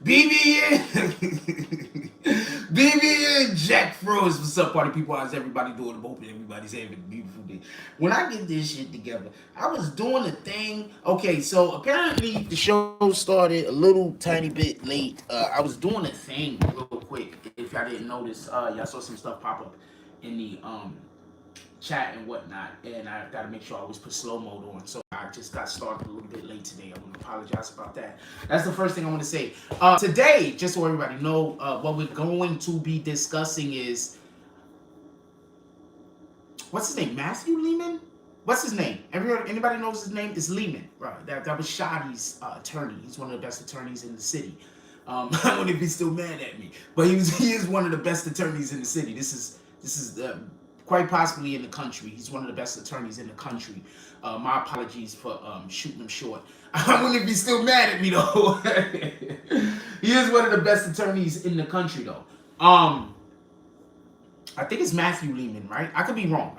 BBN. BBN Jack Froze. What's up, party people? How's everybody doing? I'm hoping everybody's having a beautiful day. When I get this shit together, I was doing a thing. Okay, so apparently the show started a little tiny bit late. I was doing a thing real quick. If y'all didn't notice, y'all saw some stuff pop up in the chat and whatnot, and I got to make sure I always put slow mode on. So I just got started a little bit late today. I want to apologize about that. That's the first thing I want to say. Today, just so everybody know, what we're going to be discussing is, what's his name? Matthew Leemon? What's his name? Anybody knows his name? It's Leemon. Right. That was Shotti's attorney. He's one of the best attorneys in the city. I don't know if he's still mad at me, but he is one of the best attorneys in the city. This is quite possibly in the country. He's one of the best attorneys in the country. My apologies for shooting him short. I wonder if he's still mad at me though. He is one of the best attorneys in the country though. I think it's Matthew Leemon, right? I could be wrong.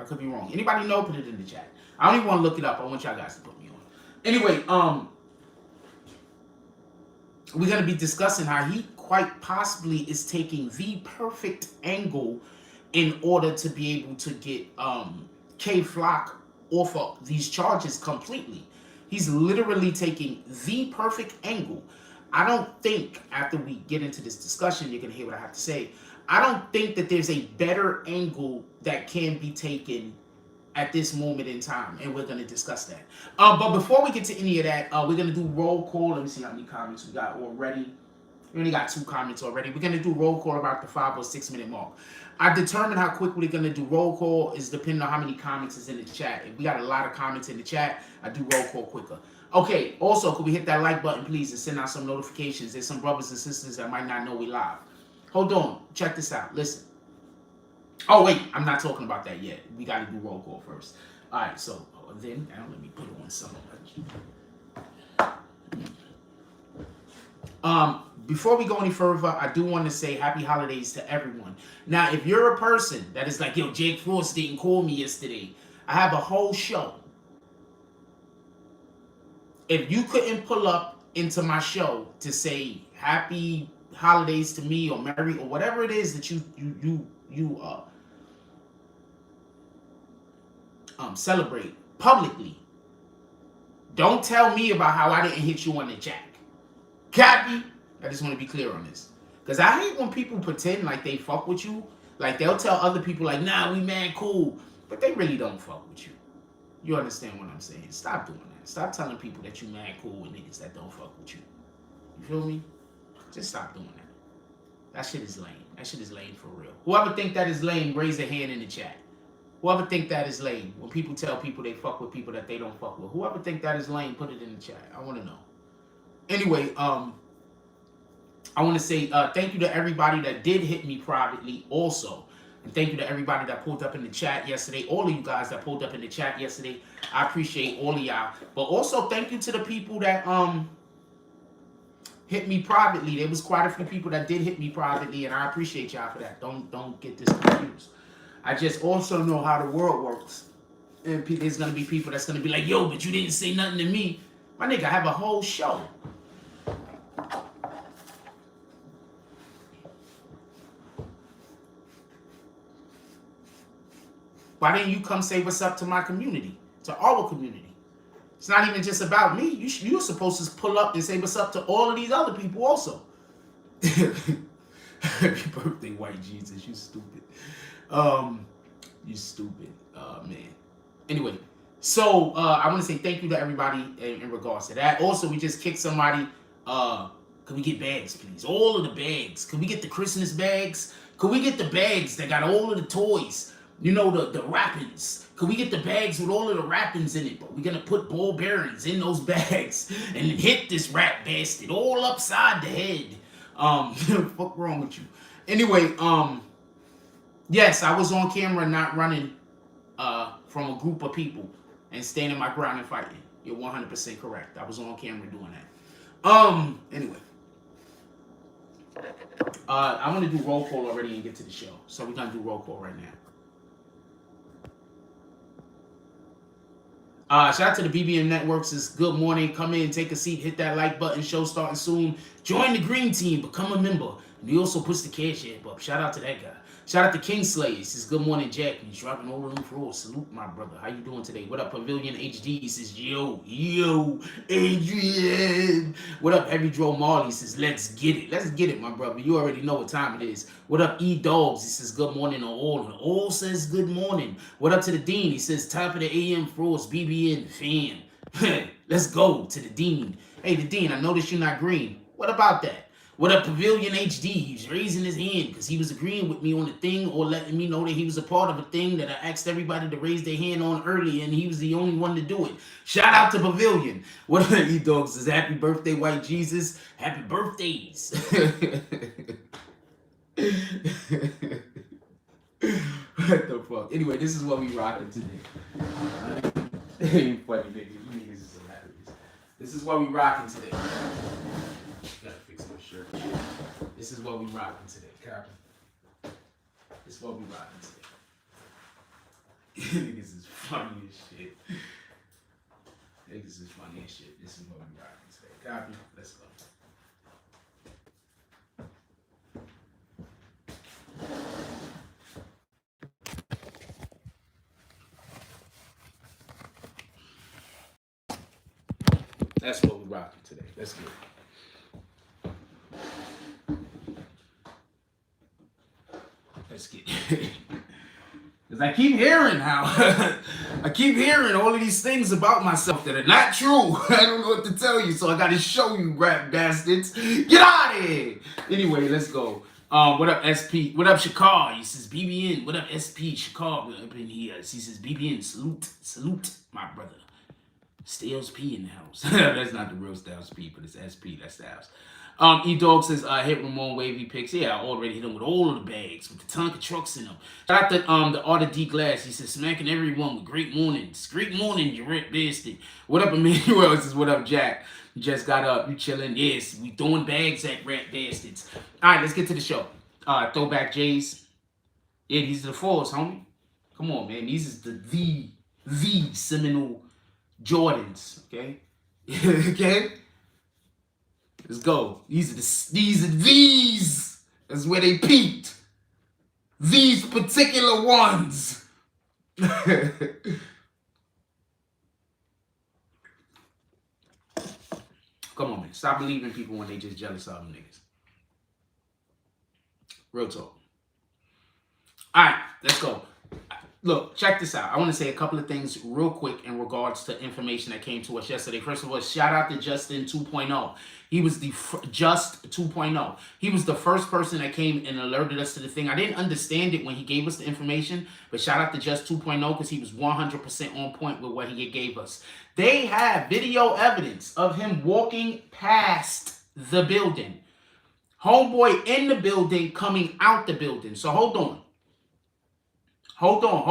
Anybody know? Put it in the chat. I don't even want to look it up. I want y'all guys to put me on. Anyway, we're gonna be discussing how he quite possibly is taking the perfect angle in order to be able to get K Flock off of these charges completely. He's literally taking the perfect angle. I don't think, after we get into this discussion, you're going to hear what I have to say. I don't think that there's a better angle that can be taken at this moment in time, and we're going to discuss that. But before we get to any of that, we're going to do roll call. Let me see how many comments we got already. We only got 2 comments already. We're going to do roll call about the 5 or 6 minute mark. I determine how quick we're going to do roll call is depending on how many comments is in the chat. If we got a lot of comments in the chat, I do roll call quicker. Okay, also, could we hit that like button, please, and send out some notifications? There's some brothers and sisters that might not know we live. Hold on. Check this out. Listen. Oh, wait. I'm not talking about that yet. We got to do roll call first. All right, so then, now let me put on some of my... Before we go any further, I do want to say happy holidays to everyone. Now, if you're a person that is like, yo, Jake Frost didn't call me yesterday, I have a whole show. If you couldn't pull up into my show to say happy holidays to me or merry or whatever it is that you celebrate publicly, don't tell me about how I didn't hit you on the jack. Copy? I just want to be clear on this. Because I hate when people pretend like they fuck with you. Like they'll tell other people like, nah, we mad cool. But they really don't fuck with you. You understand what I'm saying? Stop doing that. Stop telling people that you mad cool with niggas that don't fuck with you. You feel me? Just stop doing that. That shit is lame. That shit is lame for real. Whoever think that is lame, raise a hand in the chat. Whoever think that is lame, when people tell people they fuck with people that they don't fuck with. Whoever think that is lame, put it in the chat. I want to know. Anyway, I want to say thank you to everybody that did hit me privately also. And thank you to everybody that pulled up in the chat yesterday. All of you guys that pulled up in the chat yesterday. I appreciate all of y'all. But also thank you to the people that hit me privately. There was quite a few people that did hit me privately, and I appreciate y'all for that. Don't get this confused. I just also know how the world works. And there's going to be people that's going to be like, yo, but you didn't say nothing to me. My nigga, I have a whole show. Why didn't you come say what's up to my community, to our community? It's not even just about me. You're supposed to pull up and say what's up to all of these other people also. Happy birthday, white Jesus. You stupid. You stupid, man. Anyway, so I want to say thank you to everybody in regards to that. Also, we just kicked somebody. Could we get bags, please? All of the bags. Could we get the Christmas bags? Could we get the bags that got all of the toys? You know, the wrappings. Could we get the bags with all of the wrappings in it? But we're going to put ball bearings in those bags and hit this rat bastard all upside the head. What the fuck wrong with you? Anyway, yes, I was on camera not running from a group of people and standing my ground and fighting. You're 100% correct. I was on camera doing that. Anyway. I want to do roll call already and get to the show. So we're going to do roll call right now. Shout out to the BBN Networks. It's good morning. Come in, take a seat, hit that like button. Show starting soon. Join the green team, become a member. And he also puts the cash app up. Shout out to that guy. Shout out to Kingsley. He says, good morning, Jack. He's dropping all room for all. Salute, my brother. How you doing today? What up, Pavilion HD? He says, yo, Adrian. What up, Heavy Dro Marley? He says, let's get it. Let's get it, my brother. You already know what time it is. What up, E-Dogs? He says, good morning to all. And all says good morning. What up to the Dean? He says, top of the AM Frost, BBN fan. Let's go to the Dean. Hey, the Dean, I noticed you're not green. What about that? What up, Pavilion HD? He's raising his hand because he was agreeing with me on the thing or letting me know that he was a part of a thing that I asked everybody to raise their hand on earlier, and he was the only one to do it. Shout out to Pavilion. What up, you dogs? Says, happy birthday, White Jesus. Happy birthdays. What the fuck? Anyway, this is what we rocking today. Ain't funny, nigga. You niggas is hilarious. This is what we rocking today. Gotta fix my shirt. This is what we rocking today, Captain. This is what we rocking today. Niggas is funny as shit. Niggas is funny as shit. This is what we rocking today. Copy. Let's go. That's what we rocking today. Let's get it. Let's get it. Because I keep hearing I keep hearing all of these things about myself that are not true. I don't know what to tell you, so I got to show you, rap bastards. Get out of here. Anyway, let's go. What up, SP? What up, Chicago? He says, BBN. What up, SP? Chicago up in here. He says, BBN. Salute, my brother. Styles P in the house. That's not the real Styles P, but it's SP. That's Styles. E-Dog says, hit Ramon Wavy Picks. Yeah, I already hit him with all of the bags, with the Tonka trucks in them. Shout out to the Art of D Glass. He says, smacking everyone with great mornings. Great morning, you red bastard. What up, Emmanuel? He says, what up, Jack? You just got up. You chilling? Yes, we throwing bags at rat bastards. All right, let's get to the show. Throwback Jays. Yeah, these are the fours, homie. Come on, man. These are the seminal Jordans, okay? Okay? Let's go. These. That's where they peaked. These particular ones. Come on, man. Stop believing people when they just jealous of them niggas. Real talk. All right, let's go. Look, check this out. I want to say a couple of things real quick in regards to information that came to us yesterday. First of all, shout out to Justin 2.0. He was the Just 2.0. He was the first person that came and alerted us to the thing. I didn't understand it when he gave us the information, but shout out to Just 2.0 because he was 100% on point with what he gave us. They have video evidence of him walking past the building. Homeboy in the building, coming out the building. So hold on. Hold on.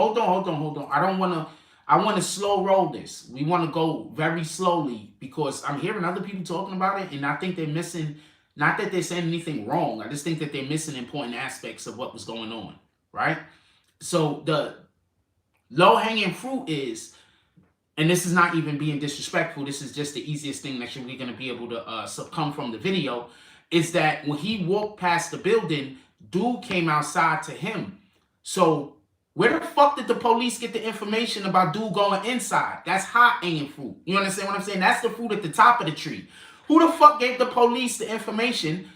I want to slow roll this. We want to go very slowly because I'm hearing other people talking about it and I think they're missing, not that they're saying anything wrong. I just think that they're missing important aspects of what was going on, right? So the low-hanging fruit is, and this is not even being disrespectful, this is just the easiest thing that you're going to be able to succumb from the video, is that when he walked past the building, dude came outside to him. So where the fuck did the police get the information about dude going inside? That's high-hanging fruit. You understand what I'm saying? That's the fruit at the top of the tree. Who the fuck gave the police the information?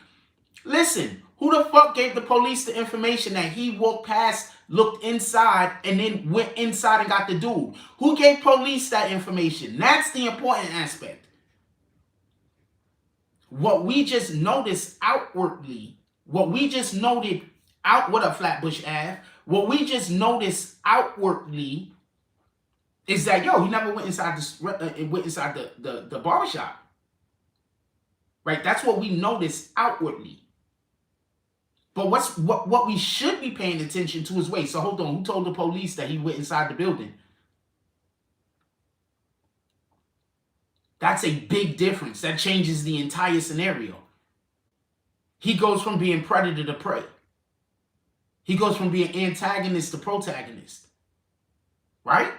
Listen, who the fuck gave the police the information that he walked past, looked inside, and then went inside and got the dude? Who gave police that information? That's the important aspect. What we just noticed outwardly, what we just noted out, what up, Flatbush Ave? What we just noticed outwardly is that, yo, he never went inside the barbershop. Right? That's what we noticed outwardly. But what we should be paying attention to is, wait, so hold on, who told the police that he went inside the building? That's a big difference. That changes the entire scenario. He goes from being predator to prey. He goes from being antagonist to protagonist. Right?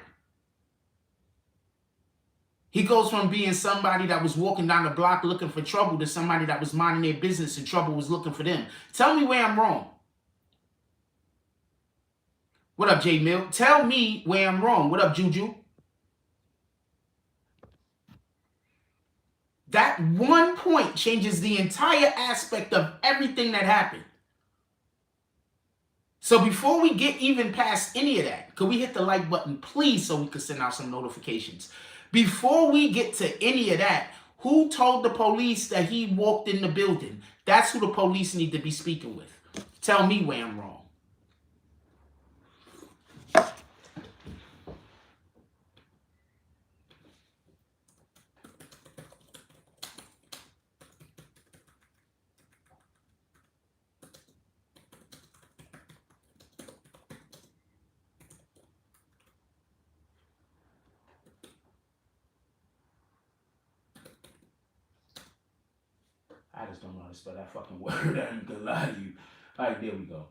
He goes from being somebody that was walking down the block looking for trouble to somebody that was minding their business and trouble was looking for them. Tell me where I'm wrong. What up, J Mill? Tell me where I'm wrong. What up, Juju? That one point changes the entire aspect of everything that happened. So before we get even past any of that, could we hit the like button, please, so we could send out some notifications? Before we get to any of that, who told the police that he walked in the building? That's who the police need to be speaking with. Tell me where I'm wrong. I just don't know how to spell that fucking word. I ain't gonna lie to you. All right, there we go.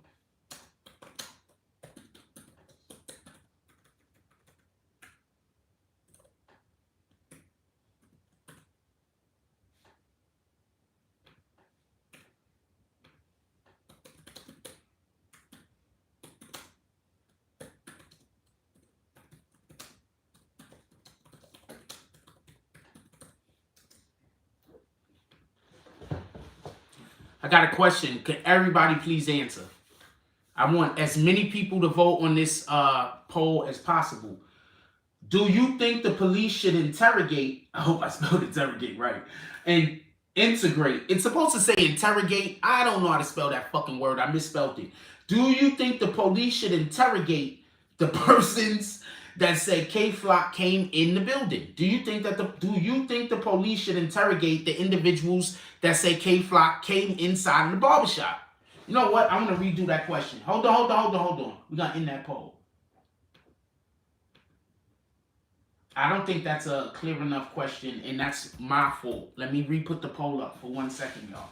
I got a question. Could everybody please answer? I want as many people to vote on this poll as possible. Do you think the police should interrogate? I hope I spelled interrogate right. And integrate. It's supposed to say interrogate. I don't know how to spell that fucking word. I misspelled it. Do you think the police should interrogate the persons that said K-Flock came in the building? Do you think the police should interrogate the individuals that say K-Flock came inside of the barbershop? You know what? I'm gonna redo that question. Hold on. We're gonna end that poll. I don't think that's a clear enough question, and that's my fault. Let me re-put the poll up for 1 second, y'all.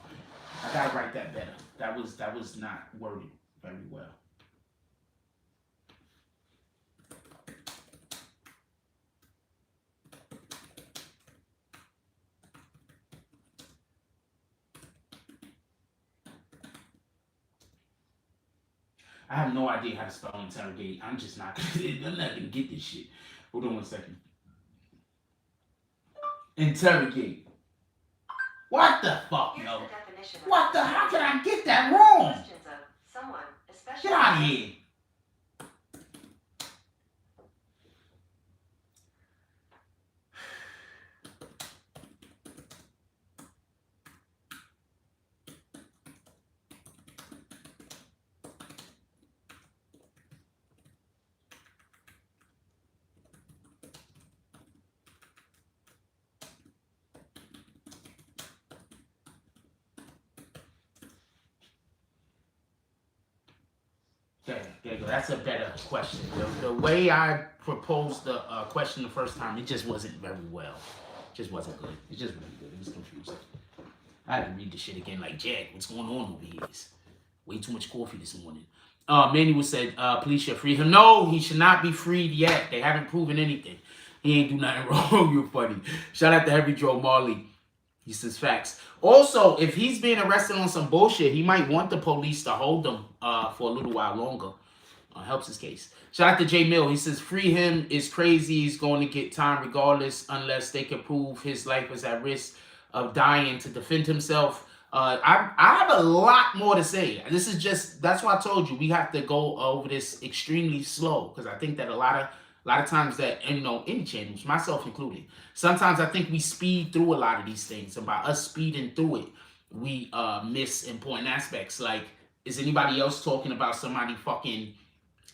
I gotta write that better. That was not worded very well. I have no idea how to spell interrogate. I'm not gonna get this shit. Hold on 1 second. Interrogate. What the fuck, yo? What the? How can I get that wrong? Get out of here. There you go. That's a better question. The way I proposed the question the first time, it just wasn't very well. It just wasn't good. It just wasn't good. It was confusing. I had to read the shit again like, Jack, what's going on over here? It's way too much coffee this morning. Manuel said, police should free him. No, he should not be freed yet. They haven't proven anything. He ain't do nothing wrong. You're funny. Shout out to Heavy Joe Marley. He says facts. Also, if he's being arrested on some bullshit, he might want the police to hold him for a little while longer. Helps his case. Shout out to J Mill. He says, free him is crazy. He's going to get time regardless unless they can prove his life was at risk of dying to defend himself. I have a lot more to say. This is just, that's why I told you we have to go over this extremely slow, because I think that a lot of times that, and, you know, any channels, myself included, sometimes I think we speed through a lot of these things. And by us speeding through it, we miss important aspects. Like, is anybody else talking about somebody fucking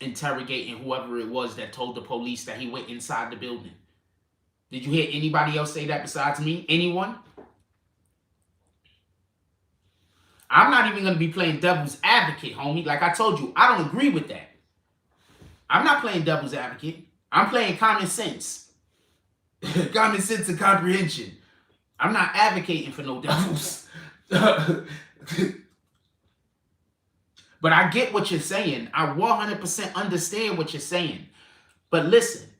interrogating whoever it was that told the police that he went inside the building? Did you hear anybody else say that besides me? Anyone? I'm not even going to be playing devil's advocate, homie. Like I told you, I don't agree with that. I'm not playing devil's advocate. I'm playing common sense. Common sense and comprehension. I'm not advocating for no devils. But I get what you're saying. I 100% understand what you're saying. But listen,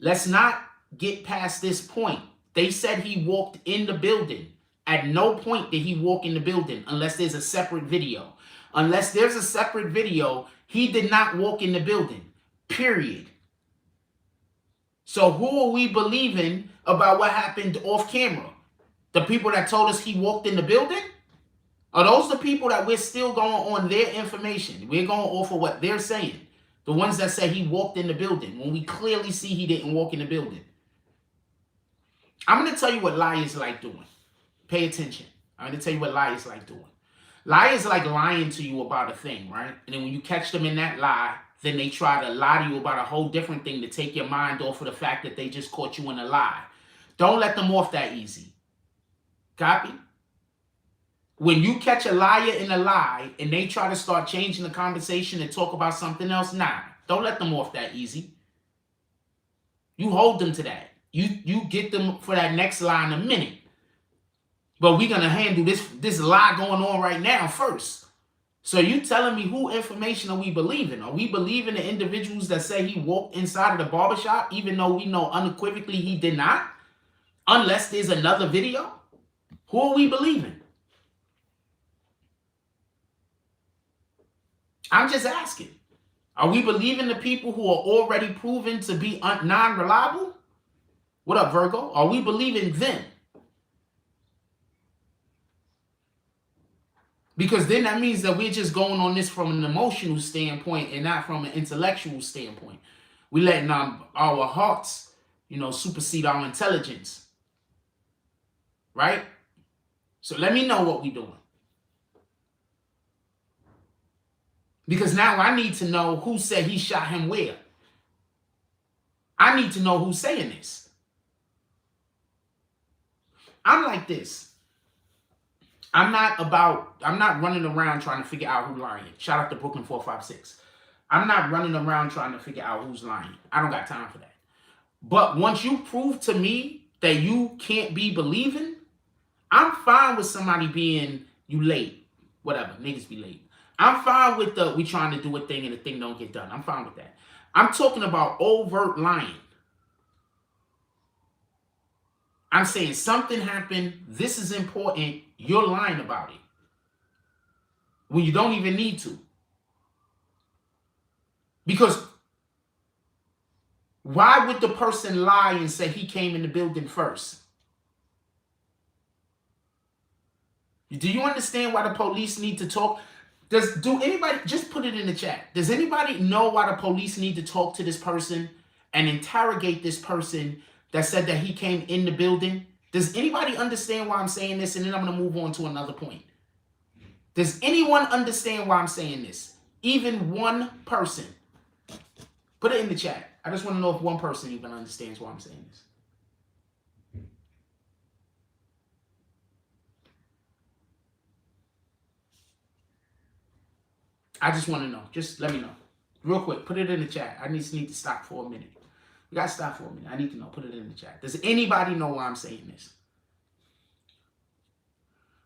let's not get past this point. They said he walked in the building. At no point did he walk in the building unless there's a separate video. Unless there's a separate video, he did not walk in the building. Period. So who are we believing about what happened off camera? The people that told us he walked in the building? Are those the people that we're still going on their information? We're going off of what they're saying. The ones that say he walked in the building when we clearly see he didn't walk in the building. I'm going to tell you what liars like doing. Pay attention. I'm going to tell you what liars like doing. Liars like lying to you about a thing, right? And then when you catch them in that lie, then they try to lie to you about a whole different thing to take your mind off of the fact that they just caught you in a lie. Don't let them off that easy. Copy? When you catch a liar in a lie and they try to start changing the conversation and talk about something else, nah, don't let them off that easy. You hold them to that. You get them for that next lie in a minute. But we're going to handle this lie going on right now first. So you telling me who information are we believing? Are we believing the individuals that say he walked inside of the barbershop even though we know unequivocally he did not? Unless there's another video? Who are we believing? I'm just asking. Are we believing the people who are already proven to be non-reliable? What up, Virgo? Are we believing them? Because then that means that we're just going on this from an emotional standpoint and not from an intellectual standpoint. We're letting our hearts, supersede our intelligence. Right? So let me know what we're doing. Because now I need to know who said he shot him where. I need to know who's saying this. I'm like this. I'm not running around trying to figure out who's lying. Shout out to Brooklyn 456. I'm not running around trying to figure out who's lying. I don't got time for that. But once you prove to me that you can't be believing, I'm fine with somebody being, you late. Whatever, niggas be late. I'm fine with we trying to do a thing and the thing don't get done. I'm fine with that. I'm talking about overt lying. I'm saying something happened. This is important. You're lying about it. When you don't even need to. Because why would the person lie and say he came in the building first? Do you understand why the police need to talk? Do anybody, just put it in the chat. Does anybody know why the police need to talk to this person and interrogate this person that said that he came in the building? Does anybody understand why I'm saying this? And then I'm going to move on to another point. Does anyone understand why I'm saying this? Even one person. Put it in the chat. I just want to know if one person even understands why I'm saying this. I just want to know. Just let me know. Real quick. Put it in the chat. I just need to stop for a minute. We got to stop for a minute. I need to know. Put it in the chat. Does anybody know why I'm saying this?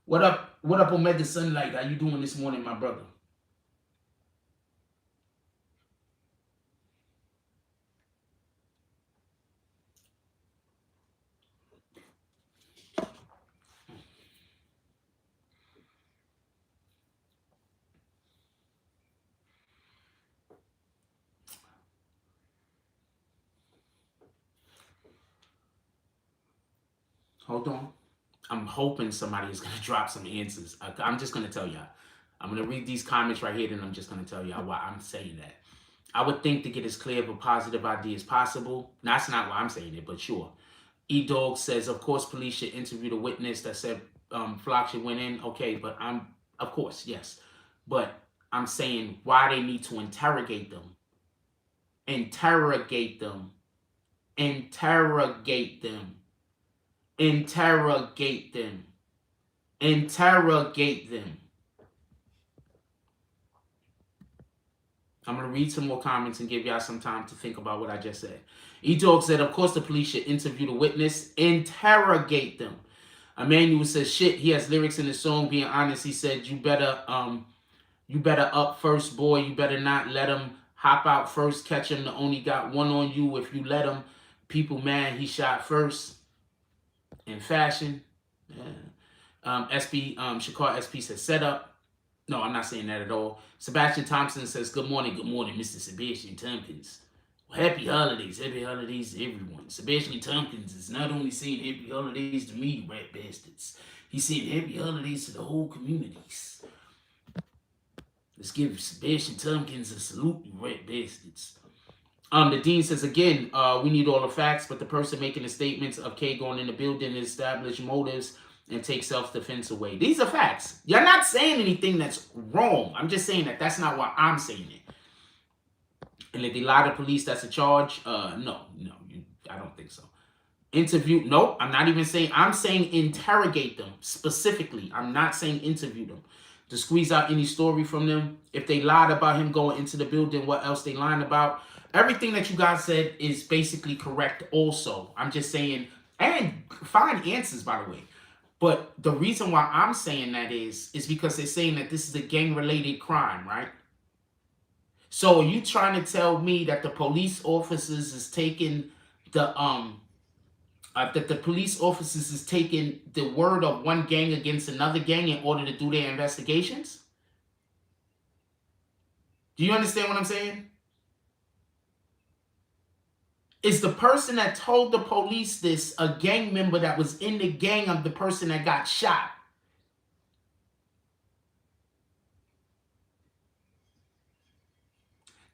What up, Omega Sunlight? How you doing this morning, my brother? Hold on. I'm hoping somebody is going to drop some answers. I'm just going to tell y'all. I'm going to read these comments right here, and I'm just going to tell y'all why I'm saying that. I would think to get as clear of a positive idea as possible. That's not why I'm saying it, but sure. E-Dog says, of course, police should interview the witness that said Flock should went in. Okay, but of course, yes. But I'm saying why they need to interrogate them. Interrogate them. Interrogate them. Interrogate them. Interrogate them. I'm going to read some more comments and give y'all some time to think about what I just said. E-Dog said, of course, the police should interview the witness. Interrogate them. Emmanuel says, shit, he has lyrics in his song. Being honest, he said, you better up first, boy. You better not let him hop out first. Catch him. The only got one on you if you let him. People mad he shot first in fashion. Yeah. Shakar SP says set up. No, I'm not saying that at all. Sebastian Thompson says, good morning, Mr. Sebastian Tompkins. Well, happy holidays to everyone. Sebastian Tompkins is not only saying happy holidays to me, rat bastards. He's saying happy holidays to the whole communities. Let's give Sebastian Tompkins a salute, you rat bastards. The dean says, again, we need all the facts, but the person making the statements of K going in the building establish motives and take self-defense away. These are facts. You're not saying anything that's wrong. I'm just saying that that's not why I'm saying it. And if they lie to police, that's a charge? No, I don't think so. Interview, nope, I'm not even saying, I'm saying interrogate them specifically. I'm not saying interview them. To squeeze out any story from them. If they lied about him going into the building, what else they lying about? Everything that you guys said is basically correct also. I'm just saying, and find answers, by the way. But the reason why I'm saying that is because they're saying that this is a gang-related crime, right? So are you trying to tell me that the police officers is taking the the word of one gang against another gang in order to do their investigations? Do you understand what I'm saying? Is the person that told the police this a gang member that was in the gang of the person that got shot?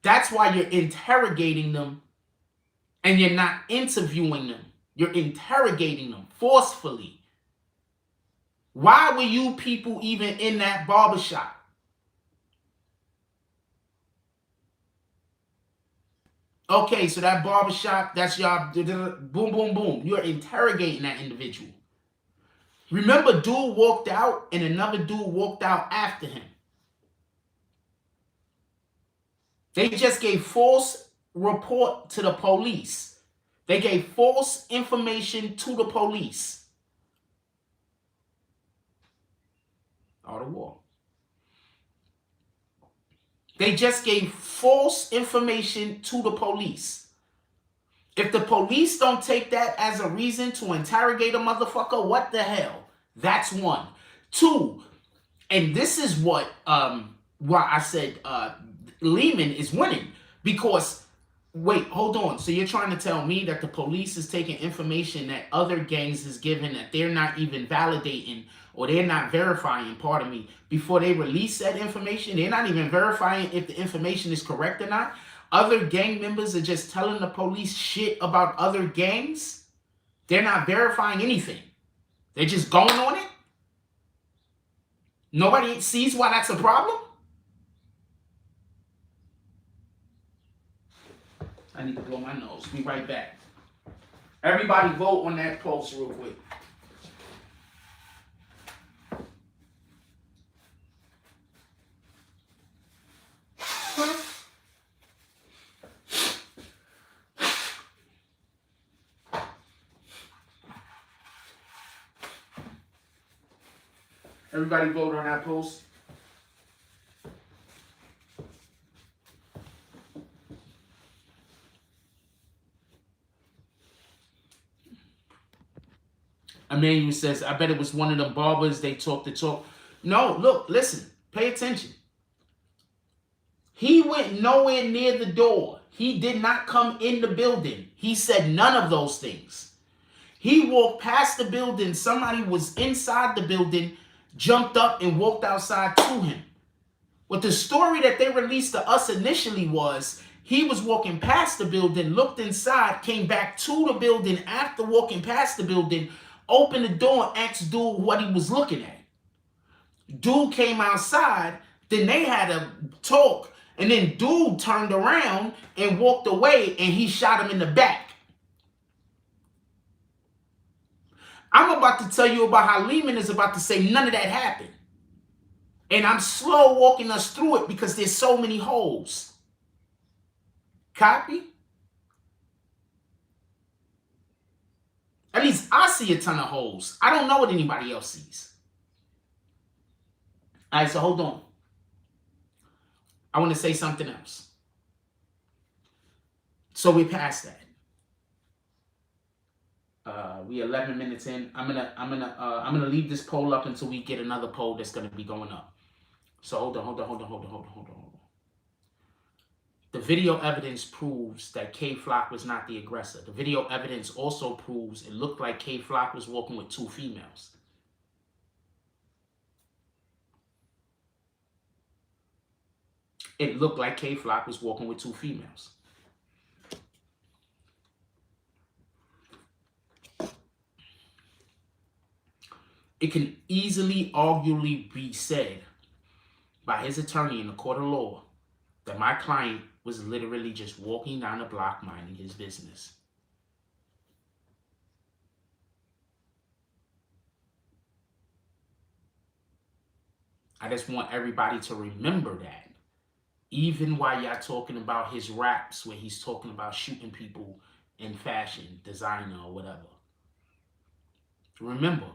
That's why you're interrogating them and you're not interviewing them. You're interrogating them forcefully. Why were you people even in that barbershop? Okay, so that barbershop, that's y'all, boom, boom, boom. You're interrogating that individual. Remember, dude walked out and another dude walked out after him. They just gave false report to the police. They gave false information to the police. All the war. They just gave false information to the police. If the police don't take that as a reason to interrogate a motherfucker, what the hell? That's one. Two, and this is what why I said Leemon is winning. Because, wait, hold on. So you're trying to tell me that the police is taking information that other gangs is given that they're not even validating or they're not verifying, pardon me, before they release that information? They're not even verifying if the information is correct or not. Other gang members are just telling the police shit about other gangs. They're not verifying anything. They're just going on it. Nobody sees why that's a problem. I need to blow my nose. Be right back. Everybody vote on that post real quick. Everybody vote on that post. Emmanuel says, I bet it was one of them barbers. They talk the talk. No, look, listen, pay attention. He went nowhere near the door. He did not come in the building. He said none of those things. He walked past the building. Somebody was inside the building, jumped up and walked outside to him. What the story that they released to us initially was he was walking past the building, looked inside, came back to the building after walking past the building, opened the door and asked dude what he was looking at. Dude came outside, then they had a talk, and then dude turned around and walked away and he shot him in the back. I'm about to tell you about how Leemon is about to say none of that happened. And I'm slow walking us through it because there's so many holes. Copy? At least I see a ton of holes. I don't know what anybody else sees. All right, so hold on. I want to say something else. So we're past that. We 11 minutes in. I'm gonna leave this poll up until we get another poll that's gonna be going up. So hold on. The video evidence proves that K Flock was not the aggressor. The video evidence also proves it looked like K Flock was walking with 2 females. It looked like K Flock was walking with 2 females. It can easily, arguably be said by his attorney in the court of law that my client was literally just walking down the block minding his business. I just want everybody to remember that. Even while y'all talking about his raps where he's talking about shooting people in fashion, designer, or whatever. Remember,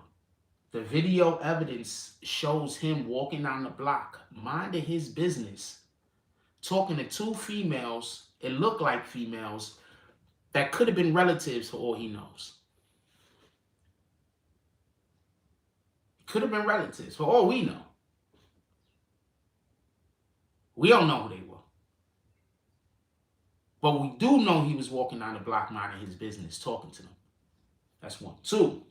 the video evidence shows him walking down the block, minding his business, talking to 2 females, it looked like females, that could have been relatives for all he knows. Could have been relatives for all we know. We don't know who they were. But we do know he was walking down the block minding his business, talking to them. That's 1. 2.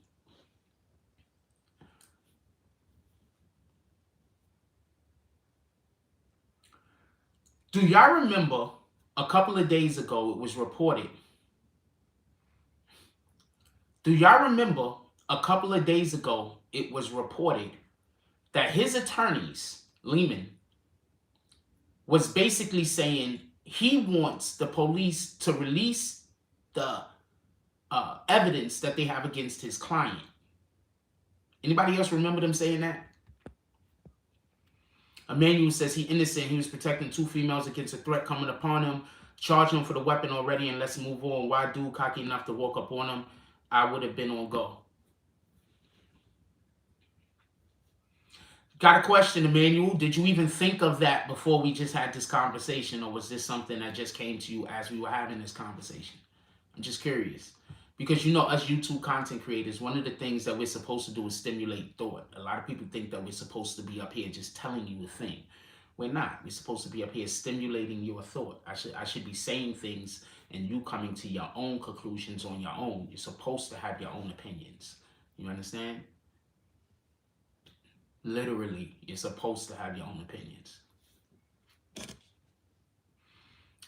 Do y'all remember a couple of days ago it was reported? Do y'all remember a couple of days ago it was reported that his attorneys, Leemon, was basically saying he wants the police to release the evidence that they have against his client? Anybody else remember them saying that? Emmanuel says he innocent. He was protecting 2 females against a threat coming upon him. Charged him for the weapon already, and let's move on. Why dude cocky enough to walk up on him? I would have been on go. Got a question, Emmanuel. Did you even think of that before we just had this conversation, or was this something that just came to you as we were having this conversation? I'm just curious. Because, you know, us YouTube content creators, one of the things that we're supposed to do is stimulate thought. A lot of people think that we're supposed to be up here just telling you a thing. We're not. We're supposed to be up here stimulating your thought. I should be saying things and you coming to your own conclusions on your own. You're supposed to have your own opinions. You understand? Literally, you're supposed to have your own opinions.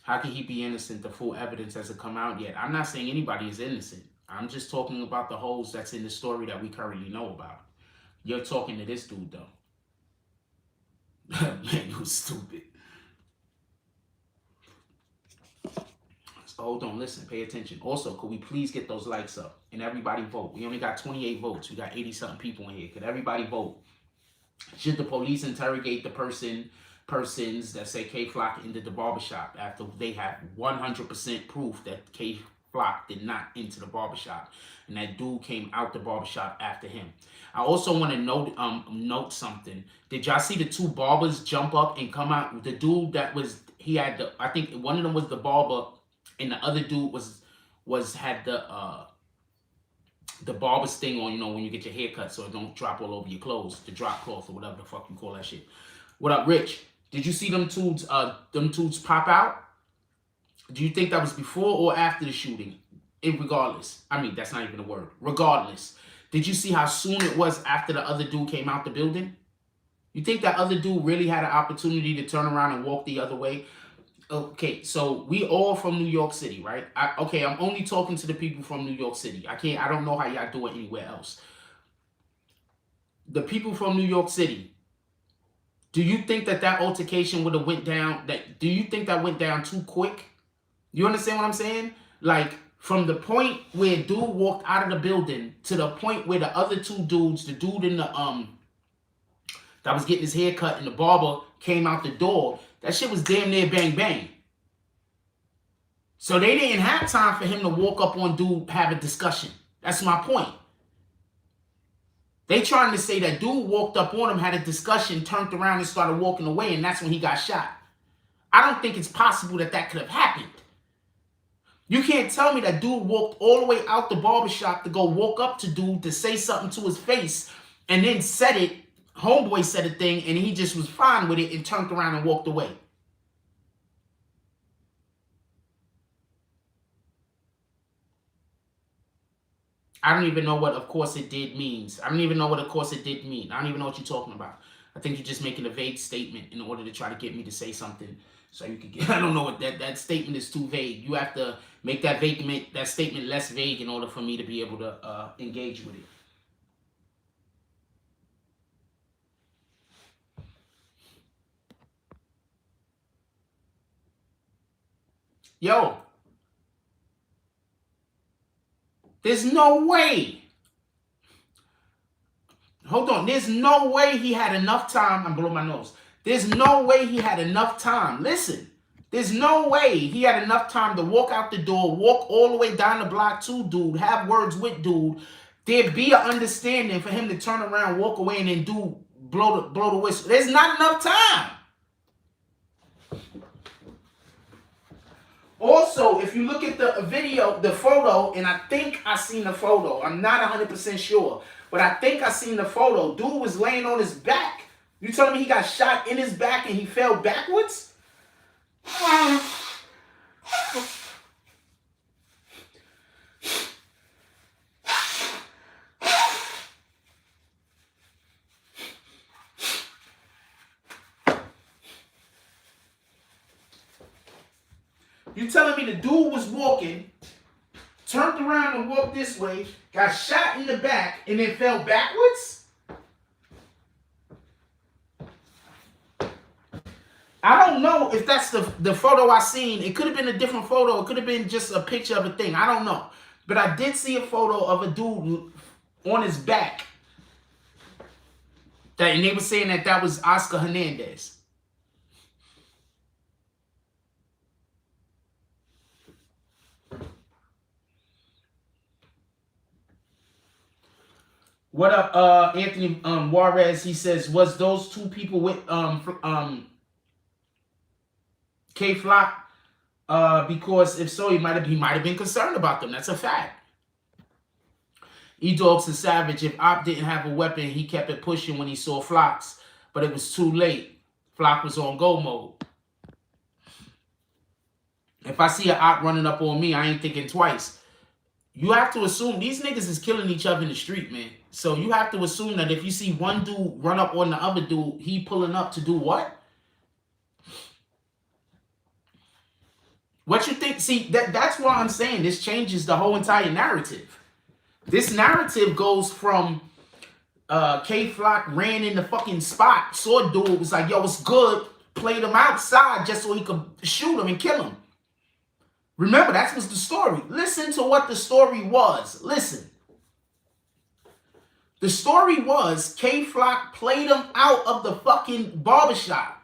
How can he be innocent? The full evidence hasn't come out yet. I'm not saying anybody is innocent. I'm just talking about the holes that's in the story that we currently know about. You're talking to this dude, though. Man, you stupid. So hold on, listen, pay attention. Also, could we please get those likes up? And everybody vote. We only got 28 votes. We got 80-something people in here. Could everybody vote? Should the police interrogate the persons that say K Flock entered the barbershop after they had 100% proof that K Flock did not enter the barbershop and that dude came out the barbershop after him? I also want to note something. Did y'all see the 2 barbers jump up and come out? The dude that was, he had the, I think one of them was the barber and the other dude had the barber's thing on, you know, when you get your hair cut so it don't drop all over your clothes, the drop cloth or whatever the fuck you call that shit. What up, Rich? Did you see them dudes pop out? Do you think that was before or after the shooting? Regardless. I mean, that's not even a word. Regardless. Did you see how soon it was after the other dude came out the building? You think that other dude really had an opportunity to turn around and walk the other way? Okay, so we all from New York City, right? I'm only talking to the people from New York City. I don't know how y'all do it anywhere else. The people from New York City, do you think that altercation would have went down? Do you think that went down too quick? You understand what I'm saying? Like, from the point where dude walked out of the building to the point where the other 2 dudes, the dude in the that was getting his hair cut and the barber came out the door, that shit was damn near bang bang. So they didn't have time for him to walk up on dude, have a discussion. That's my point. They trying to say that dude walked up on him, had a discussion, turned around and started walking away, and that's when he got shot. I don't think it's possible that that could have happened. You can't tell me that dude walked all the way out the barbershop to go walk up to dude to say something to his face and then said it. Homeboy said a thing and he just was fine with it and turned around and walked away. I don't even know what "of course it did" means. I don't even know what "of course it did" mean. I don't even know what you're talking about. I think you're just making a vague statement in order to try to get me to say something so you could get. I don't know what that statement is too vague. You have to make that statement less vague in order for me to be able to engage with it. Yo, there's no way. Hold on. There's no way he had enough time. I'm blowing my nose. There's no way he had enough time. Listen. There's no way he had enough time to walk out the door, walk all the way down the block to dude, have words with dude. There'd be an understanding for him to turn around, walk away, and then blow the whistle. There's not enough time. Also, if you look at the video, the photo, and I think I seen the photo. I'm not 100% sure, but I think I seen the photo. Dude was laying on his back. You telling me he got shot in his back and he fell backwards? You telling me the dude was walking, turned around and walked this way, got shot in the back, and then fell backwards? I don't know if that's the photo I seen. It could have been a different photo. It could have been just a picture of a thing. I don't know. But I did see a photo of a dude on his back. And they were saying that was Oscar Hernandez. What up, Anthony Juarez? He says, was those two people with K Flock? Because if so, he might have been concerned about them. That's a fact. E-Dog's a savage. If Op didn't have a weapon, he kept it pushing when he saw Flocks, but it was too late. Flock was on go mode. If I see an Op running up on me, I ain't thinking twice. You have to assume these niggas is killing each other in the street, man. So you have to assume that if you see one dude run up on the other dude, he pulling up to do what? What you think? See, that's why I'm saying this changes the whole entire narrative. This narrative goes from K Flock ran in the fucking spot, saw dude, was like, yo, what's good? Played him outside just so he could shoot him and kill him. Remember, that was the story. Listen to what the story was. Listen. The story was K Flock played him out of the fucking barbershop.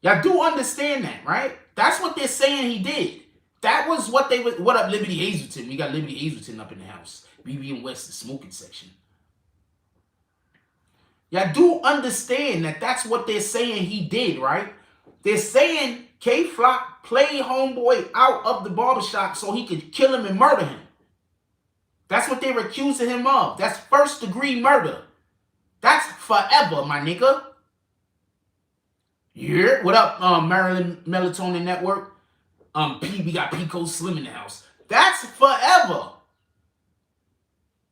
Y'all do understand that, right? That's what they're saying he did. That was what they was. What up, Liberty Hazelton? We got Liberty Hazelton up in the house. BB and West, the smoking section. Y'all do understand that that's what they're saying he did, right? They're saying K Flock played homeboy out of the barbershop so he could kill him and murder him. That's what they were accusing him of. That's first-degree murder. That's forever, my nigga. Yeah. What up, Maryland Melatonin Network? We got Pico Slim in the house. That's forever.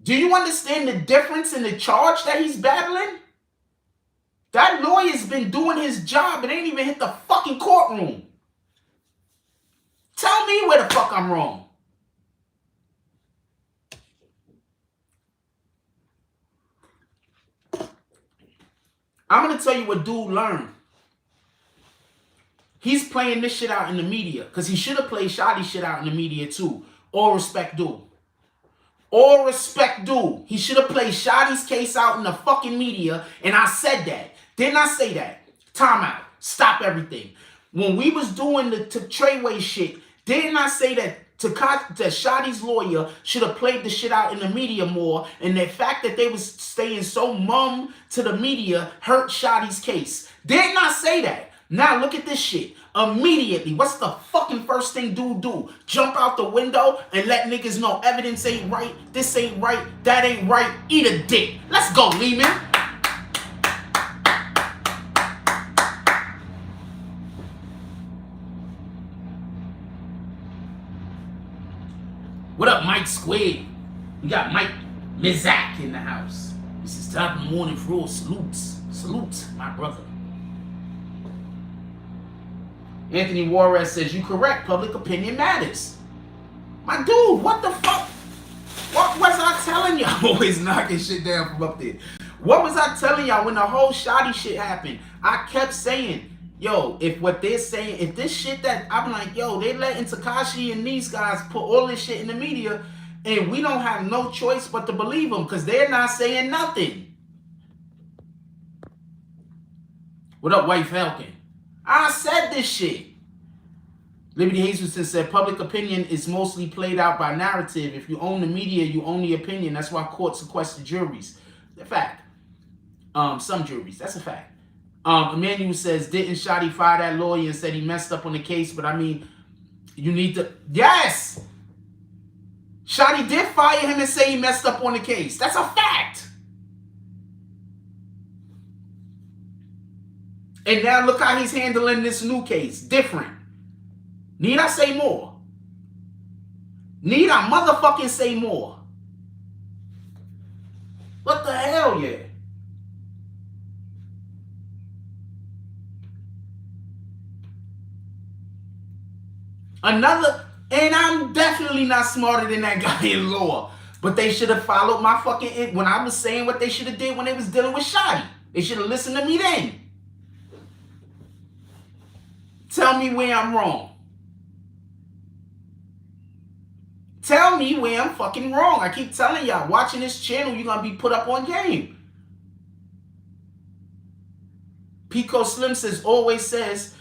Do you understand the difference in the charge that he's battling? That lawyer's been doing his job and ain't even hit the fucking courtroom. Tell me where the fuck I'm wrong. I'm going to tell you what dude learned. He's playing this shit out in the media because he should have played Shotti shit out in the media too. All respect due. All respect due. He should have played Shotti's case out in the fucking media, and I said that. Didn't I say that? Time out. Stop everything. When we was doing the Treyway shit, didn't I say that Shotti's lawyer should have played the shit out in the media more, and the fact that they was staying so mum to the media hurt Shotti's case? Didn't I say that? Now look at this shit. Immediately, what's the fucking first thing dude do? Jump out the window and let niggas know evidence ain't right, this ain't right, that ain't right, eat a dick. Let's go, Leemon. What up, Mike Squid? We got Mike Mizak in the house. This is top of the morning for all. Salutes. Salute, my brother. Anthony Juarez says, you correct. Public opinion matters. My dude, what the fuck? What was I telling y'all? I'm always knocking shit down from up there. What was I telling y'all when the whole Shotti shit happened? I kept saying, yo, if what they're saying, if this shit that, I'm like, yo, they letting Tekashi and these guys put all this shit in the media, and we don't have no choice but to believe them because they're not saying nothing. What up, White Falcon? I said this shit. Liberty Hazelton said, public opinion is mostly played out by narrative. If you own the media, you own the opinion. That's why courts sequester juries. The fact. Some juries. That's a fact. Emmanuel says, didn't Shotti fire that lawyer and said he messed up on the case? But I mean, you need to... Yes! Shotti did fire him and say he messed up on the case. That's a fact. And now look how he's handling this new case. Different. Need I say more? Need I motherfucking say more? What the hell, yeah? Another, and I'm definitely not smarter than that guy in law, but they should have followed my fucking, when I was saying what they should have did when they was dealing with Shotti. They should have listened to me then. Tell me where I'm wrong. Tell me where I'm fucking wrong. I keep telling y'all, watching this channel, you're going to be put up on game. Pico Slim always says,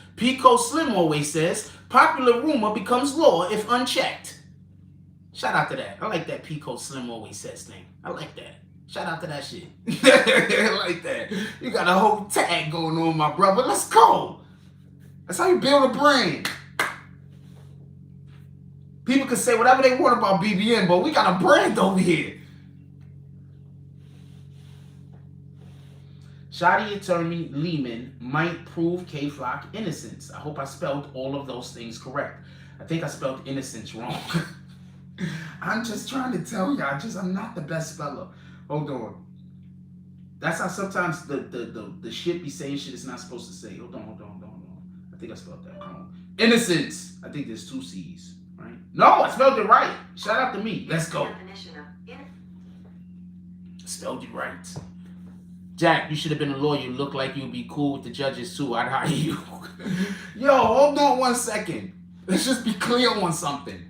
popular rumor becomes law if unchecked. Shout out to that. I like that Pico Slim always says thing. I like that. Shout out to that shit. I like that. You got a whole tag going on, my brother. Let's go. That's how you build a brand. People can say whatever they want about BBN, but we got a brand over here. Shotti attorney Leemon might prove K-Flock innocence. I hope I spelled all of those things correct. I think I spelled innocence wrong. I'm just trying to tell you, I'm not the best speller. Hold on. That's how sometimes the shit be saying shit it's not supposed to say. Hold on. I think I spelled that wrong. Innocence. I think there's 2 C's, right? No, I spelled it right. Shout out to me. Let's go. Spelled it right. Jack, you should have been a lawyer. You look like you'd be cool with the judges too. I'd hire you. Yo, hold on 1 second. Let's just be clear on something.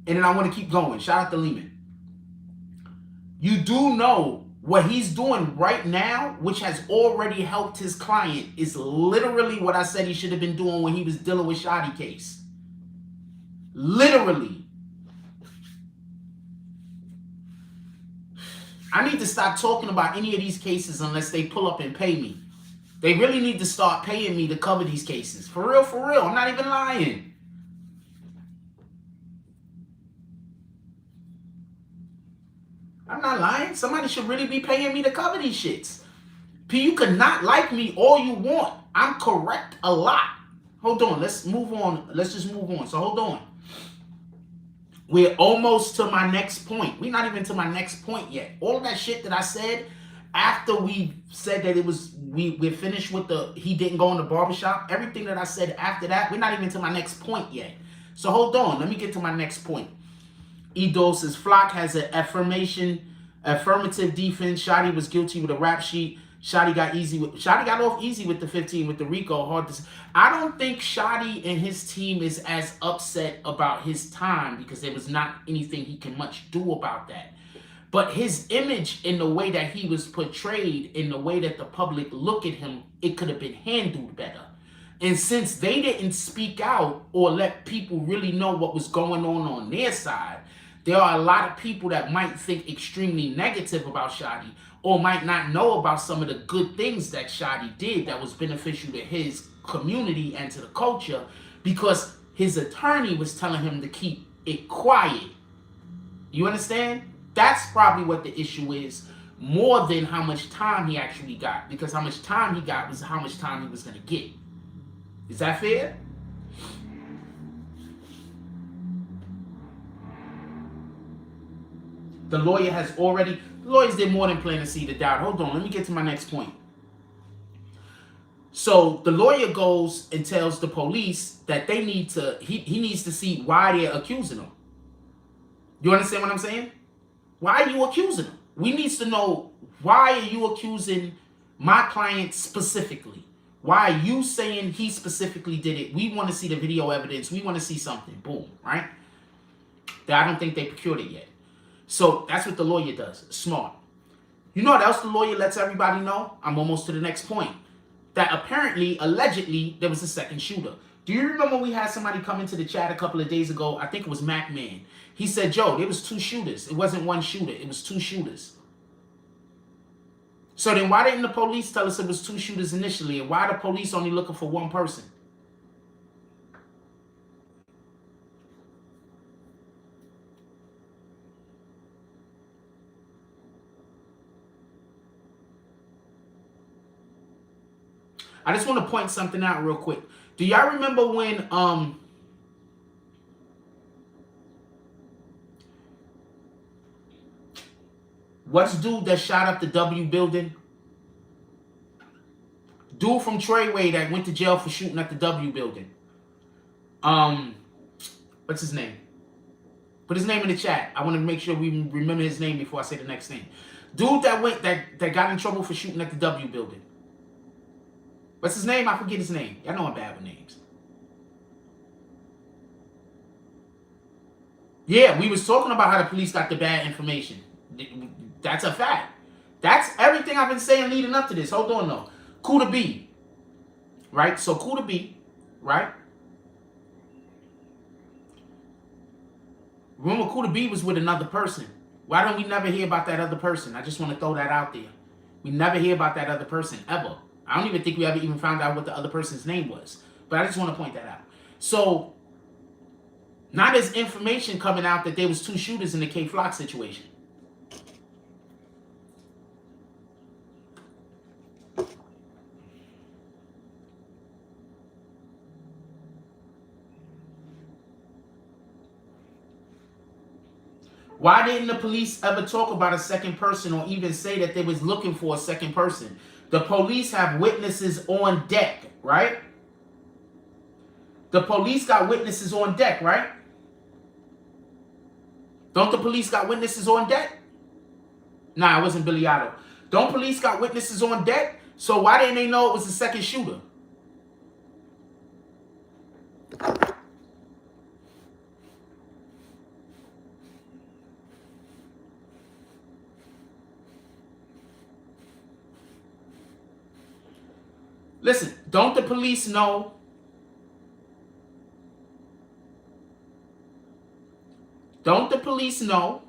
And then I want to keep going. Shout out to Leemon. You do know what he's doing right now, which has already helped his client, is literally what I said he should have been doing when he was dealing with Shotti case. Literally. I need to stop talking about any of these cases unless they pull up and pay me. They really need to start paying me to cover these cases. For real, for real. I'm not even lying. I'm not lying. Somebody should really be paying me to cover these shits. P, you could not like me all you want. I'm correct a lot. Hold on. Let's move on. Let's just move on. So hold on. We're almost to my next point. We're not even to my next point yet. All of that shit that I said after we said that it was, we're finished with the, he didn't go in the barbershop. Everything that I said after that, we're not even to my next point yet. So hold on. Let me get to my next point. Edo says Flock has an affirmative defense. Shotti was guilty with a rap sheet. Shotti got off easy with the 15 with the RICO. Hard to say. I don't think Shotti and his team is as upset about his time because there was not anything he can much do about that. But his image in the way that he was portrayed, in the way that the public look at him, it could have been handled better. And since they didn't speak out or let people really know what was going on their side, there are a lot of people that might think extremely negative about Shotti or might not know about some of the good things that Shotti did that was beneficial to his community and to the culture, because his attorney was telling him to keep it quiet. You understand? That's probably what the issue is, more than how much time he actually got, because how much time he got was how much time he was going to get. Is that fair? The lawyer has already, the lawyers did more than plant a seed of doubt. Hold on, let me get to my next point. So the lawyer goes and tells the police that they need to, he needs to see why they're accusing him. You understand what I'm saying? Why are you accusing him? We need to know, why are you accusing my client specifically? Why are you saying he specifically did it? We want to see the video evidence. We want to see something. Boom, right? I don't think they procured it yet. So that's what the lawyer does. Smart. You know what else the lawyer lets everybody know? I'm almost to the next point. That apparently, allegedly, there was a second shooter. Do you remember we had somebody come into the chat a couple of days ago? I think it was Mac Man. He said, Joe, there was two shooters. It wasn't one shooter. It was two shooters. So then why didn't the police tell us it was two shooters initially? And why are the police only looking for one person? I just want to point something out real quick. Do y'all remember when what's dude that shot up the W building? Dude from Treyway that went to jail for shooting at the W building. What's his name? Put his name in the chat. I want to make sure we remember his name before I say the next name. Dude that got in trouble for shooting at the W building. What's his name? I forget his name. Y'all know I'm bad with names. Yeah, we was talking about how the police got the bad information. That's a fact. That's everything I've been saying leading up to this. Hold on, though. Kuda B. Right? So Kuda B. Right? Remember, Kuda B was with another person. Why don't we never hear about that other person? I just want to throw that out there. We never hear about that other person, ever. I don't even think we ever even found out what the other person's name was. But I just want to point that out. So, now there's information coming out that there was two shooters in the K Flock situation. Why didn't the police ever talk about a second person or even say that they was looking for a second person? The police have witnesses on deck, right? The police got witnesses on deck, right? Don't the police got witnesses on deck? Nah, it wasn't Billy Otto. Don't police got witnesses on deck? So why didn't they know it was the second shooter? Listen, don't the police know? Don't the police know?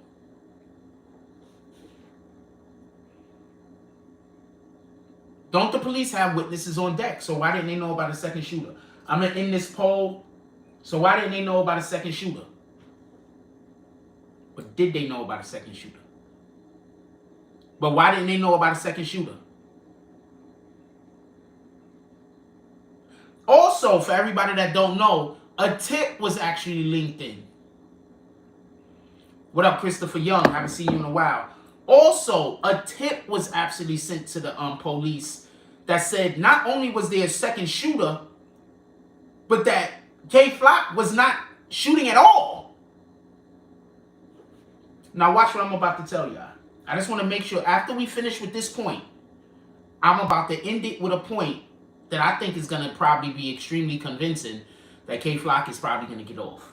Don't the police have witnesses on deck? So why didn't they know about a second shooter? I'm going to end this poll. So why didn't they know about a second shooter? But did they know about a second shooter? But why didn't they know about a second shooter? Also, for everybody that don't know, a tip was actually linked in. What up, Christopher Young? Haven't seen you in a while. Also, a tip was actually sent to the police that said not only was there a second shooter, but that K Flock was not shooting at all. Now watch what I'm about to tell y'all. I just want to make sure after we finish with this point, I'm about to end it with a point that I think is going to probably be extremely convincing that K Flock is probably going to get off.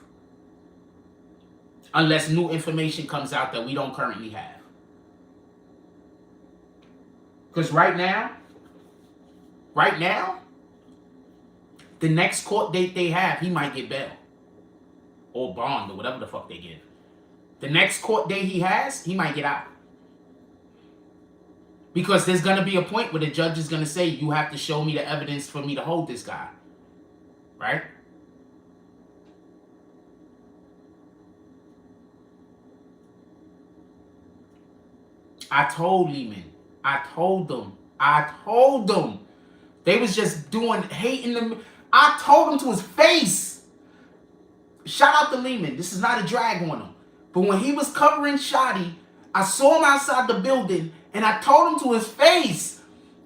Unless new information comes out that we don't currently have. Because right now, the next court date they have, he might get bail. Or bond, or whatever the fuck they give. The next court date he has, he might get out. Because there's going to be a point where the judge is going to say, you have to show me the evidence for me to hold this guy. Right? I told Leemon. I told them. They was just hating them. I told him to his face. Shout out to Leemon. This is not a drag on him. But when he was covering Shotti, I saw him outside the building, and I told him to his face.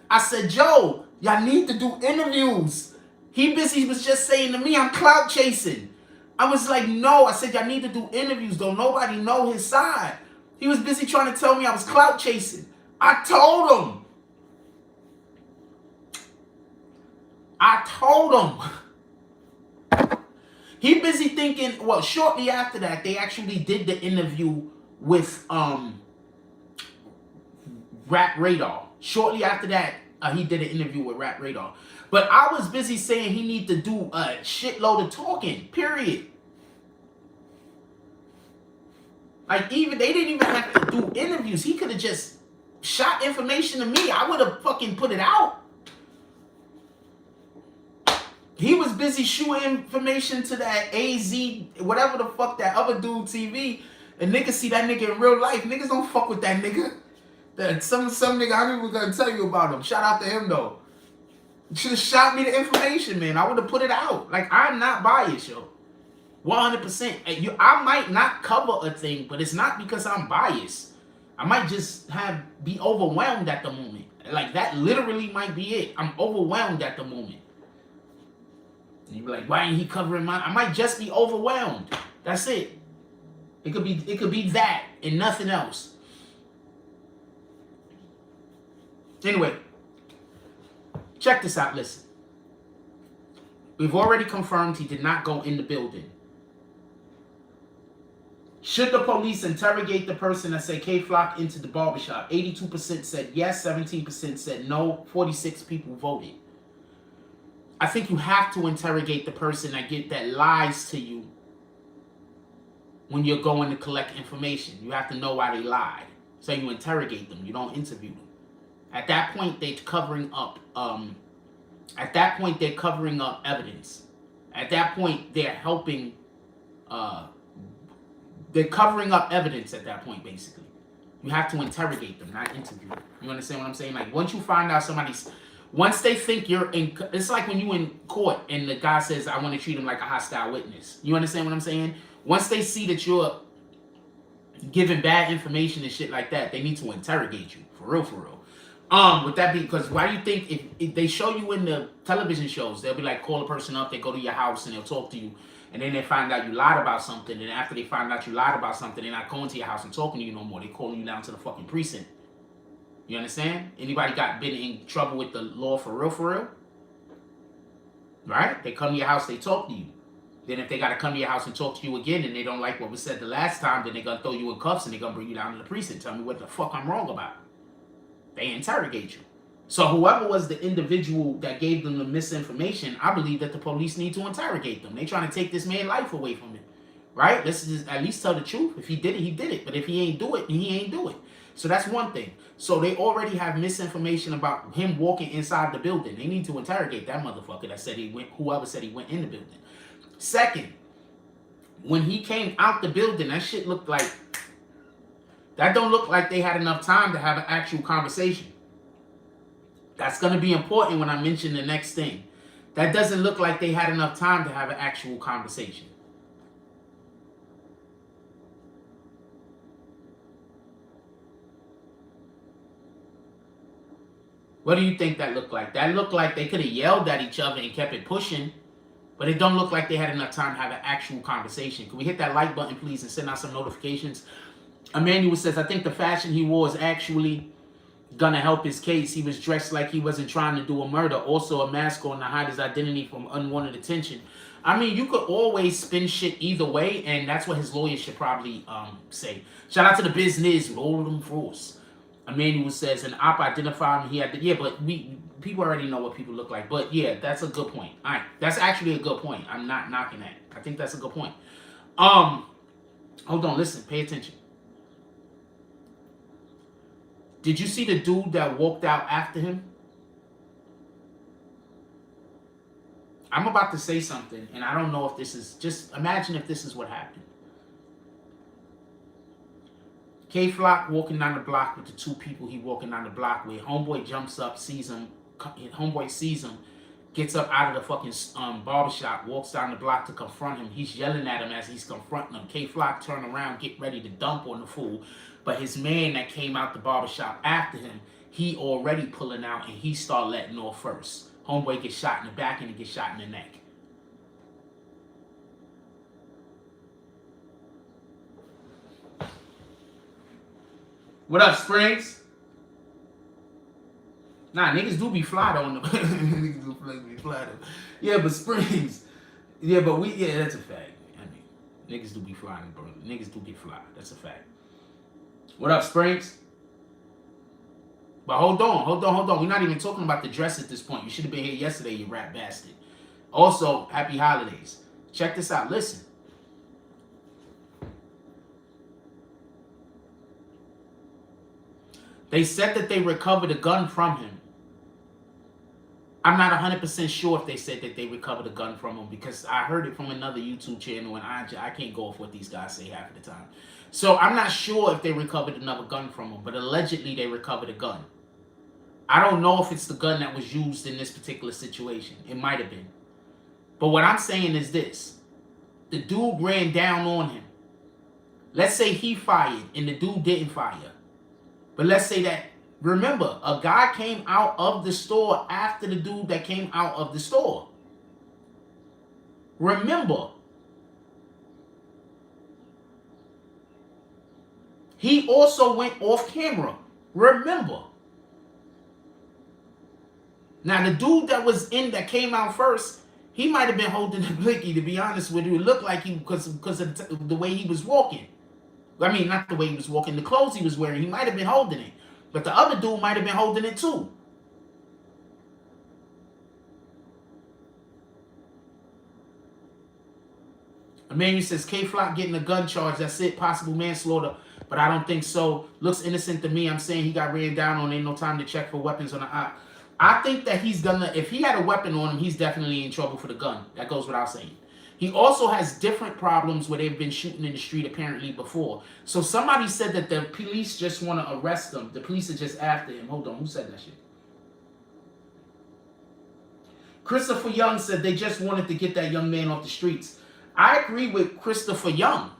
I said, Joe, y'all need to do interviews. He was just saying to me, I'm clout chasing. I was like, no. I said, y'all need to do interviews. Don't nobody know his side. He was busy trying to tell me I was clout chasing. I told him. He busy thinking, well, shortly after that, they actually did the interview with Rap Radar. Shortly after that, he did an interview with Rap Radar. But I was busy saying he need to do a shitload of talking, period. Like, they didn't even have to do interviews. He could have just shot information to me. I would have fucking put it out. He was busy shooting information to that AZ, whatever the fuck that other dude TV. And niggas see that nigga in real life. Niggas don't fuck with that nigga. Some nigga, I ain't even gonna tell you about him. Shout out to him though. Should have shot me the information, man. I would have put it out. Like, I'm not biased, yo. 100%. I might not cover a thing, but it's not because I'm biased. I might just be overwhelmed at the moment. Like, that literally might be it. I'm overwhelmed at the moment. And you be like, why ain't he covering mine? I might just be overwhelmed. That's it. It could be that and nothing else. Anyway, check this out. Listen. We've already confirmed he did not go in the building. Should the police interrogate the person that said K-Flock into the barbershop? 82% said yes, 17% said no, 46 people voted. I think you have to interrogate the person that lies to you when you're going to collect information. You have to know why they lied. So you interrogate them. You don't interview them. At that point, they're covering up. Evidence. At that point, they're helping. They're covering up evidence. At that point, basically, you have to interrogate them, not interview them. You understand what I'm saying? Like, once you find out once they think you're in, it's like when you in court and the guy says, I want to treat him like a hostile witness. You understand what I'm saying? Once they see that you're giving bad information and shit like that, they need to interrogate you. For real, for real. With that being, because why do you think if they show you in the television shows, they'll be like, call a person up, they go to your house and they'll talk to you, and then they find out you lied about something, and after they find out you lied about something, they're not going to your house and talking to you no more. They're calling you down to the fucking precinct. You understand? Anybody been in trouble with the law for real, for real? Right? They come to your house, they talk to you. Then if they got to come to your house and talk to you again and they don't like what was said the last time, then they're going to throw you in cuffs and they're going to bring you down to the precinct. Tell me what the fuck I'm wrong about. They interrogate you. So whoever was the individual that gave them the misinformation, I believe that the police need to interrogate them. They trying to take this man's life away from him. Right? Let's just at least tell the truth. If he did it, he did it. But if he ain't do it, he ain't do it. So that's one thing. So they already have misinformation about him walking inside the building. They need to interrogate that motherfucker that said he went, whoever said he went in the building. Second, when he came out the building, that shit looked like, that don't look like they had enough time to have an actual conversation. That's going to be important when I mention the next thing. That doesn't look like they had enough time to have an actual conversation. What do you think that looked like? That looked like they could have yelled at each other and kept it pushing, but it don't look like they had enough time to have an actual conversation. Can we hit that like button, please, and send out some notifications? Emmanuel says, I think the fashion he wore is actually gonna help his case. He was dressed like he wasn't trying to do a murder. Also a mask on to hide his identity from unwanted attention. I mean, you could always spin shit either way, and that's what his lawyer should probably say. Shout out to the business with all of them force. Emmanuel says, an op identified him. He had to, yeah, but people already know what people look like. But yeah, that's a good point. All right, that's actually a good point. I'm not knocking that. I think that's a good point. Hold on, listen, pay attention. Did you see the dude that walked out after him? I'm about to say something, and I don't know if this is, just imagine if this is what happened. K-Flock walking down the block with the two people he walking down the block with. Homeboy jumps up, sees him. Homeboy sees him, gets up out of the fucking barbershop, walks down the block to confront him. He's yelling at him as he's confronting him. K-Flock turn around, get ready to dump on the fool. But his man that came out the barbershop after him, he already pulling out, and he start letting off first. Homeboy gets shot in the back, and he gets shot in the neck. What up, Springs? Nah, niggas do be fly though. Niggas do be fly though. Yeah, but Springs. Yeah, but yeah, that's a fact. I mean, niggas do be flying, bro. Niggas do get fly. That's a fact. What up, Springs? But hold on. We're not even talking about the dress at this point. You should have been here yesterday, you rat bastard. Also, happy holidays. Check this out. Listen. They said that they recovered a gun from him. I'm not 100% sure if they said that they recovered a gun from him, because I heard it from another YouTube channel, and I can't go off what these guys say half of the time. So I'm not sure if they recovered another gun from him, but allegedly they recovered a gun. I don't know if it's the gun that was used in this particular situation. It might have been. But what I'm saying is this. The dude ran down on him. Let's say he fired and the dude didn't fire. But let's say that, remember, a guy came out of the store after the dude that came out of the store. Remember, he also went off camera. Remember. Now, the dude that came out first, he might have been holding the blicky, to be honest with you. It looked like he, because of the way he was walking. I mean, not the way he was walking, the clothes he was wearing. He might have been holding it. But the other dude might have been holding it too. Emmanuel says, K-Flock getting a gun charge. That's it. Possible manslaughter. But I don't think so. Looks innocent to me. I'm saying he got ran down on. Ain't no time to check for weapons on the eye. I think that he's gonna, if he had a weapon on him, he's definitely in trouble for the gun. That goes without saying. He also has different problems where they've been shooting in the street apparently before. So somebody said that the police just want to arrest him. The police are just after him. Hold on, who said that shit? Christopher Young said they just wanted to get that young man off the streets. I agree with Christopher Young.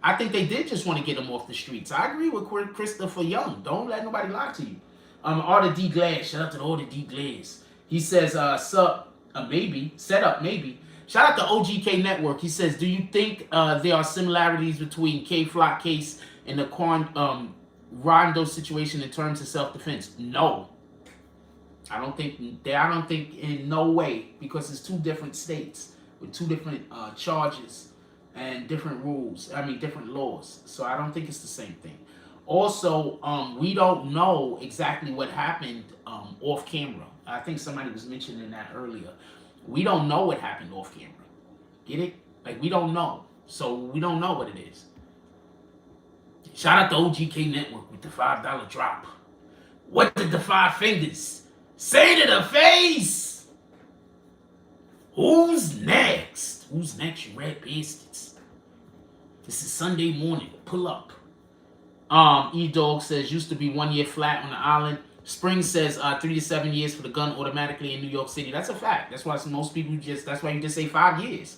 I think they did just want to get him off the streets. I agree with Christopher Young. Don't let nobody lie to you. Arthur D. Glass. Shout out to Arthur D. Glass. He says, maybe. Set up, maybe. Shout out to OGK Network. He says, do you think there are similarities between K-Flock case and the Rondo situation in terms of self-defense? No. I don't think in no way, because it's two different states with two different charges and different rules. I mean, different laws. So I don't think it's the same thing. Also, we don't know exactly what happened off camera. I think somebody was mentioning that earlier. We don't know what happened off camera. Get it? Like, we don't know. So we don't know what it is. Shout out to OGK Network with the $5 drop. What did the 5 fingers say to the face? Who's next? Who's next, you red bastards? This is Sunday morning. Pull up. E-Dog says, used to be 1 year flat on the island. Spring says 3 to 7 years for the gun automatically in New York City. That's a fact. That's why most people that's why you just say 5 years.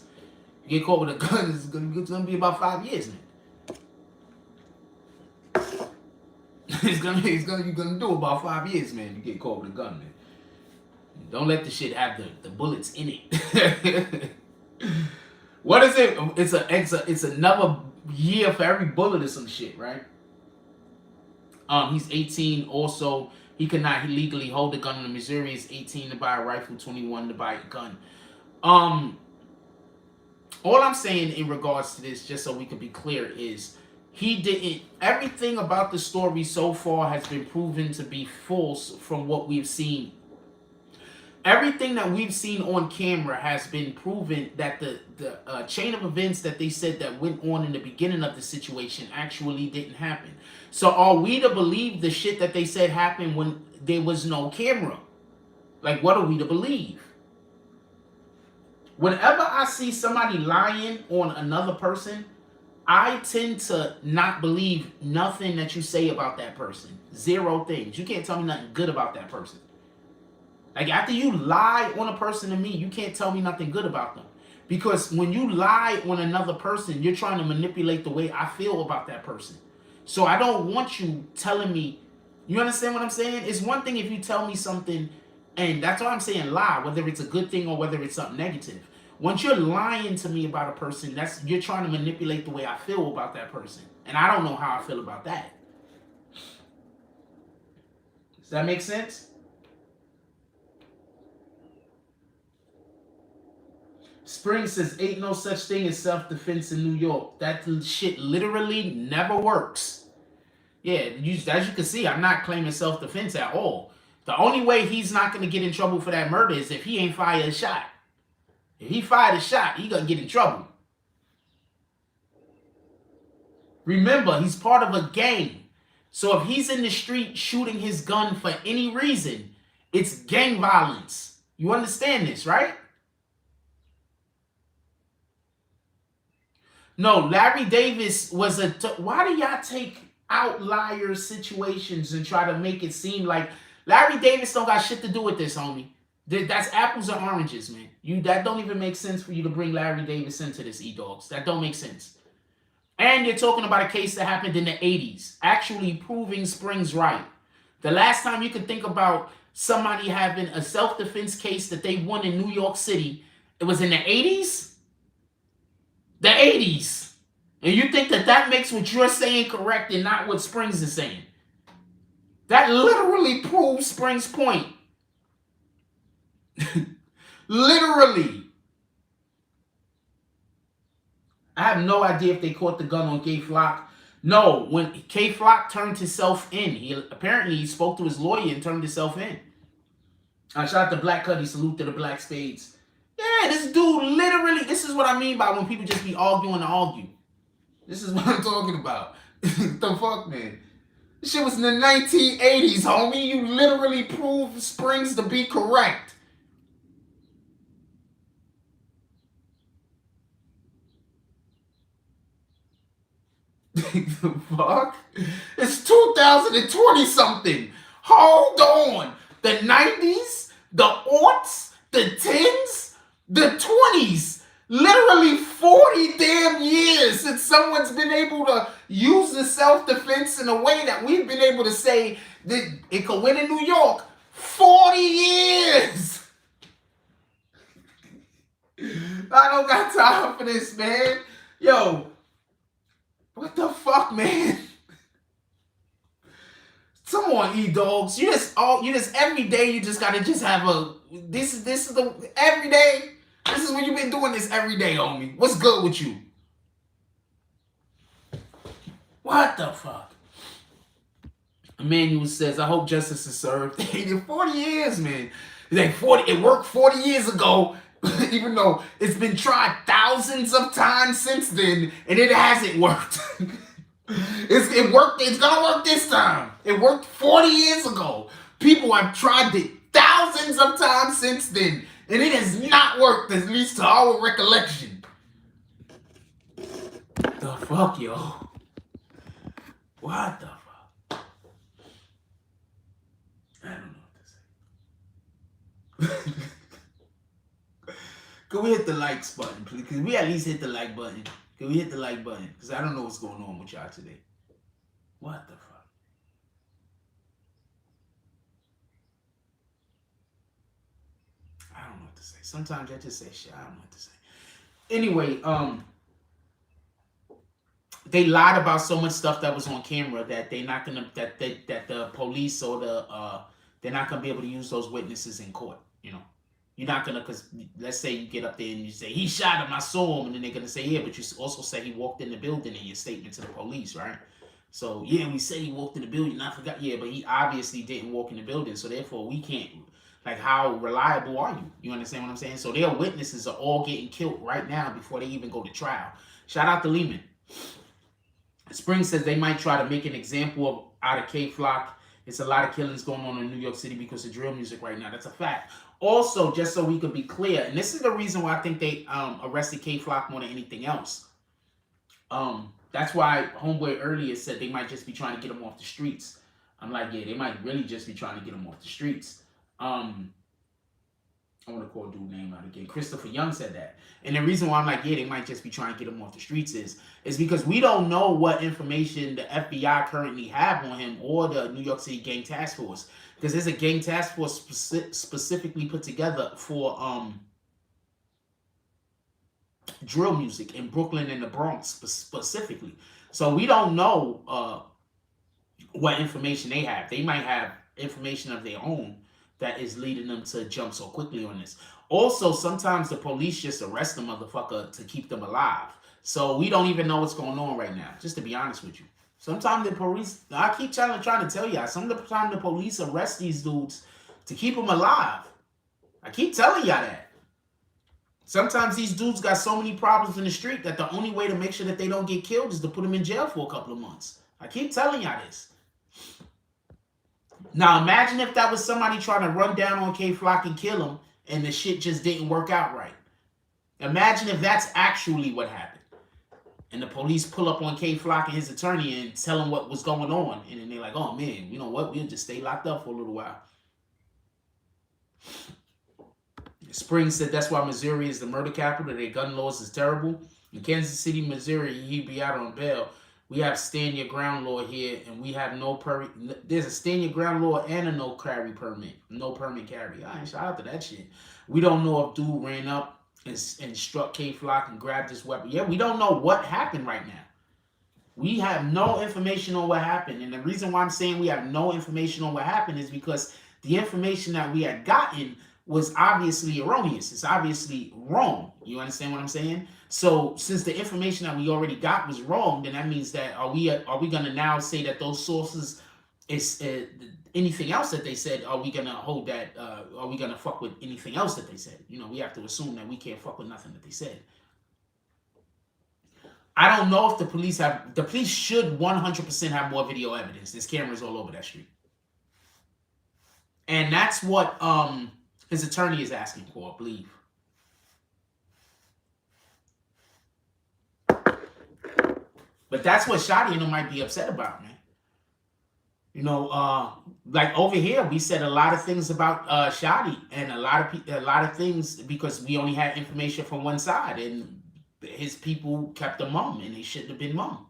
You get caught with a gun, it's gonna be about 5 years, man. You're gonna do about 5 years, man. You get caught with a gun, man. Don't let the shit have the bullets in it. What is it? It's another year for every bullet or some shit, right? He's 18. Also, he cannot legally hold a gun in Missouri. He's 18 to buy a rifle, 21 to buy a gun. All I'm saying in regards to this, just so we can be clear, is he didn't. Everything about the story so far has been proven to be false from what we've seen. everything that we've seen on camera has been proven that the chain of events that they said that went on in the beginning of the situation actually didn't happen. So are we to believe the shit that they said happened when there was no camera? Like, what are we to believe? Whenever I see somebody lying on another person, I tend to not believe nothing that you say about that person. Zero things. You can't tell me nothing good about that person. Like, after you lie on a person to me, you can't tell me nothing good about them. Because when you lie on another person, you're trying to manipulate the way I feel about that person. So I don't want you telling me, you understand what I'm saying? It's one thing if you tell me something, and that's why I'm saying lie, whether it's a good thing or whether it's something negative. Once you're lying to me about a person, you're trying to manipulate the way I feel about that person. And I don't know how I feel about that. Does that make sense? Spring says, ain't no such thing as self-defense in New York. That shit literally never works. Yeah, as you can see, I'm not claiming self-defense at all. The only way he's not going to get in trouble for that murder is if he ain't fired a shot. If he fired a shot, he going to get in trouble. Remember, he's part of a gang. So if he's in the street shooting his gun for any reason, it's gang violence. You understand this, right? No, Larry Davis was a... Why do y'all take outlier situations and try to make it seem like Larry Davis don't got shit to do with this, homie? That's apples and oranges, man. That don't even make sense for you to bring Larry Davis into this, E-Dogs. That don't make sense. And you're talking about a case that happened in the 80s, actually proving Spring's right. The last time you could think about somebody having a self-defense case that they won in New York City, it was in the 80s? The 80s. And you think that makes what you're saying correct and not what Springs is saying. That literally proves Springs' point. Literally. I have no idea if they caught the gun on K Flock. No, when K Flock turned himself in, apparently he spoke to his lawyer and turned himself in. I shot the Black Cuddy, salute to the Black Spades. Yeah, this dude literally, this is what I mean by when people just be arguing to argue. This is what I'm talking about. The fuck, man? This shit was in the 1980s, homie. You literally proved Springs to be correct. The fuck? It's 2020 something. Hold on. The 90s, the aughts, the 10s, the 20s. Literally 40 damn years since someone's been able to use the self-defense in a way that we've been able to say that it could win in New York. 40 years! I don't got time for this, man. Yo, what the fuck, man? Come on, E-Dogs. You just every day you just gotta just have a this is the every day. This is when you've been doing this every day, homie. What's good with you? What the fuck? Emmanuel says, I hope justice is served. 40 years, man. It's like 40, it worked 40 years ago, even though it's been tried thousands of times since then, and it hasn't worked. It worked, it's gonna work this time. It worked 40 years ago. People have tried it thousands of times since then. And it has not worked, at least to our recollection. The fuck, yo? What the fuck? I don't know what to say. Can we hit the likes button, please? Can we at least hit the like button? Can we hit the like button? Because I don't know what's going on with y'all today. What the fuck? I don't know what to say. Sometimes I just say shit. I don't know what to say. Anyway, they lied about so much stuff that was on camera that they're not gonna that the police or they're not gonna be able to use those witnesses in court. You know, you're not gonna, because let's say you get up there and you say he shot him, I saw him, and then they're gonna say yeah, but you also say he walked in the building in your statement to the police, right? So yeah, we said he walked in the building. I forgot. Yeah, but he obviously didn't walk in the building, so therefore we can't. Like, how reliable are you? You understand what I'm saying? So their witnesses are all getting killed right now before they even go to trial. Shout out to Leemon. Spring says they might try to make an example of out of K-Flock. It's a lot of killings going on in New York City because of drill music right now. That's a fact. Also, just so we could be clear, and this is the reason why I think they arrested K-Flock more than anything else. That's why Homeboy earlier said they might just be trying to get him off the streets. I'm like, yeah, they might really just be trying to get him off the streets. I want to call dude name out again. Christopher Young said that. And the reason why I'm like, yeah, they might just be trying to get him off the streets is because we don't know what information the FBI currently have on him or the New York City Gang Task Force. Because there's a gang task force specifically put together for drill music in Brooklyn and the Bronx specifically. So we don't know what information they have. They might have information of their own that is leading them to jump so quickly on this. Also, sometimes the police just arrest the motherfucker to keep them alive. So we don't even know what's going on right now, just to be honest with you. Sometimes the police, I keep trying to tell y'all, sometimes the police arrest these dudes to keep them alive. I keep telling y'all that. Sometimes these dudes got so many problems in the street that the only way to make sure that they don't get killed is to put them in jail for a couple of months. I keep telling y'all this. Now, imagine if that was somebody trying to run down on K-Flock and kill him, and the shit just didn't work out right. Imagine if that's actually what happened. And the police pull up on K-Flock and his attorney and tell him what was going on. And then they're like, oh, man, you know what? We'll just stay locked up for a little while. Spring said that's why Missouri is the murder capital. Their gun laws is terrible. In Kansas City, Missouri, he'd be out on bail. We have stand your ground law here, and we have no permit. There's a stand your ground law and a no carry permit. No permit carry. All right, shout out to that shit. We don't know if dude ran up and struck K-Flock and grabbed his weapon. Yeah, we don't know what happened right now. We have no information on what happened. And the reason why I'm saying we have no information on what happened is because the information that we had gotten was obviously erroneous. It's obviously wrong. You understand what I'm saying? So since the information that we already got was wrong, then that means that are we going to now say that those sources is anything else that they said? Are we going to hold that? Are we going to fuck with anything else that they said? You know, we have to assume that we can't fuck with nothing that they said. I don't know if the police should 100% have more video evidence. There's cameras all over that street. And that's what his attorney is asking for, I believe. But that's what Shotti and them might be upset about, man. You know, like over here, we said a lot of things about Shotti, and a lot of things because we only had information from one side, and his people kept them mum, and they shouldn't have been mum.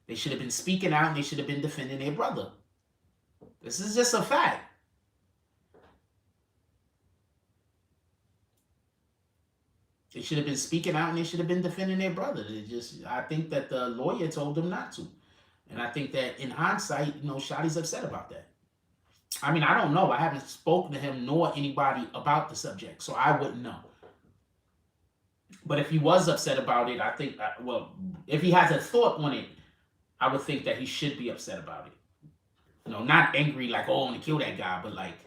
They should have been speaking out, and they should have been defending their brother. This is just a fact. They should have been speaking out and they should have been defending their brother. I think that the lawyer told them not to. And I think that in hindsight, you know, Shotti's upset about that. I mean, I don't know. I haven't spoken to him nor anybody about the subject, so I wouldn't know. But if he was upset about it, I think, well, if he has a thought on it, I would think that he should be upset about it. You know, not angry like, oh, I want to kill that guy, but like,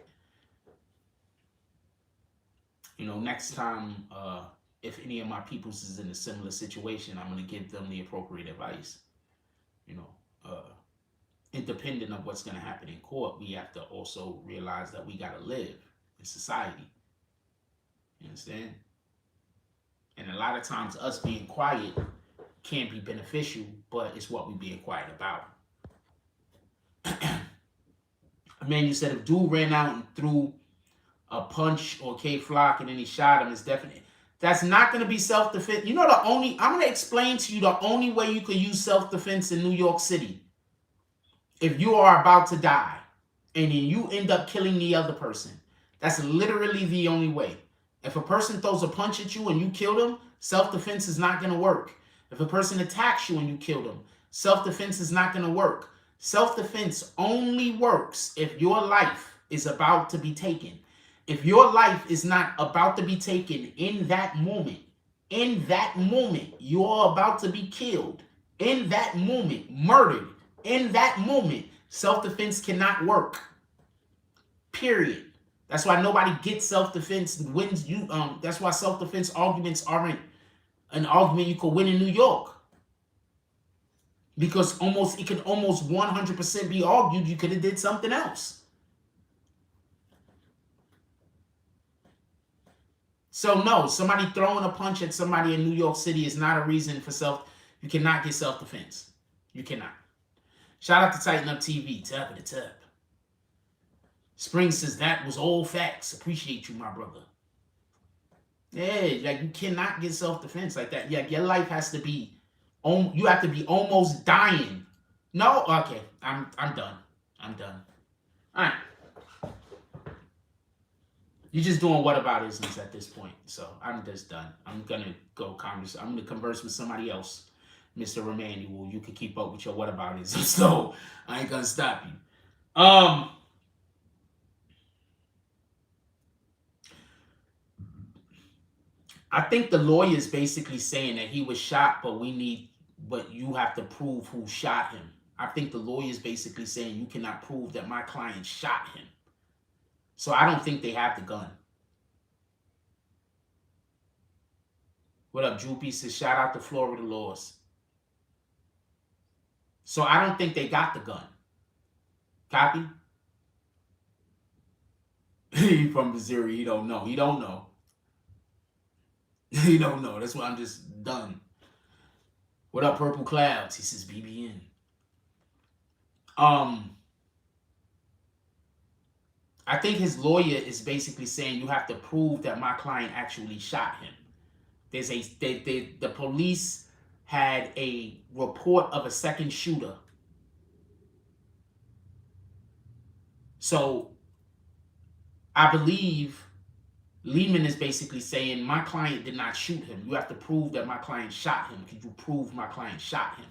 you know, next time, if any of my peoples is in a similar situation, I'm going to give them the appropriate advice. You know, independent of what's going to happen in court, we have to also realize that we got to live in society. You understand? And a lot of times us being quiet can be beneficial, but it's what we being quiet about. Man, you said if dude ran out and threw a punch or K-Flock and then he shot him, it's definitely... That's not going to be self-defense. You know, I'm going to explain to you the only way you can use self-defense in New York City. If you are about to die and then you end up killing the other person, that's literally the only way. If a person throws a punch at you and you kill them, self-defense is not going to work. If a person attacks you and you kill them, self-defense is not going to work. Self-defense only works if your life is about to be taken. If your life is not about to be taken in that moment, you're about to be killed, in that moment, murdered, in that moment, self-defense cannot work. Period. That's why nobody gets self-defense wins. That's why self-defense arguments aren't an argument you could win in New York. Because it can almost 100% be argued you could have did something else. So no, somebody throwing a punch at somebody in New York City is not a reason for you cannot get self-defense. You cannot. Shout out to Tighten Up TV. Tap of the tap. Spring says that was all facts. Appreciate you, my brother. Yeah, like you cannot get self-defense like that. Yeah, your life has to be, you have to be almost dying. No, okay, I'm done. I'm done. All right. You're just doing whataboutisms at this point. So I'm just done. I'm gonna converse with somebody else. Mr. Emmanuel, you can keep up with your whataboutism. So I ain't gonna stop you. I think the lawyer is basically saying that he was shot, but you have to prove who shot him. I think the lawyer is basically saying you cannot prove that my client shot him. So I don't think they have the gun. What up, Droopy? Says shout out to Florida laws. So I don't think they got the gun. Copy? He from Missouri. He don't know. He don't know. He don't know. That's why I'm just done. What up, Purple Clouds? He says BBN. I think his lawyer is basically saying you have to prove that my client actually shot him. The police had a report of a second shooter. So I believe Leemon is basically saying my client did not shoot him. You have to prove that my client shot him. Could you prove my client shot him?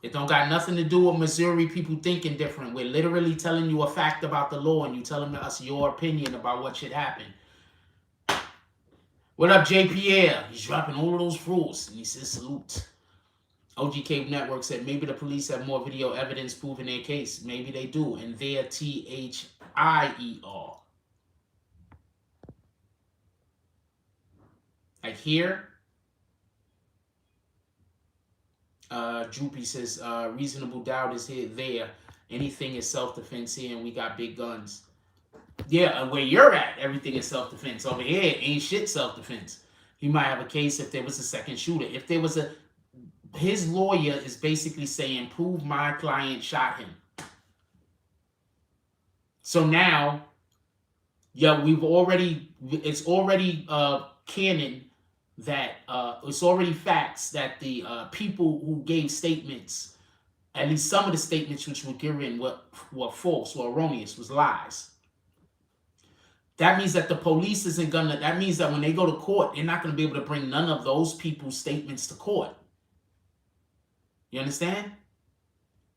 It don't got nothing to do with Missouri people thinking different. We're literally telling you a fact about the law and you telling us your opinion about what should happen. What up, J. Pierre? He's dropping all of those fruits. And he says salute. OGK Network said maybe the police have more video evidence proving their case. Maybe they do. And they're THIER. Like here. Droopy says reasonable doubt is there. Anything is self-defense here and we got big guns. Yeah, and where you're at, everything is self-defense. Over here, ain't shit self-defense. You might have a case if there was a second shooter. If there was his lawyer is basically saying, prove my client shot him. So now, yeah, it's already canon that it's already facts that the people who gave statements, at least some of the statements which were given were false, were erroneous, was lies. That means that the police isn't gonna, that means that when they go to court, they're not gonna be able to bring none of those people's statements to court. You understand?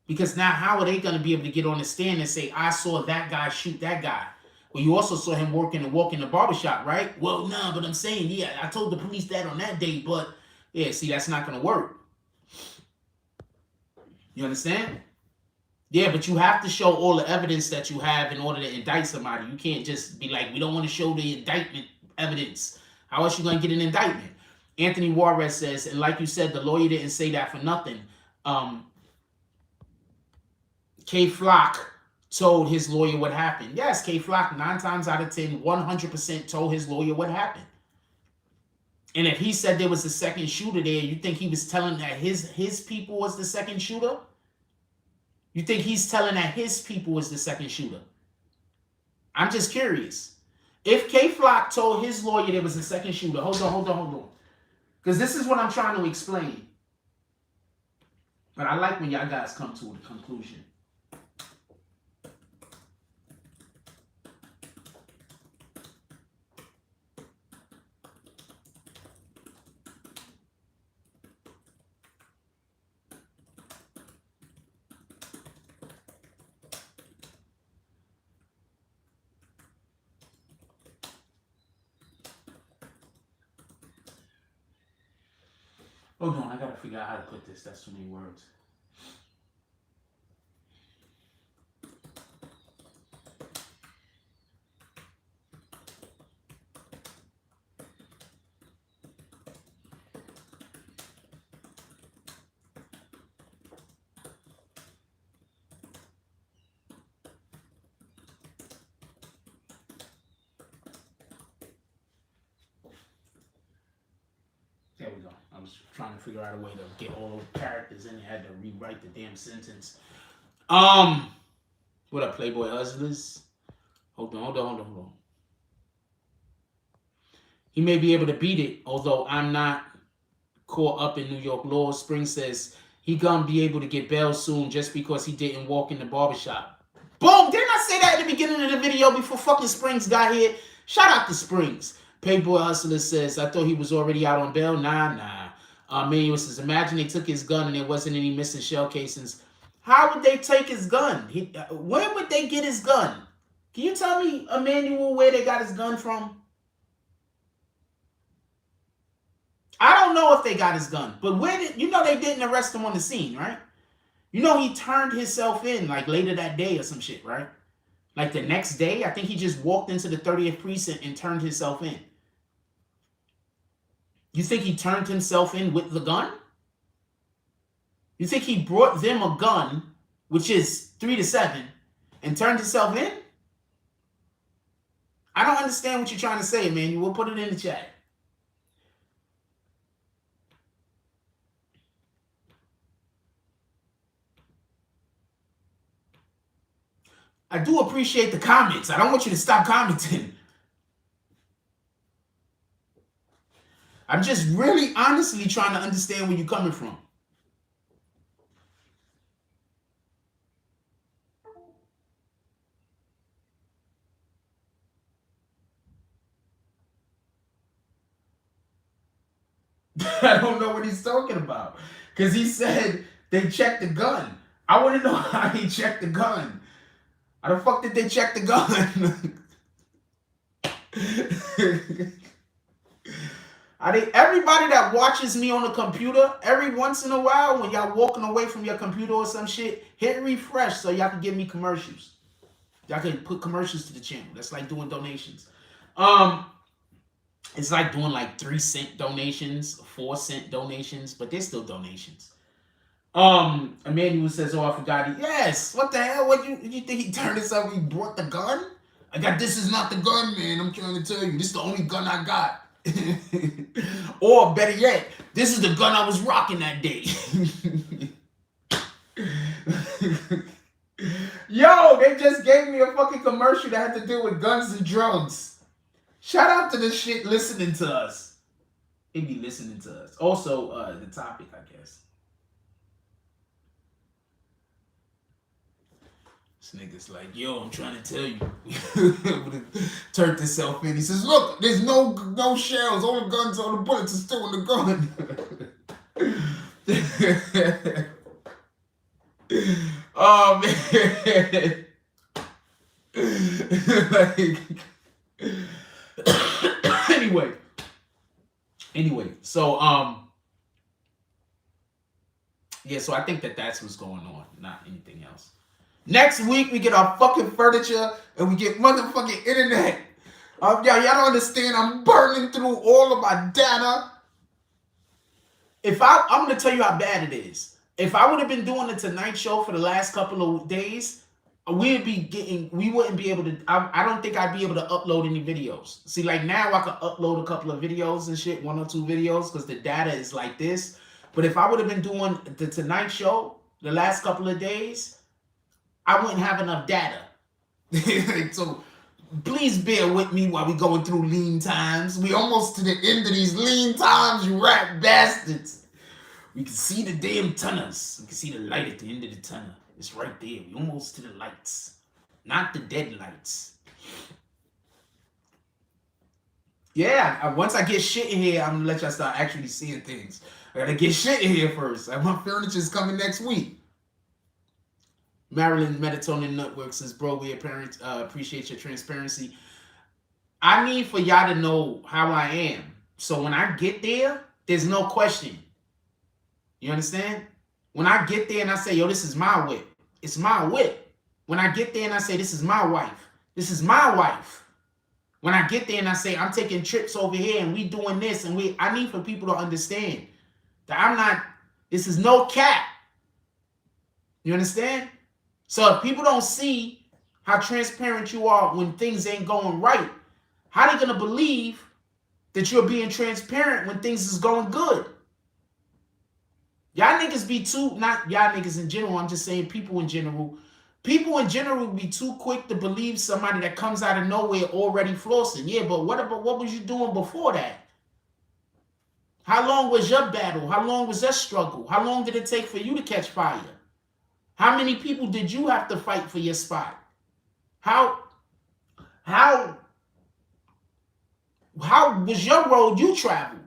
Because now how are they gonna be able to get on the stand and say, I saw that guy shoot that guy? Well, you also saw him walk in the barbershop, right? Well, no, but I'm saying, yeah, I told the police that on that day, but yeah, see, that's not gonna work. You understand? Yeah, but you have to show all the evidence that you have in order to indict somebody. You can't just be like, we don't want to show the indictment evidence. How else you going to get an indictment? Anthony Juarez says, and like you said, the lawyer didn't say that for nothing. K Flock told his lawyer what happened. Yes, K Flock 9 times out of 10, 100% told his lawyer what happened. And if he said there was a second shooter there, you think he was telling that his people was the second shooter? You think he's telling that his people was the second shooter? I'm just curious. If K Flock told his lawyer there was a second shooter, hold on. Because this is what I'm trying to explain. But I like when y'all guys come to a conclusion. Hold on, I gotta figure out how to put this. That's too many words. was trying to figure out a way to get all those characters in. I had to rewrite the damn sentence. What up, Playboy Hustlers? Hold on. He may be able to beat it, although I'm not caught up in New York law. Spring says he gonna be able to get bail soon just because he didn't walk in the barbershop. Boom! Didn't I say that at the beginning of the video before fucking Springs got here? Shout out to Springs. Playboy Hustler says, I thought he was already out on bail. Nah. Manuel says, imagine they took his gun and there wasn't any missing shell casings. How would they take his gun? Where would they get his gun? Can you tell me, Emmanuel, where they got his gun from? I don't know if they got his gun, but where did, you know, they didn't arrest him on the scene, right? You know, he turned himself in like later that day or some shit, right? Like the next day, I think he just walked into the 30th precinct and turned himself in. You think he turned himself in with the gun? You think he brought them a gun, which is 3 to 7, and turned himself in? I don't understand what you're trying to say, man. You will put it in the chat. I do appreciate the comments. I don't want you to stop commenting. I'm just really honestly trying to understand where you're coming from. I don't know what he's talking about. Because he said they checked the gun. I want to know how he checked the gun. How the fuck did they check the gun? Everybody that watches me on the computer, every once in a while, when y'all walking away from your computer or some shit, hit refresh so y'all can give me commercials. Y'all can put commercials to the channel. That's like doing donations. It's like doing like 3-cent donations, 4-cent donations, but they're still donations. Emmanuel says, oh, I forgot. Yes, what the hell? What you think he turned himself? He brought the gun? This is not the gun, man. I'm trying to tell you, this is the only gun I got. Or better yet, this is the gun I was rocking that day. Yo, they just gave me a fucking commercial that had to do with guns and drugs. Shout out to this shit listening to us. They be listening to us. Also, the topic, I guess. This nigga's like, yo, I'm trying to tell you. Turned himself in. He says, look, there's no shells. All the guns, all the bullets are still in the gun. Oh, man. Anyway, so, yeah, so I think that's what's going on, not anything else. Next week, we get our fucking furniture and we get motherfucking internet. Y'all don't understand. I'm burning through all of my data. I'm going to tell you how bad it is. If I would have been doing the Tonight Show for the last couple of days, we wouldn't be able to, I don't think I'd be able to upload any videos. See, like now I can upload a couple of videos and shit, 1 or 2 videos, because the data is like this. But if I would have been doing the Tonight Show the last couple of days, I wouldn't have enough data. So please bear with me while we going through lean times. We almost to the end of these lean times, you rat bastards. We can see the damn tunnels. We can see the light at the end of the tunnel. It's right there. We almost to the lights. Not the dead lights. Yeah, once I get shit in here, I'm gonna let y'all start actually seeing things. I gotta get shit in here first. My furniture's coming next week. Maryland Melatonin Network says, bro, we appreciate your transparency. I need for y'all to know how I am. So when I get there, there's no question. You understand? When I get there and I say, yo, this is my whip. It's my whip. When I get there and I say, this is my wife. This is my wife. When I get there and I say, I'm taking trips over here and we doing this and I need for people to understand that this is no cap. You understand? So if people don't see how transparent you are when things ain't going right, how they gonna believe that you're being transparent when things is going good? Y'all niggas be too, not y'all niggas in general, I'm just saying people in general. People in general be too quick to believe somebody that comes out of nowhere already flossing. Yeah, but what was you doing before that? How long was your battle? How long was your struggle? How long did it take for you to catch fire? How many people did you have to fight for your spot? How how was your road you traveled?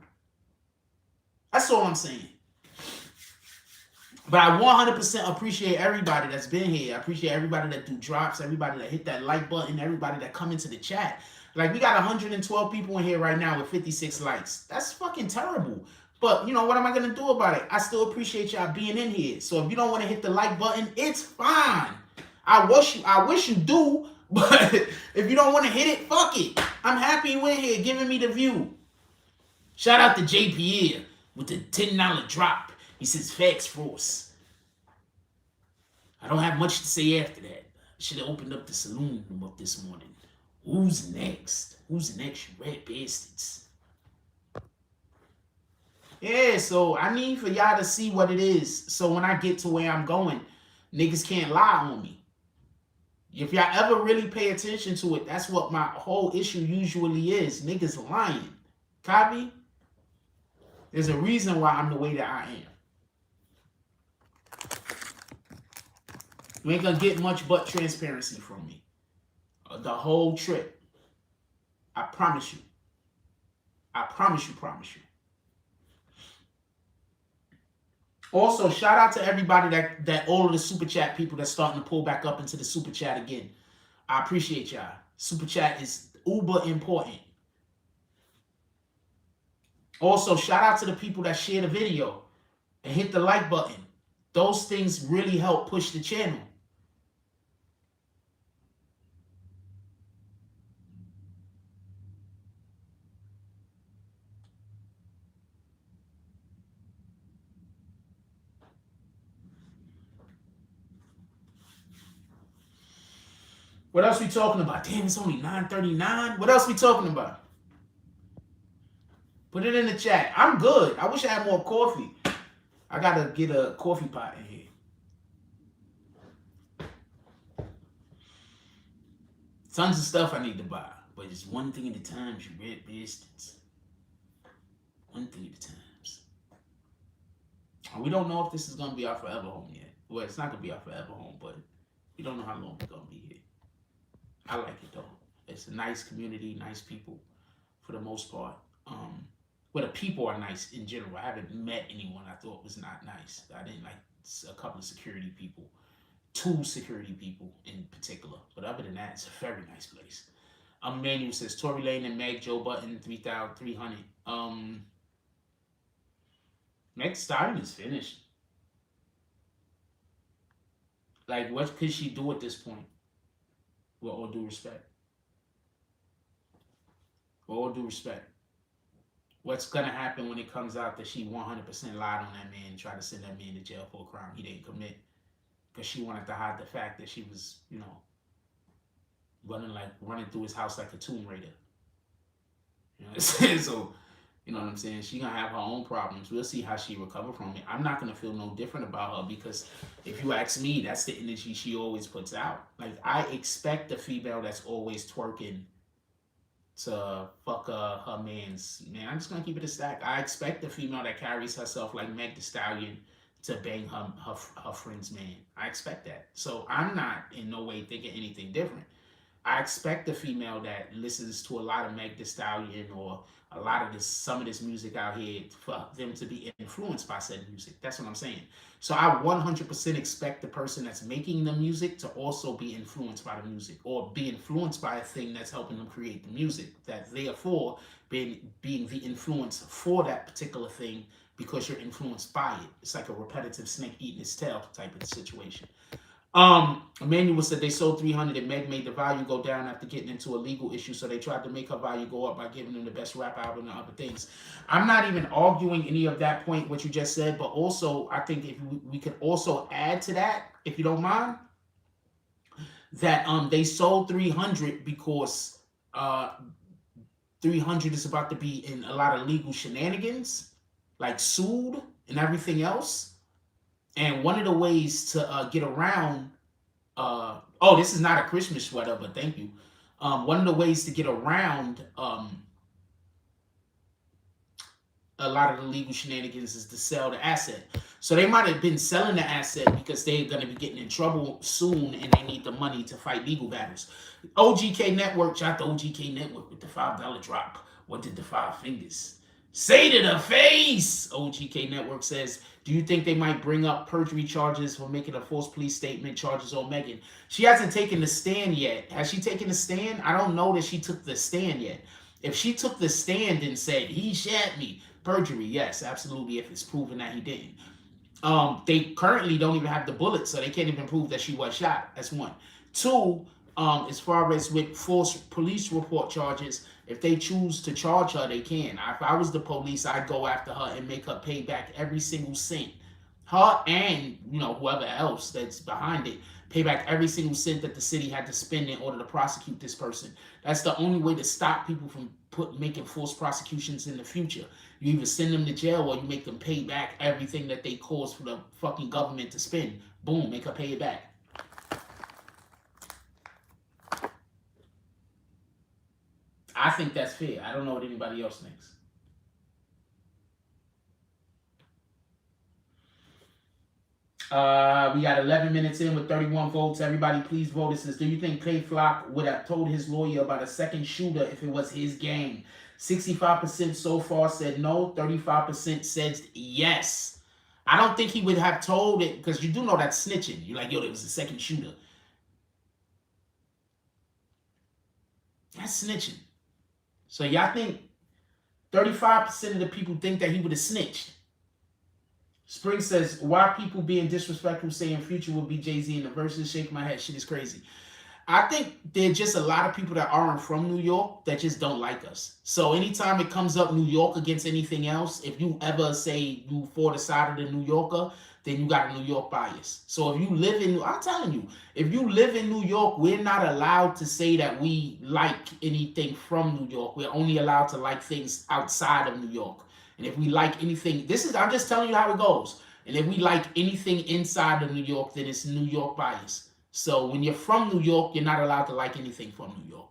That's all I'm saying. But I 100% appreciate everybody that's been here. I appreciate everybody that do drops, everybody that hit that like button, everybody that come into the chat. Like, we got 112 people in here right now with 56 likes. That's fucking terrible. But, you know, what am I going to do about it? I still appreciate y'all being in here. So if you don't want to hit the like button, it's fine. I wish you do. But if you don't want to hit it, fuck it. I'm happy you in here giving me the view. Shout out to JPL with the $10 drop. He says, facts force. I don't have much to say after that. I should have opened up the saloon room up this morning. Who's next? Who's next, you red bastards? Yeah, so I need for y'all to see what it is. So when I get to where I'm going, niggas can't lie on me. If y'all ever really pay attention to it, that's what my whole issue usually is. Niggas lying. Copy? There's a reason why I'm the way that I am. You ain't gonna get much but transparency from me. The whole trip. I promise you. I promise you. Also, shout out to everybody that all of the super chat people that's starting to pull back up into the super chat again. I appreciate y'all. Super chat is uber important. Also, shout out to the people that share the video and hit the like button. Those things really help push the channel. What else we talking about? Damn, it's only 9:39. What else we talking about? Put it in the chat. I'm good. I wish I had more coffee. I gotta get a coffee pot in here. Tons of stuff I need to buy. But it's one thing at a time, you red bastards. One thing at a time. We don't know if this is gonna be our forever home yet. Well, it's not gonna be our forever home, but we don't know how long we're gonna be here. I like it though. It's a nice community, nice people for the most part. Well, the people are nice in general. I haven't met anyone I thought was not nice. I didn't like a couple of security people, 2 security people in particular. But other than that, it's a very nice place. Manuel says Tory Lane and Meg Joe Button 3,300. Meg Thee Stallion is finished. Like, what could she do at this point? With all due respect. With all due respect. What's going to happen when it comes out that she 100% lied on that man and tried to send that man to jail for a crime he didn't commit? Because she wanted to hide the fact that she was, you know, running through his house like a Tomb Raider. You know what I'm saying? So, you know what I'm saying? She's going to have her own problems. We'll see how she recover from it. I'm not going to feel no different about her because if you ask me, that's the energy she always puts out. Like, I expect the female that's always twerking to fuck her man's. Man, I'm just going to keep it a stack. I expect the female that carries herself like Meg Thee Stallion to bang her friend's man. I expect that. So I'm not in no way thinking anything different. I expect the female that listens to a lot of Meg Thee Stallion or a lot of some of this music out here for them to be influenced by said music. That's what I'm saying. So I 100% expect the person that's making the music to also be influenced by the music or be influenced by a thing that's helping them create the music. That therefore being the influence for that particular thing because you're influenced by it. It's like a repetitive snake eating its tail type of situation. Emmanuel said they sold 300 and Meg made the value go down after getting into a legal issue, so they tried to make her value go up by giving them the best rap album and other things. I'm not even arguing any of that point, what you just said, but also I think if we could also add to that, if you don't mind, that they sold 300 because 300 is about to be in a lot of legal shenanigans, like sued and everything else. And one of the ways to get around, oh, this is not a Christmas sweater, but thank you. One of the ways to get around a lot of the legal shenanigans is to sell the asset. So they might have been selling the asset because they're going to be getting in trouble soon and they need the money to fight legal battles. OGK Network, shout out to OGK Network with the $5 drop. What did the 5 fingers say to the face? OGK Network says, do you think they might bring up perjury charges for making a false police statement charges on Megan? She hasn't taken the stand yet. Has she taken the stand? I don't know that she took the stand yet. If she took the stand and said, he shot me, perjury, yes, absolutely, if it's proven that he didn't. They currently don't even have the bullets, so they can't even prove that she was shot. That's one. Two, as far as with false police report charges, if they choose to charge her, they can. If I was the police, I'd go after her and make her pay back every single cent. Her and, whoever else that's behind it, pay back every single cent that the city had to spend in order to prosecute this person. That's the only way to stop people from making false prosecutions in the future. You either send them to jail or you make them pay back everything that they caused for the fucking government to spend. Boom, make her pay it back. I think that's fair. I don't know what anybody else thinks. We got 11 minutes in with 31 votes. Everybody, please vote. It says, do you think K Flock would have told his lawyer about a second shooter if it was his gang? 65% so far said no. 35% said yes. I don't think he would have told it because you do know that's snitching. You're like, yo, there was a second shooter. That's snitching. So y'all think 35% of the people think that he would have snitched. Spring says, why people being disrespectful saying Future will be Jay-Z in the verses? Shake my head. Shit is crazy. I think there's just a lot of people that aren't from New York that just don't like us. So anytime it comes up New York against anything else, if you ever say you for the side of the New Yorker, then you got a New York bias. So if you live in, I'm telling you, if you live in New York, we're not allowed to say that we like anything from New York. We're only allowed to like things outside of New York. And if we like anything, I'm just telling you how it goes. And if we like anything inside of New York, then it's New York bias. So when you're from New York, you're not allowed to like anything from New York.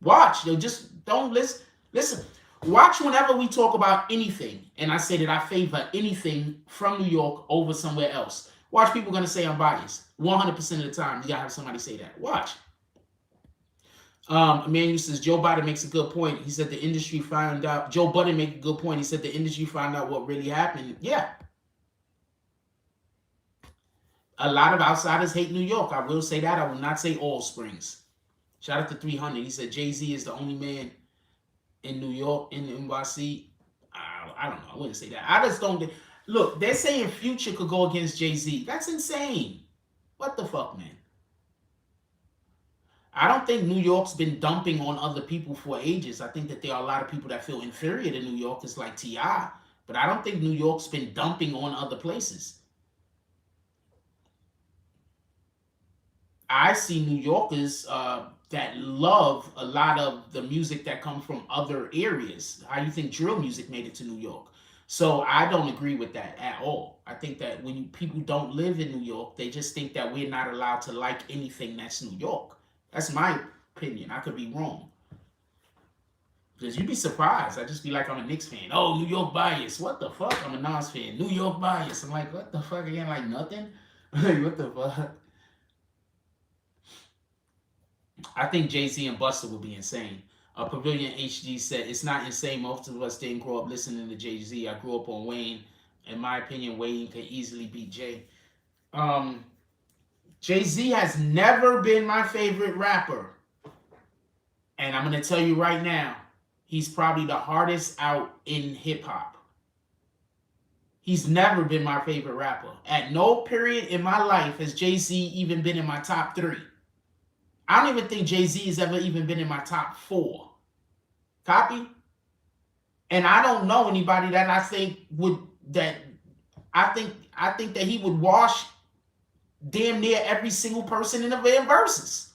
Watch, just don't listen. Watch whenever we talk about anything, and I say that I favor anything from New York over somewhere else. Watch, people are going to say I'm biased. 100% of the time, you got to have somebody say that. Watch. Emmanuel says, Joe Biden makes a good point. He said the industry found out. Joe Budden made a good point. He said the industry found out what really happened. Yeah. A lot of outsiders hate New York. I will say that. I will not say all Springs. Shout out to 300. He said Jay-Z is the only man in New York, in the NYC. I don't know. I wouldn't say that. I just don't. Look, they're saying Future could go against Jay-Z. That's insane. What the fuck, man? I don't think New York's been dumping on other people for ages. I think that there are a lot of people that feel inferior to New York. It's like T.I. But I don't think New York's been dumping on other places. I see New Yorkers that love a lot of the music that comes from other areas. How do you think drill music made it to New York? So I don't agree with that at all. I think that when people don't live in New York, they just think that we're not allowed to like anything that's New York. That's my opinion. I could be wrong. Because you'd be surprised. I just be like, I'm a Knicks fan. Oh, New York bias. What the fuck? I'm a Nas fan. New York bias. I'm like, what the fuck? Again, like nothing? Like, what the fuck? I think Jay-Z and Busta would be insane. Pavilion HD said, it's not insane. Most of us didn't grow up listening to Jay-Z. I grew up on Wayne. In my opinion, Wayne could easily beat Jay. Jay-Z has never been my favorite rapper. And I'm going to tell you right now, he's probably the hardest out in hip-hop. He's never been my favorite rapper. At no period in my life has Jay-Z even been in my top 3. I don't even think Jay-Z has ever even been in my top 4. Copy? And I don't know anybody that I think would, that I think that he would wash damn near every single person in the verses.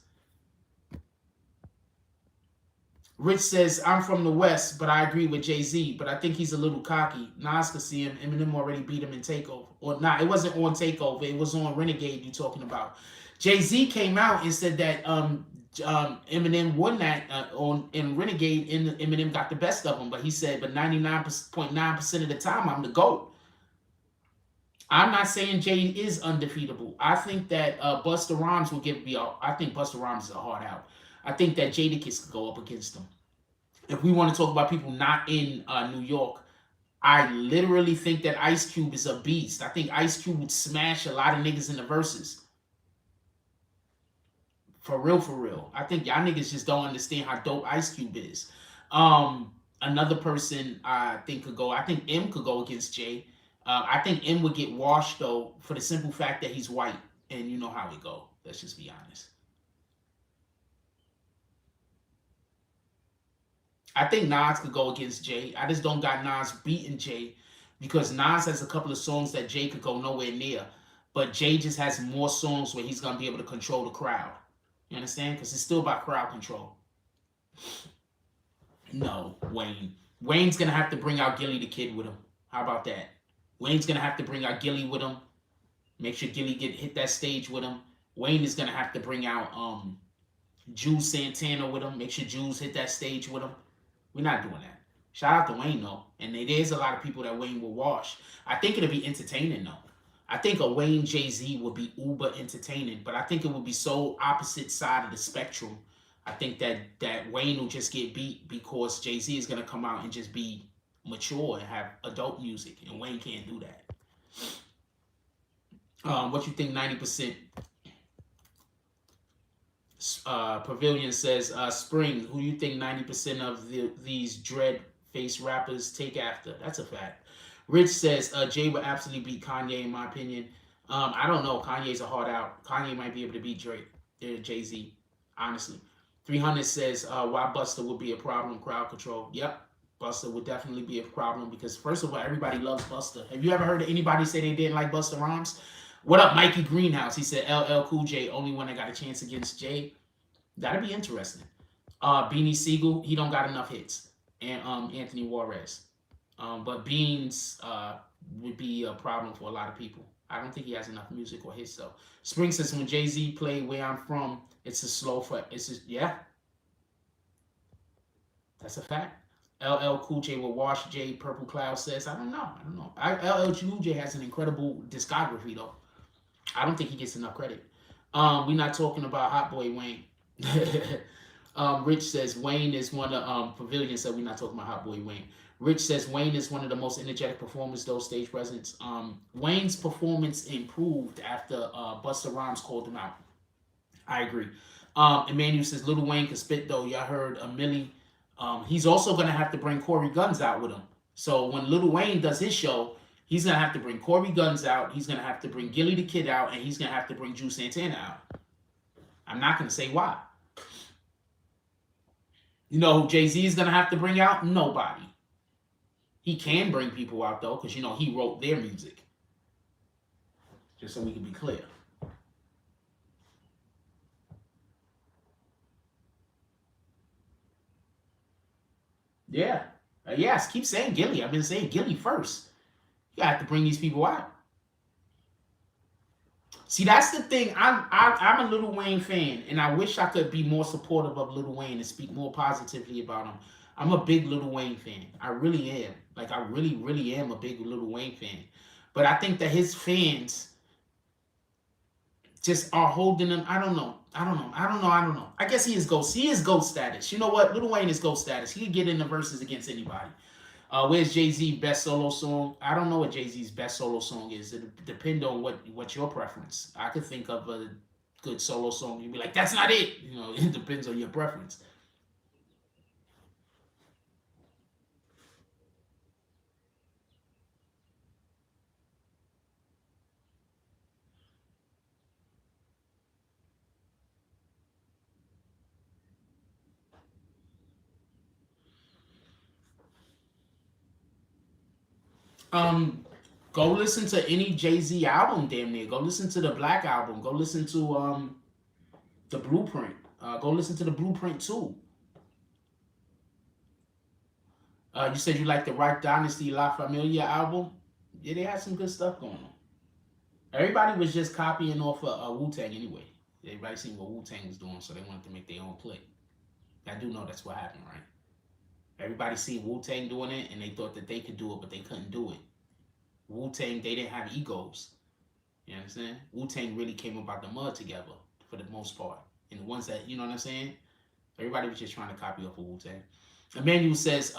Rich says, I'm from the West, but I agree with Jay-Z, but I think he's a little cocky. Nas could see him. Eminem already beat him in Takeover. Or nah, it wasn't on Takeover. It was on Renegade you talking about. Jay-Z came out and said that Eminem won that in Renegade, and Eminem got the best of him. But he said, but 99.9% of the time, I'm the GOAT. I'm not saying Jay is undefeatable. I think that Busta Rhymes will give me I think Busta Rhymes is a hard out. I think that Jadakiss could go up against him. If we want to talk about people not in New York, I literally think that Ice Cube is a beast. I think Ice Cube would smash a lot of niggas in the verses. For real, for real. I think y'all niggas just don't understand how dope Ice Cube is. Another person I think could go, I think M could go against Jay. I think M would get washed, though, for the simple fact that he's white. And you know how it go. Let's just be honest. I think Nas could go against Jay. I just don't got Nas beating Jay because Nas has a couple of songs that Jay could go nowhere near. But Jay just has more songs where he's going to be able to control the crowd. You understand? Because it's still about crowd control. No, Wayne. Wayne's going to have to bring out Gilly the Kid with him. How about that? Wayne's going to have to bring out Gilly with him. Make sure Gilly hit that stage with him. Wayne is going to have to bring out Jules Santana with him. Make sure Jules hit that stage with him. We're not doing that. Shout out to Wayne, though. And there's a lot of people that Wayne will wash. I think it'll be entertaining, though. I think a Wayne Jay-Z would be uber entertaining, but I think it would be so opposite side of the spectrum. I think that Wayne will just get beat because Jay-Z is going to come out and just be mature and have adult music, and Wayne can't do that. What you think 90%? Pavilion says, Spring, who do you think 90% of these dread face rappers take after? That's a fact. Rich says, Jay would absolutely beat Kanye, in my opinion. I don't know. Kanye's a hard out. Kanye might be able to beat Drake, Jay-Z, honestly. 300 says, why Busta would be a problem, crowd control. Yep, Busta would definitely be a problem because, first of all, everybody loves Busta. Have you ever heard of anybody say they didn't like Busta Rhymes? What up, Mikey Greenhouse? He said, LL Cool J, only one that got a chance against Jay. That'd be interesting. Beanie Siegel, he don't got enough hits. And Anthony Juarez. But Beans would be a problem for a lot of people. I don't think he has enough music or hits, though. Spring says, when Jay-Z played Where I'm From, it's a slow for, it's just, yeah. That's a fact. LL Cool J will wash Jay, Purple Cloud says, I don't know. LL Cool J has an incredible discography, though. I don't think he gets enough credit. We're not talking about Hot Boy Wayne. Rich says Wayne is one of Pavilion said we're not talking about Hot Boy Wayne. Rich says Wayne is one of the most energetic performers, those stage presence. Wayne's performance improved after Busta Rhymes called him out. I agree. Emmanuel says Lil Wayne can spit though. Y'all heard a Millie. He's also gonna have to bring Corey Guns out with him. So when Lil Wayne does his show, he's gonna have to bring Corey Guns out. He's gonna have to bring Gilly the Kid out, and he's gonna have to bring Juice Santana out. I'm not gonna say why. You know who Jay-Z is gonna have to bring out? Nobody. He can bring people out though, because you know he wrote their music. Just so we can be clear. Yeah. Yes, keep saying Gilly. I've been saying Gilly first. You have to bring these people out. See, that's the thing. I'm a Lil Wayne fan, and I wish I could be more supportive of Lil Wayne and speak more positively about him. I'm a big Lil Wayne fan. I really am. Like, I really, really am a big Lil Wayne fan. But I think that his fans just are holding him. I don't know. I guess he is GOAT. He is GOAT status. You know what? Lil Wayne is GOAT status. He can get in the verses against anybody. Where's Jay-Z's best solo song? I don't know what Jay-Z's best solo song is. It depends on what's your preference. I could think of a good solo song. You'd be like, that's not it. You know, it depends on your preference. Go listen to any Jay-Z album, damn near. Go listen to the Black album. Go listen to the Blueprint. Go listen to the Blueprint 2. You said you like the Rock Dynasty La Familia album. Yeah, they had some good stuff going on. Everybody was just copying off of Wu-Tang anyway. Everybody seen what Wu-Tang was doing, so they wanted to make their own clique. I do know that's what happened, right? Everybody seen Wu-Tang doing it, and they thought that they could do it, but they couldn't do it. Wu-Tang, they didn't have egos. You understand? Wu-Tang really came about the mud together for the most part. And the ones that, you know what I'm saying? Everybody was just trying to copy off of Wu-Tang. Emmanuel says,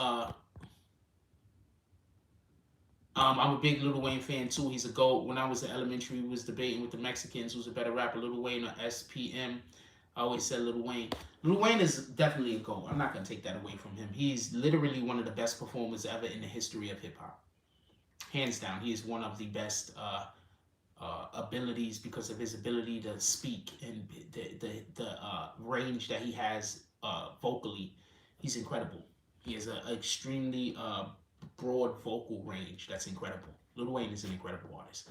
I'm a big Lil Wayne fan too. He's a GOAT. When I was in elementary, we was debating with the Mexicans who's a better rapper, Lil Wayne or SPM. I always said Lil Wayne. Lil Wayne is definitely a GOAT. I'm not going to take that away from him. He's literally one of the best performers ever in the history of hip-hop. Hands down, he is one of the best abilities because of his ability to speak and the range that he has vocally. He's incredible. He has an extremely broad vocal range that's incredible. Lil Wayne is an incredible artist.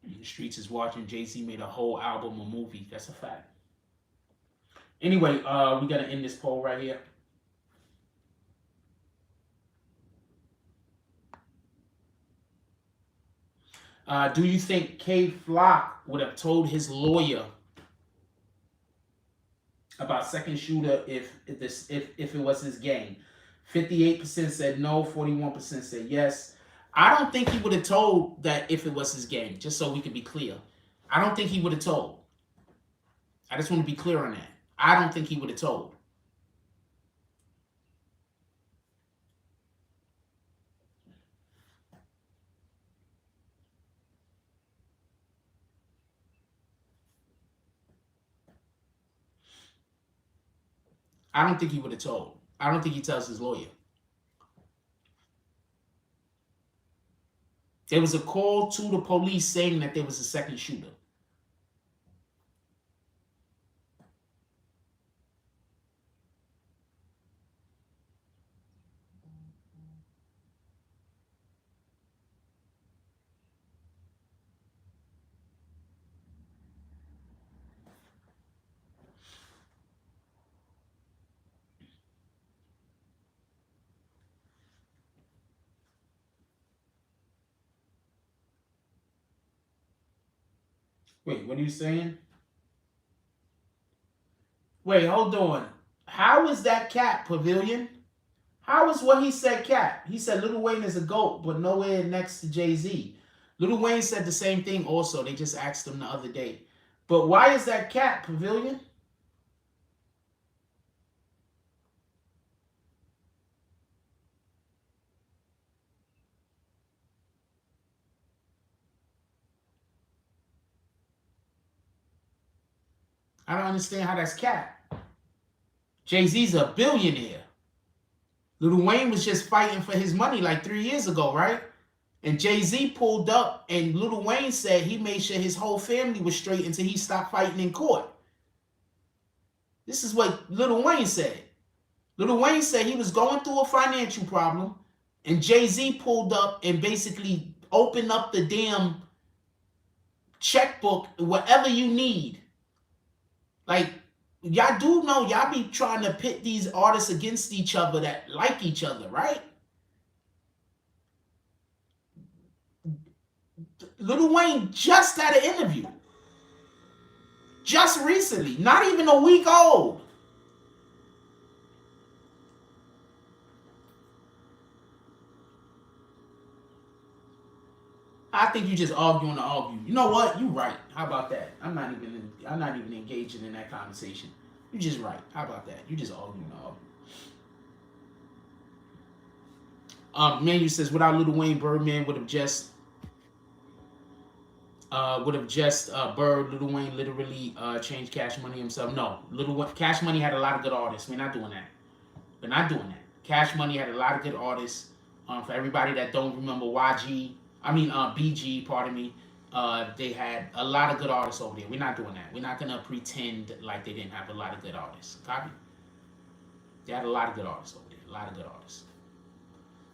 The streets is watching. Jay-Z made a whole album, a movie. That's a fact. Anyway, we gotta end this poll right here. Do you think K Flock would have told his lawyer about second shooter if it was his gang? 58% said no, 41% said yes. I don't think he would have told that if it was his gang, just so we can be clear. I don't think he would have told. I just want to be clear on that. I don't think he would have told. I don't think he would have told. I don't think he tells his lawyer. There was a call to the police saying that there was a second shooter. Wait, what are you saying? Wait, hold on. How is that cap, Pavilion? How is what he said cap? He said Lil Wayne is a GOAT, but nowhere next to Jay-Z. Lil Wayne said the same thing also. They just asked him the other day. But why is that cap, Pavilion? I don't understand how that's cap. Jay-Z's a billionaire. Lil Wayne was just fighting for his money like 3 years ago, right? And Jay-Z pulled up and Lil Wayne said he made sure his whole family was straight until he stopped fighting in court. This is what Lil Wayne said. Lil Wayne said he was going through a financial problem and Jay-Z pulled up and basically opened up the damn checkbook, whatever you need. Like, y'all do know y'all be trying to pit these artists against each other that like each other, right? Lil Wayne just had an interview. Just recently. Not even a week old. I think you just arguing to argue. You know what? You right. How about that? I'm not even engaging in that conversation. You just right. How about that? You just arguing to argue. Manu says without Lil Wayne, Birdman would have just Bird. Lil Wayne literally changed Cash Money himself. No, Cash Money had a lot of good artists. We're not doing that. We're not doing that. Cash Money had a lot of good artists. For everybody that don't remember BG, pardon me, they had a lot of good artists over there. We're not doing that. We're not going to pretend like they didn't have a lot of good artists. Copy? They had a lot of good artists over there. A lot of good artists.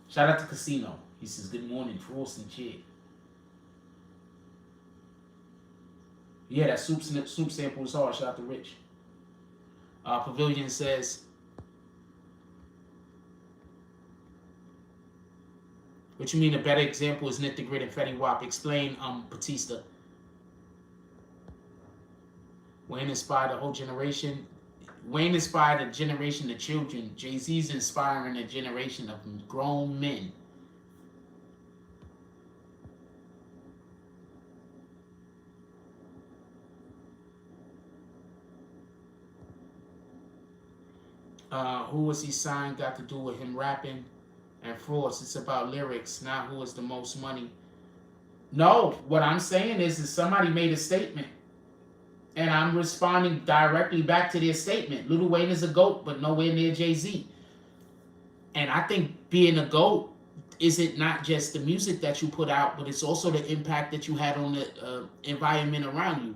Shout out to Casino. He says, good morning, Frost and Chick. Yeah, that soup sample is hard. Shout out to Rich. Pavilion says, What you mean a better example is Knit the Grit and Fetty Wap? Explain, Batista. Wayne inspired a whole generation. Wayne inspired a generation of children. Jay-Z's inspiring a generation of grown men. Who was he signed got to do with him rapping and frauds. It's about lyrics, not who has the most money. No, what I'm saying is somebody made a statement, and I'm responding directly back to their statement. Lil Wayne is a GOAT, but nowhere near Jay-Z. And I think being a GOAT isn't not just the music that you put out, but it's also the impact that you had on the environment around you.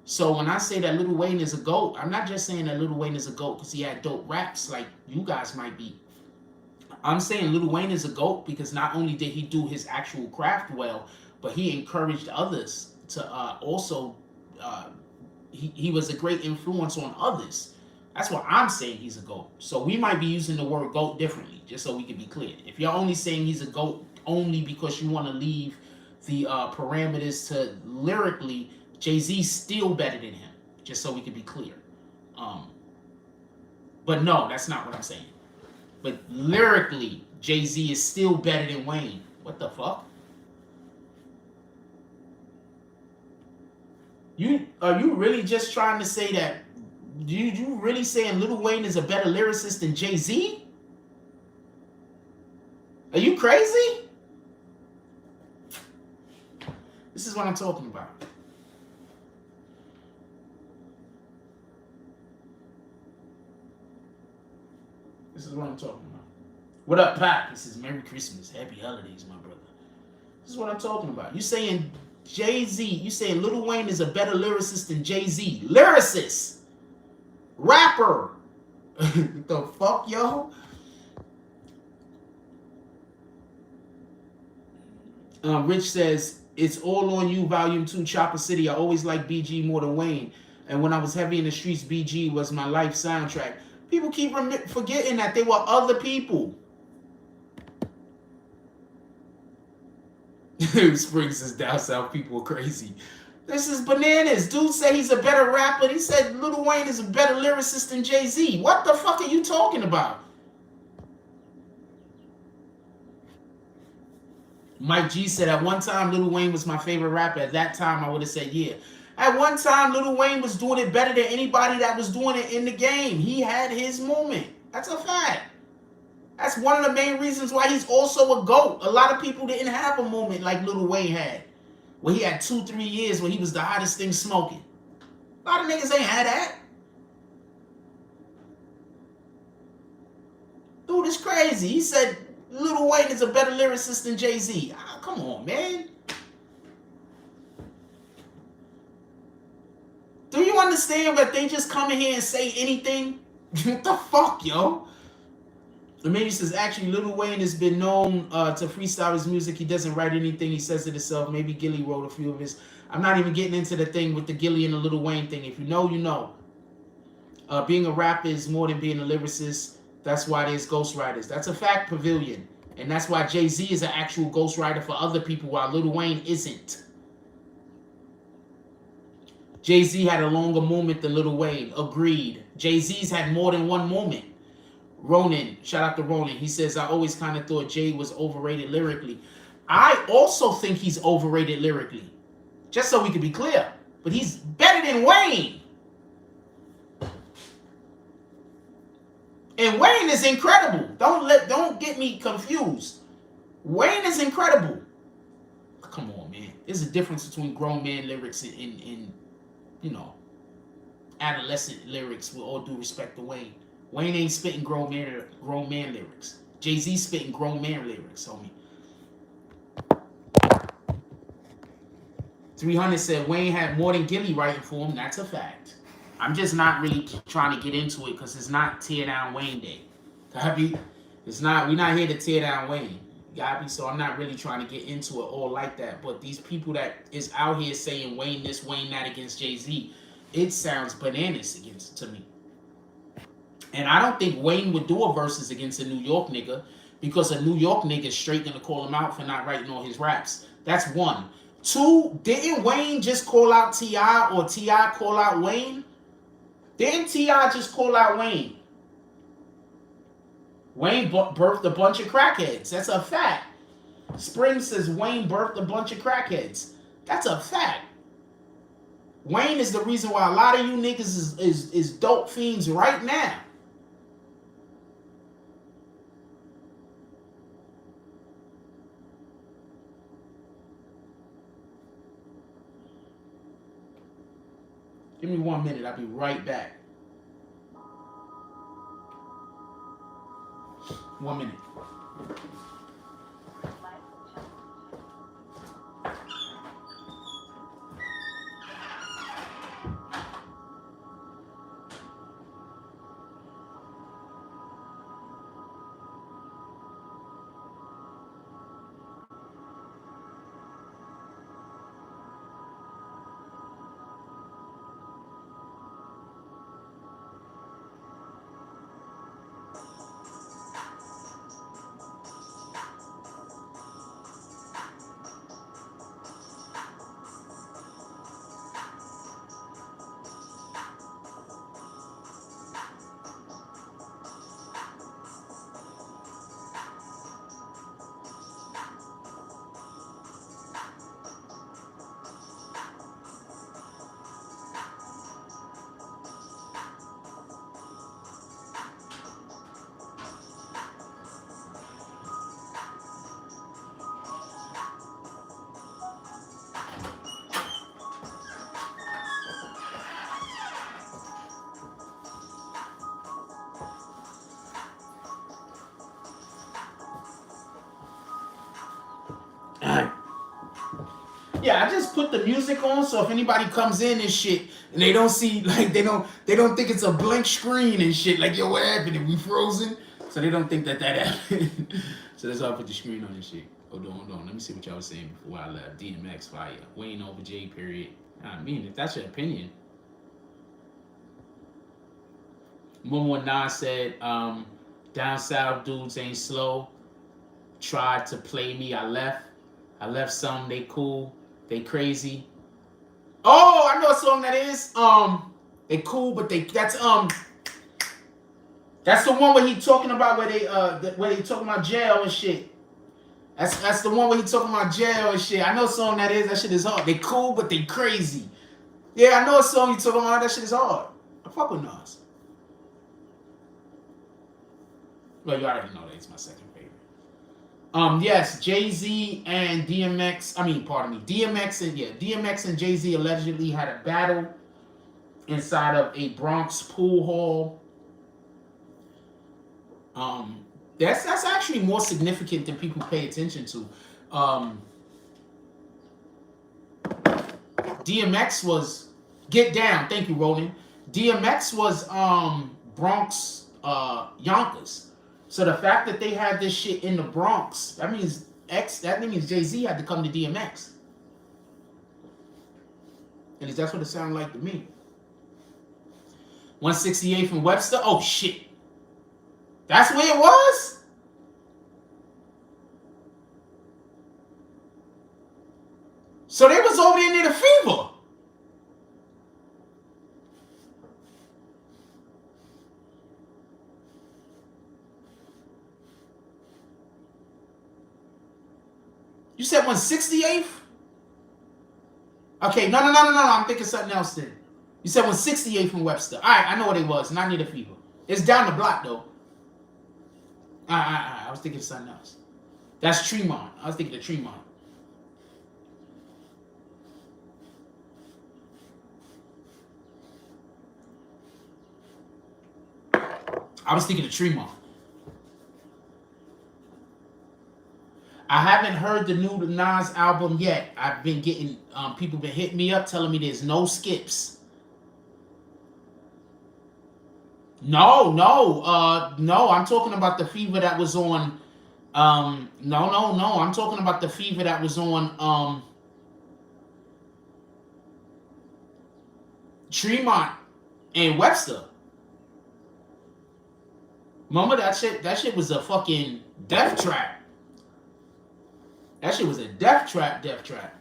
So when I say that Lil Wayne is a GOAT, I'm not just saying that Lil Wayne is a GOAT because he had dope raps like you guys might be. I'm saying Lil Wayne is a GOAT because not only did he do his actual craft well, but he encouraged others to also, he was a great influence on others. That's why I'm saying he's a GOAT. So we might be using the word GOAT differently, just so we can be clear. If you're only saying he's a GOAT only because you want to leave the parameters to lyrically, Jay-Z's still better than him, just so we can be clear. But no, that's not what I'm saying. But lyrically, Jay-Z is still better than Wayne. What the fuck? Are you really just trying to say that? You really saying Lil Wayne is a better lyricist than Jay-Z? Are you crazy? This is what I'm talking about. This is what I'm talking about. What up, Pat? This is Merry Christmas. Happy holidays, my brother. This is what I'm talking about. You saying Jay-Z, you saying Lil Wayne is a better lyricist than Jay-Z. Lyricist. Rapper. What the fuck, yo? Rich says, it's all on you, Volume 2, Chopper City. I always liked BG more than Wayne. And when I was heavy in the streets, BG was my life soundtrack. People keep forgetting that they were other people. Springs says down south people are crazy. This is bananas. Dude said he's a better rapper. He said Lil Wayne is a better lyricist than Jay-Z. What the fuck are you talking about? Mike G said at one time Lil Wayne was my favorite rapper. At that time I would have said yeah. At one time, Lil Wayne was doing it better than anybody that was doing it in the game. He had his moment. That's a fact. That's one of the main reasons why he's also a GOAT. A lot of people didn't have a moment like Lil Wayne had, where he had 2-3 years where he was the hottest thing smoking. A lot of niggas ain't had that. Dude, it's crazy. He said Lil Wayne is a better lyricist than Jay-Z. Oh, come on, man. Do you understand that they just come in here and say anything? What the fuck, yo? The man says, actually, Lil Wayne has been known to freestyle his music. He doesn't write anything. He says it himself. Maybe Gilly wrote a few of his. I'm not even getting into the thing with the Gilly and the Lil Wayne thing. If you know, you know. Being a rapper is more than being a lyricist. That's why there's ghostwriters. That's a fact, Pavilion. And that's why Jay-Z is an actual ghostwriter for other people while Lil Wayne isn't. Jay-Z had a longer moment than Lil Wayne. Agreed. Jay-Z's had more than one moment. Ronan, shout out to Ronan. He says, I always kind of thought Jay was overrated lyrically. I also think he's overrated lyrically. Just so we can be clear. But he's better than Wayne. And Wayne is incredible. Don't get me confused. Wayne is incredible. Come on, man. There's a difference between grown man lyrics and you know, adolescent lyrics, with all due respect to Wayne. Wayne ain't spitting grown man lyrics. Jay-Z spitting grown man lyrics, homie. 300 said Wayne had more than Gilly writing for him. That's a fact. I'm just not really trying to get into it because it's not tear down Wayne Day. It's not. We're not here to tear down Wayne. So I'm not really trying to get into it all like that. But these people that is out here saying Wayne this, Wayne that against Jay-Z, it sounds bananas to me. And I don't think Wayne would do a versus against a New York nigga because a New York nigga is straight gonna call him out for not writing all his raps. That's one. Two, didn't Wayne just call out T.I. or T.I. call out Wayne? Didn't T.I. just call out Wayne? Wayne birthed a bunch of crackheads. That's a fact. Spring says Wayne birthed a bunch of crackheads. That's a fact. Wayne is the reason why a lot of you niggas is dope fiends right now. Give me 1 minute. I'll be right back. 1 minute. Yeah, I just put the music on, so if anybody comes in and shit, and they don't see, like, they don't think it's a blank screen and shit, like, yo, what happened? Are we frozen? So they don't think that happened. So that's why I put the screen on and shit. Hold on. Let me see what y'all was saying before I left. DMX fire. Wayne over J, period. I mean, if that's your opinion. 119 said, down south dudes ain't slow. Tried to play me, I left some, they cool. They crazy. Oh, I know a song that is. They cool, but that's the one where he talking about where they talking about jail and shit. That's the one where he talking about jail and shit. I know a song that is. That shit is hard. They cool, but they crazy. Yeah, I know a song you talking about. That shit is hard. I fuck with Nas. Well, you already know that it's my second favorite. Yes, Jay-Z and DMX. I mean, pardon me. DMX and Jay-Z allegedly had a battle inside of a Bronx pool hall. That's actually more significant than people pay attention to. DMX was Get Down. Thank you, Roland. DMX was Bronx Yonkers. So the fact that they had this shit in the Bronx, that means Jay-Z had to come to DMX. And that's what it sounded like to me. 168 from Webster. Oh shit. That's where it was? So they was over there near the Fever. You said 168th? Okay, no. I'm thinking something else then. You said 168th from Webster. All right, I know what it was. Not near the Fever. It's down the block, though. I was thinking of something else. That's Tremont. I was thinking of Tremont. I was thinking of Tremont. I haven't heard the new Nas album yet. I've been getting, people been hitting me up telling me there's no skips. No. I'm talking about the Fever that was on, no. I'm talking about the Fever that was on, Tremont and Webster. Remember that shit? That shit was a fucking death trap. That shit was a death trap, death trap.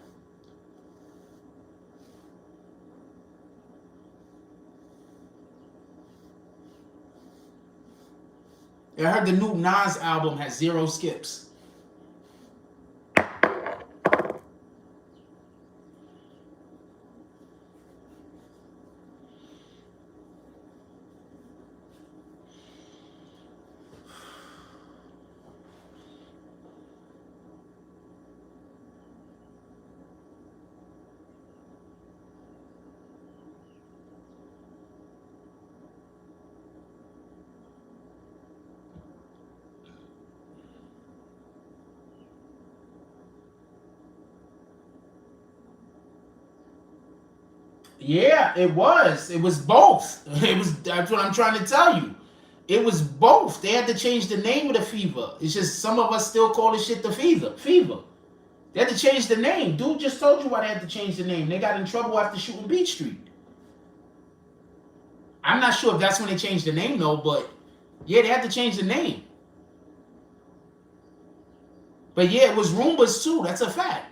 I heard the new Nas album has 0 skips. Yeah, it was. It was both. It was. That's what I'm trying to tell you. It was both. They had to change the name of the fever. It's just some of us still call this shit the fever. Fever. They had to change the name. Dude just told you why they had to change the name. They got in trouble after shooting Beach Street. I'm not sure if that's when they changed the name though, but yeah, they had to change the name. But yeah, it was rumors too. That's a fact.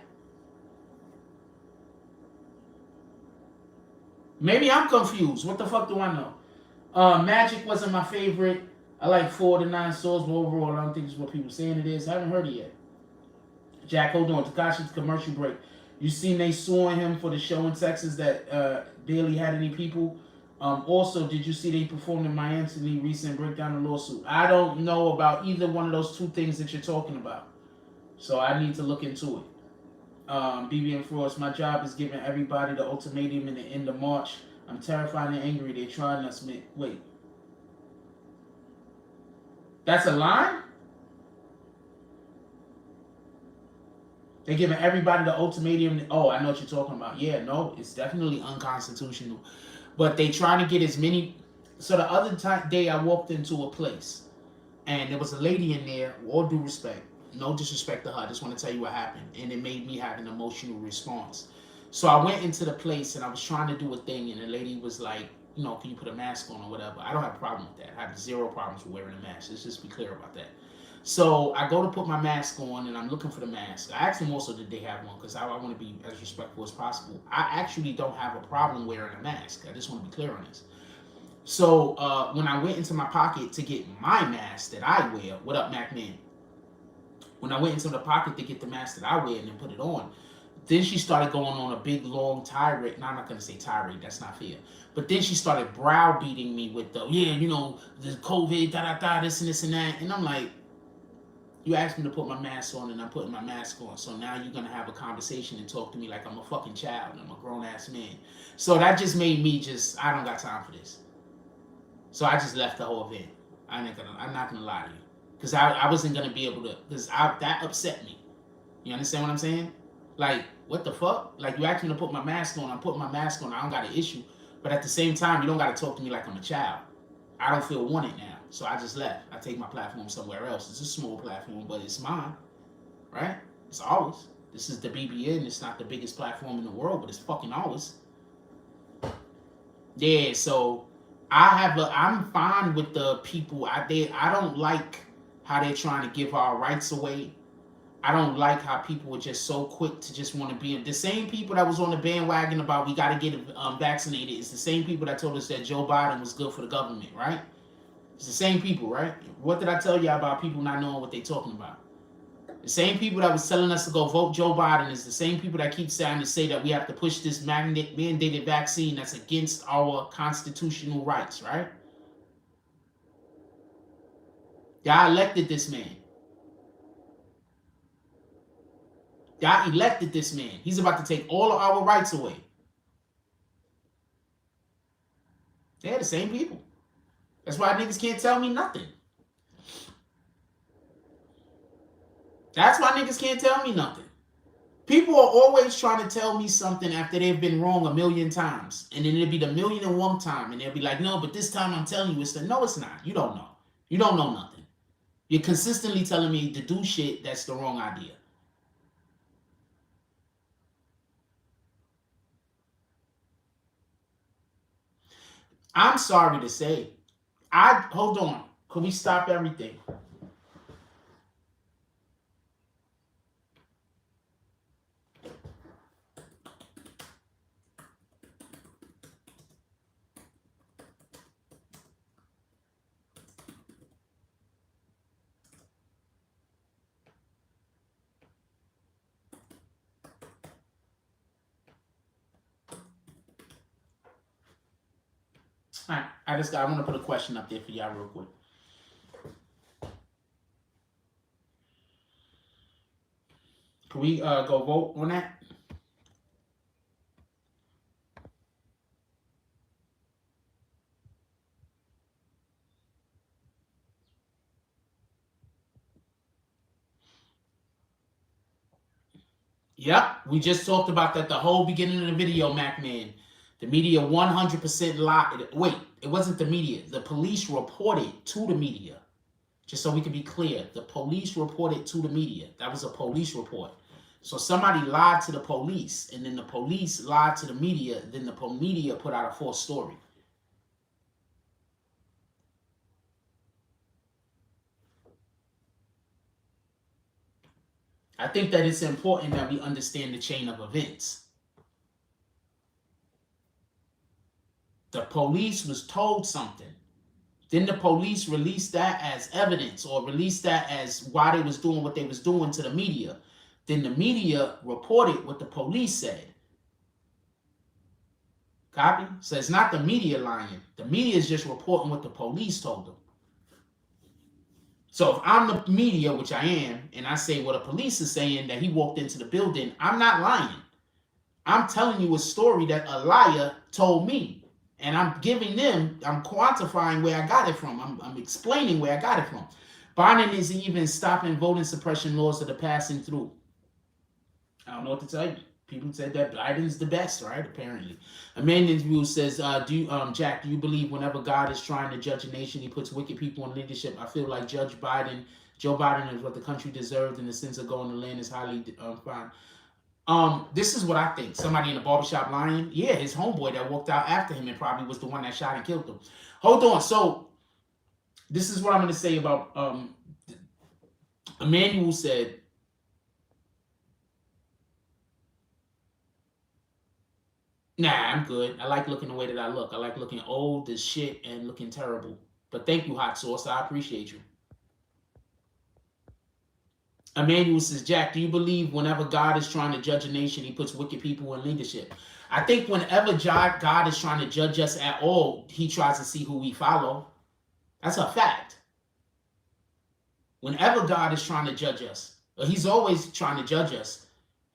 Maybe I'm confused. What the fuck do I know? Magic wasn't my favorite. I like 4 to 9 Swords, but overall, I don't think it's what people saying it is. I haven't heard it yet. Jack, hold on. Takashi's commercial break. You seen they suing him for the show in Texas that barely had any people? Also, did you see they performed in Miami recent breakdown the lawsuit? I don't know about either one of those two things that you're talking about. So I need to look into it. BBN Frost, my job is giving everybody the ultimatum in the end of March. I'm terrified and angry. They're trying us. Wait. That's a line? They're giving everybody the ultimatum. Oh, I know what you're talking about. Yeah, no, it's definitely unconstitutional. But they trying to get as many. So the other day I walked into a place and there was a lady in there, with all due respect, no disrespect to her, I just want to tell you what happened. And it made me have an emotional response. So I went into the place and I was trying to do a thing and the lady was like, you know, can you put a mask on or whatever? I don't have a problem with that. I have 0 problems with wearing a mask. Let's just be clear about that. So I go to put my mask on and I'm looking for the mask. I asked them also did they have one because I want to be as respectful as possible. I actually don't have a problem wearing a mask. I just want to be clear on this. So when I went into my pocket to get my mask that I wear, what up, Mac Man? When I went into the pocket to get the mask that I wear and then put it on, then she started going on a big long tirade. No, I'm not gonna say tirade. That's not fair. But then she started browbeating me with the you know, the COVID, this and this and that, and I'm like, you asked me to put my mask on and I'm putting my mask on. So now you're going to have a conversation and talk to me like I'm a fucking child and I'm a grown-ass man. So that just made me I don't got time for this. So I just left the whole event. I'm not going to lie to you. Because I wasn't going to be able to, because that upset me. You understand what I'm saying? Like, what the fuck? Like, you asked me to put my mask on. I'm putting my mask on. I don't got an issue. But at the same time, you don't got to talk to me like I'm a child. I don't feel wanted now. So I just left. I take my platform somewhere else. It's a small platform, but it's mine, right? It's ours. This is the BBN. It's not the biggest platform in the world, but it's fucking ours. Yeah, so I'm fine with the people. I don't like how they're trying to give our rights away. I don't like how people are just so quick to just want to be the same people that was on the bandwagon about we got to get vaccinated. It's the same people that told us that Joe Biden was good for the government, right? It's the same people, right? What did I tell you about people not knowing what they're talking about? The same people that was telling us to go vote Joe Biden is the same people that keep trying to say that we have to push this mandated vaccine that's against our constitutional rights, right? Y'all elected this man. Y'all elected this man. He's about to take all of our rights away. They're the same people. That's why niggas can't tell me nothing. That's why niggas can't tell me nothing. People are always trying to tell me something after they've been wrong a million times. And then it'll be the 1,000,001 time. And they'll be like, no, but this time I'm telling you it's the... No, it's not. You don't know. You don't know nothing. You're consistently telling me to do shit that's the wrong idea. I'm sorry to say. Hold on. Could we stop everything? All right, I want to put a question up there for y'all real quick. Can we go vote on that? Yep, we just talked about that the whole beginning of the video, Mac Man. The media 100% lied. Wait, it wasn't the media. The police reported to the media. Just so we can be clear, the police reported to the media. That was a police report. So somebody lied to the police, and then the police lied to the media, then the media put out a false story. I think that it's important that we understand the chain of events. The police was told something. Then the police released that as evidence or released that as why they was doing what they was doing to the media. Then the media reported what the police said. Copy? So it's not the media lying. The media is just reporting what the police told them. So if I'm the media, which I am, and I say what the police is saying, that he walked into the building, I'm not lying. I'm telling you a story that a liar told me. And I'm giving them, I'm quantifying where I got it from. I'm explaining where I got it from. Biden isn't even stopping voting suppression laws that are passing through. I don't know what to tell you. People said that Biden's the best, right? Apparently. Amanda View says, Jack, do you believe whenever God is trying to judge a nation, he puts wicked people in leadership? I feel like Joe Biden is what the country deserved in the sense of going to land is highly fine. This is what I think. Somebody in the barbershop lying. Yeah, his homeboy that walked out after him and probably was the one that shot and killed him. Hold on. So this is what I'm going to say about Emmanuel said, nah, I'm good. I like looking the way that I look. I like looking old as shit and looking terrible. But thank you, Hot Sauce. I appreciate you. Emmanuel says, Jack, do you believe whenever God is trying to judge a nation, he puts wicked people in leadership? I think whenever God is trying to judge us at all, he tries to see who we follow. That's a fact. Whenever God is trying to judge us, or he's always trying to judge us,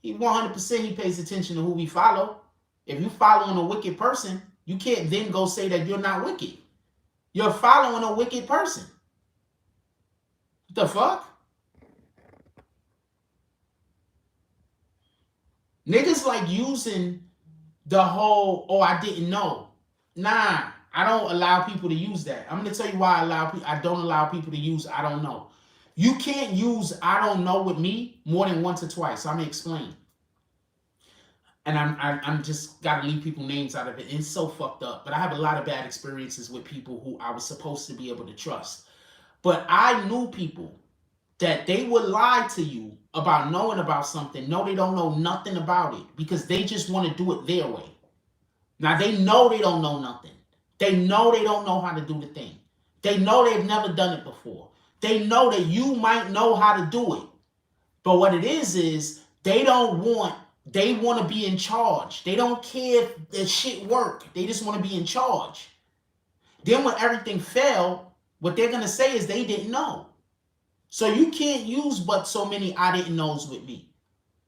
he 100% he pays attention to who we follow. If you're following a wicked person, you can't then go say that you're not wicked. You're following a wicked person. What the fuck? Niggas like using the whole, oh, I didn't know. Nah, I don't allow people to use that. I'm going to tell you why I don't allow people to use I don't know. You can't use I don't know with me more than once or twice. So I'm going to explain. And I'm just got to leave people names out of it. It's so fucked up. But I have a lot of bad experiences with people who I was supposed to be able to trust. But I knew people that they would lie to you about knowing about something. No, they don't know nothing about it because they just want to do it their way. Now, they know they don't know nothing. They know they don't know how to do the thing. They know they've never done it before. They know that you might know how to do it. But what it is they want to be in charge. They don't care if the shit work. They just want to be in charge. Then when everything failed, what they're going to say is they didn't know. So you can't use but so many I didn't knows with me.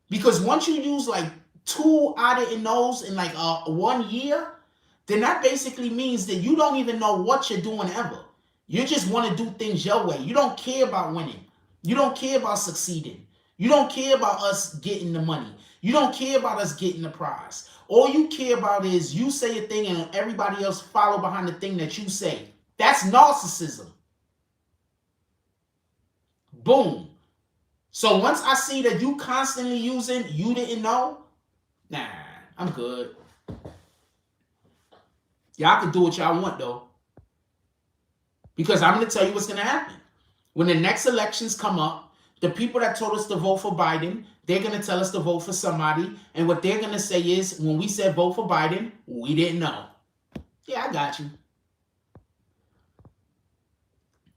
Because once you use like 2 I didn't knows in like 1 year, then that basically means that you don't even know what you're doing ever. You just want to do things your way. You don't care about winning. You don't care about succeeding. You don't care about us getting the money. You don't care about us getting the prize. All you care about is you say a thing and everybody else follow behind the thing that you say. That's narcissism. Boom. So once I see that you constantly using you didn't know, nah, I'm good. Y'all can do what y'all want though. Because I'm going to tell you what's going to happen. When the next elections come up, the people that told us to vote for Biden, they're going to tell us to vote for somebody. And what they're going to say is, when we said vote for Biden, we didn't know. Yeah, I got you.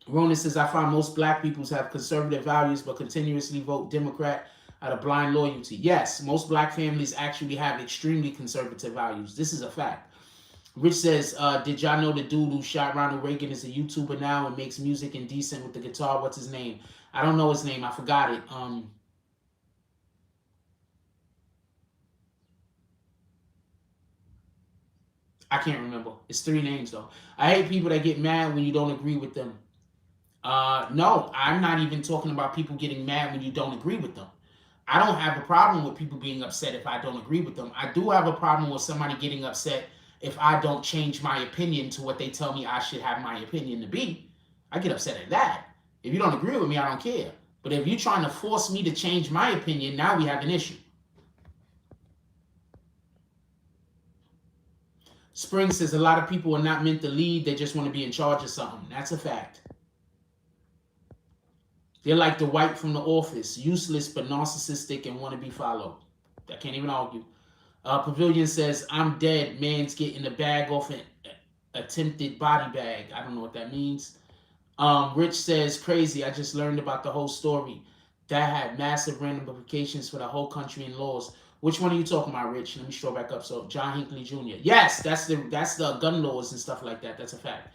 Rona says, I find most black people have conservative values but continuously vote Democrat out of blind loyalty. Yes, most black families actually have extremely conservative values. This is a fact. Rich says, did y'all know the dude who shot Ronald Reagan is a YouTuber now and makes music indecent with the guitar? What's his name? I don't know his name. I forgot it. I can't remember. It's 3 names, though. I hate people that get mad when you don't agree with them. No, I'm not even talking about people getting mad when you don't agree with them. I don't have a problem with people being upset if I don't agree with them. I do have a problem with somebody getting upset if I don't change my opinion to what they tell me I should have my opinion to be. I get upset at that. If you don't agree with me, I don't care. But if you're trying to force me to change my opinion, now we have an issue. Spring says a lot of people are not meant to lead. They just want to be in charge of something. That's a fact. They're like the white from The Office, useless but narcissistic and want to be followed. I can't even argue. Pavilion says, I'm dead. Man's getting the bag off an attempted body bag. I don't know what that means. Rich says, crazy. I just learned about the whole story. That had massive ramifications for the whole country and laws. Which one are you talking about, Rich? Let me scroll back up. So John Hinckley Jr. Yes, that's the gun laws and stuff like that. That's a fact.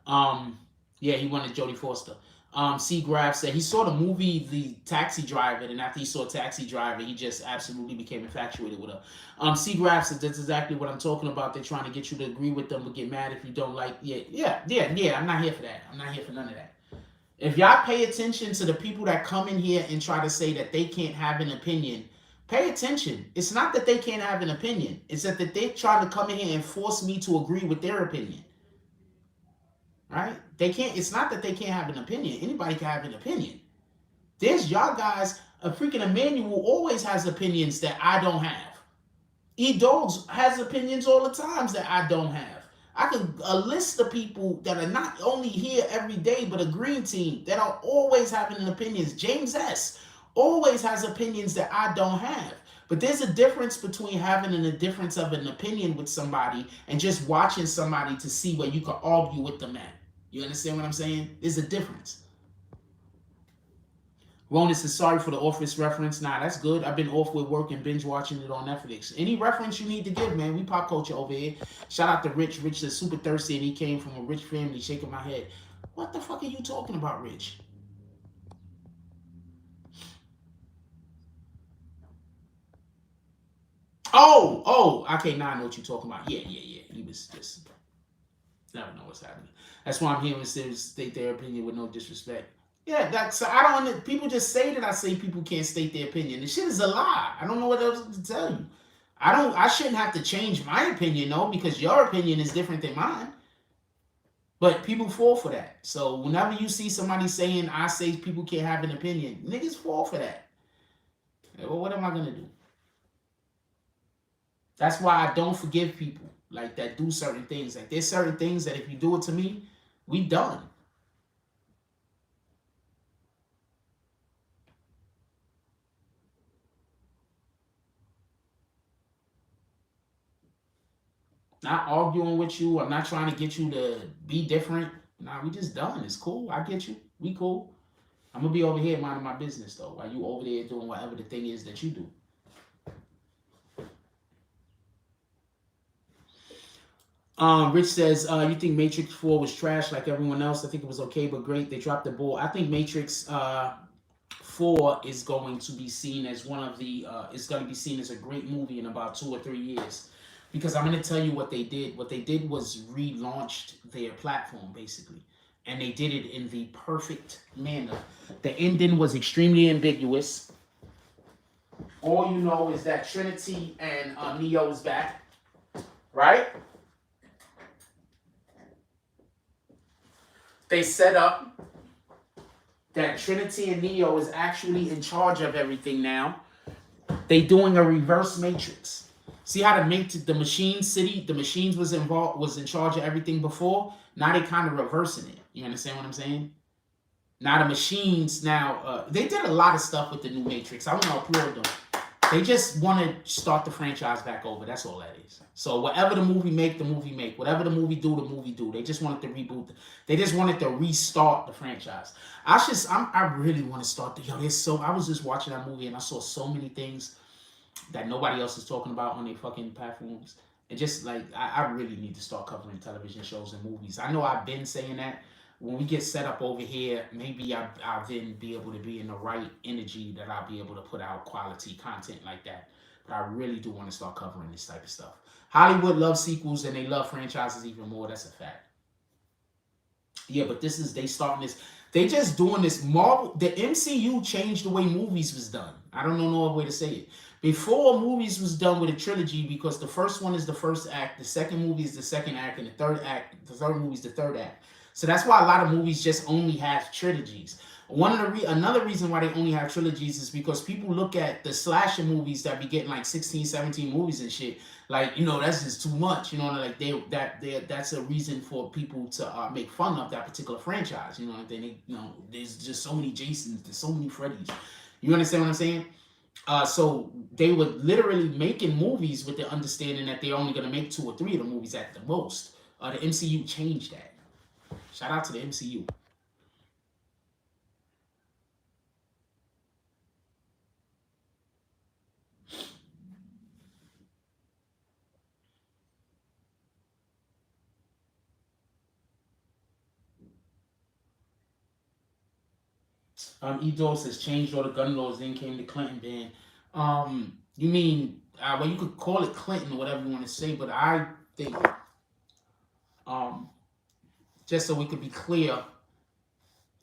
Yeah, he wanted Jodie Foster. C. Graff said he saw the movie The Taxi Driver, and after he saw Taxi Driver, he just absolutely became infatuated with her. C. Graff said that's exactly what I'm talking about. They're trying to get you to agree with them but get mad if you don't like. Yeah. I'm not here for that. I'm not here for none of that. If y'all pay attention to the people that come in here and try to say that they can't have an opinion, pay attention. It's not that they can't have an opinion. It's that they try to come in here and force me to agree with their opinion. Right? They can't. It's not that they can't have an opinion. Anybody can have an opinion. There's y'all guys. A freaking Emmanuel always has opinions that I don't have. E-Dogs has opinions all the times that I don't have. I could list the people that are not only here every day, but a green team that are always having opinions. James S. always has opinions that I don't have. But there's a difference between having a difference of an opinion with somebody and just watching somebody to see where you can argue with them at. You understand what I'm saying? There's a difference. Rona says, sorry for the Office reference. Nah, that's good. I've been off with work and binge watching it on Netflix. Any reference you need to give, man. We pop culture over here. Shout out to Rich. Rich is super thirsty and he came from a rich family. Shaking my head. What the fuck are you talking about, Rich? Oh, okay, now I know what you're talking about. Yeah. He was just, never know what's happening. That's why I'm here and state their opinion with no disrespect. Yeah, that's, I don't, people just say that I say people can't state their opinion. This shit is a lie. I don't know what else to tell you. I shouldn't have to change my opinion, though, because your opinion is different than mine. But people fall for that. So whenever you see somebody saying I say people can't have an opinion, niggas fall for that. Well, what am I going to do? That's why I don't forgive people like that do certain things. Like there's certain things that if you do it to me, we done. Not arguing with you. I'm not trying to get you to be different. Nah, we just done. It's cool. I get you. We cool. I'm going to be over here minding my business, though, while you over there doing whatever the thing is that you do. Rich says, you think Matrix 4 was trash like everyone else? I think it was okay, but great. They dropped the ball. I think Matrix 4 is going to be seen as one of the, it's going to be seen as a great movie in about 2 or 3 years. Because I'm going to tell you what they did. What they did was relaunched their platform, basically. And they did it in the perfect manner. The ending was extremely ambiguous. All you know is that Trinity and Neo is back. Right? They set up that Trinity and Neo is actually in charge of everything now. They doing a reverse Matrix. See how the machine city, the machines was in charge of everything before? Now they kind of reversing it. You understand what I'm saying? Now the machines now they did a lot of stuff with the new Matrix. I want to applaud them. They just want to start the franchise back over. That's all that is. So whatever the movie make, the movie make. Whatever the movie do, the movie do. They just wanted to reboot. They just wanted to restart the franchise. I really want to start the. Yo, there's so. I was just watching that movie and I saw so many things that nobody else is talking about on their fucking platforms. And just like I really need to start covering television shows and movies. I know I've been saying that. When we get set up over here, maybe I'll then be able to be in the right energy that I'll be able to put out quality content like that. But I really do want to start covering this type of stuff. Hollywood loves sequels and they love franchises even more. That's a fact. Yeah, but they starting this. They just doing this. Marvel, the MCU changed the way movies was done. I don't know no other way to say it. Before, movies was done with a trilogy because the first one is the first act, the second movie is the second act, and the third movie is the third act. So that's why a lot of movies just only have trilogies. Another reason why they only have trilogies is because people look at the slasher movies that be getting like 16, 17 movies and shit. Like, that's just too much. Like that's a reason for people to make fun of that particular franchise. There's just so many Jasons, there's so many Freddys. You understand what I'm saying? So they were literally making movies with the understanding that they're only gonna make 2 or 3 of the movies at the most. The MCU changed that. Shout out to the MCU. Edos has changed all the gun laws, then came the Clinton ban. You mean, well, you could call it Clinton or whatever you want to say, but I think, just so we could be clear,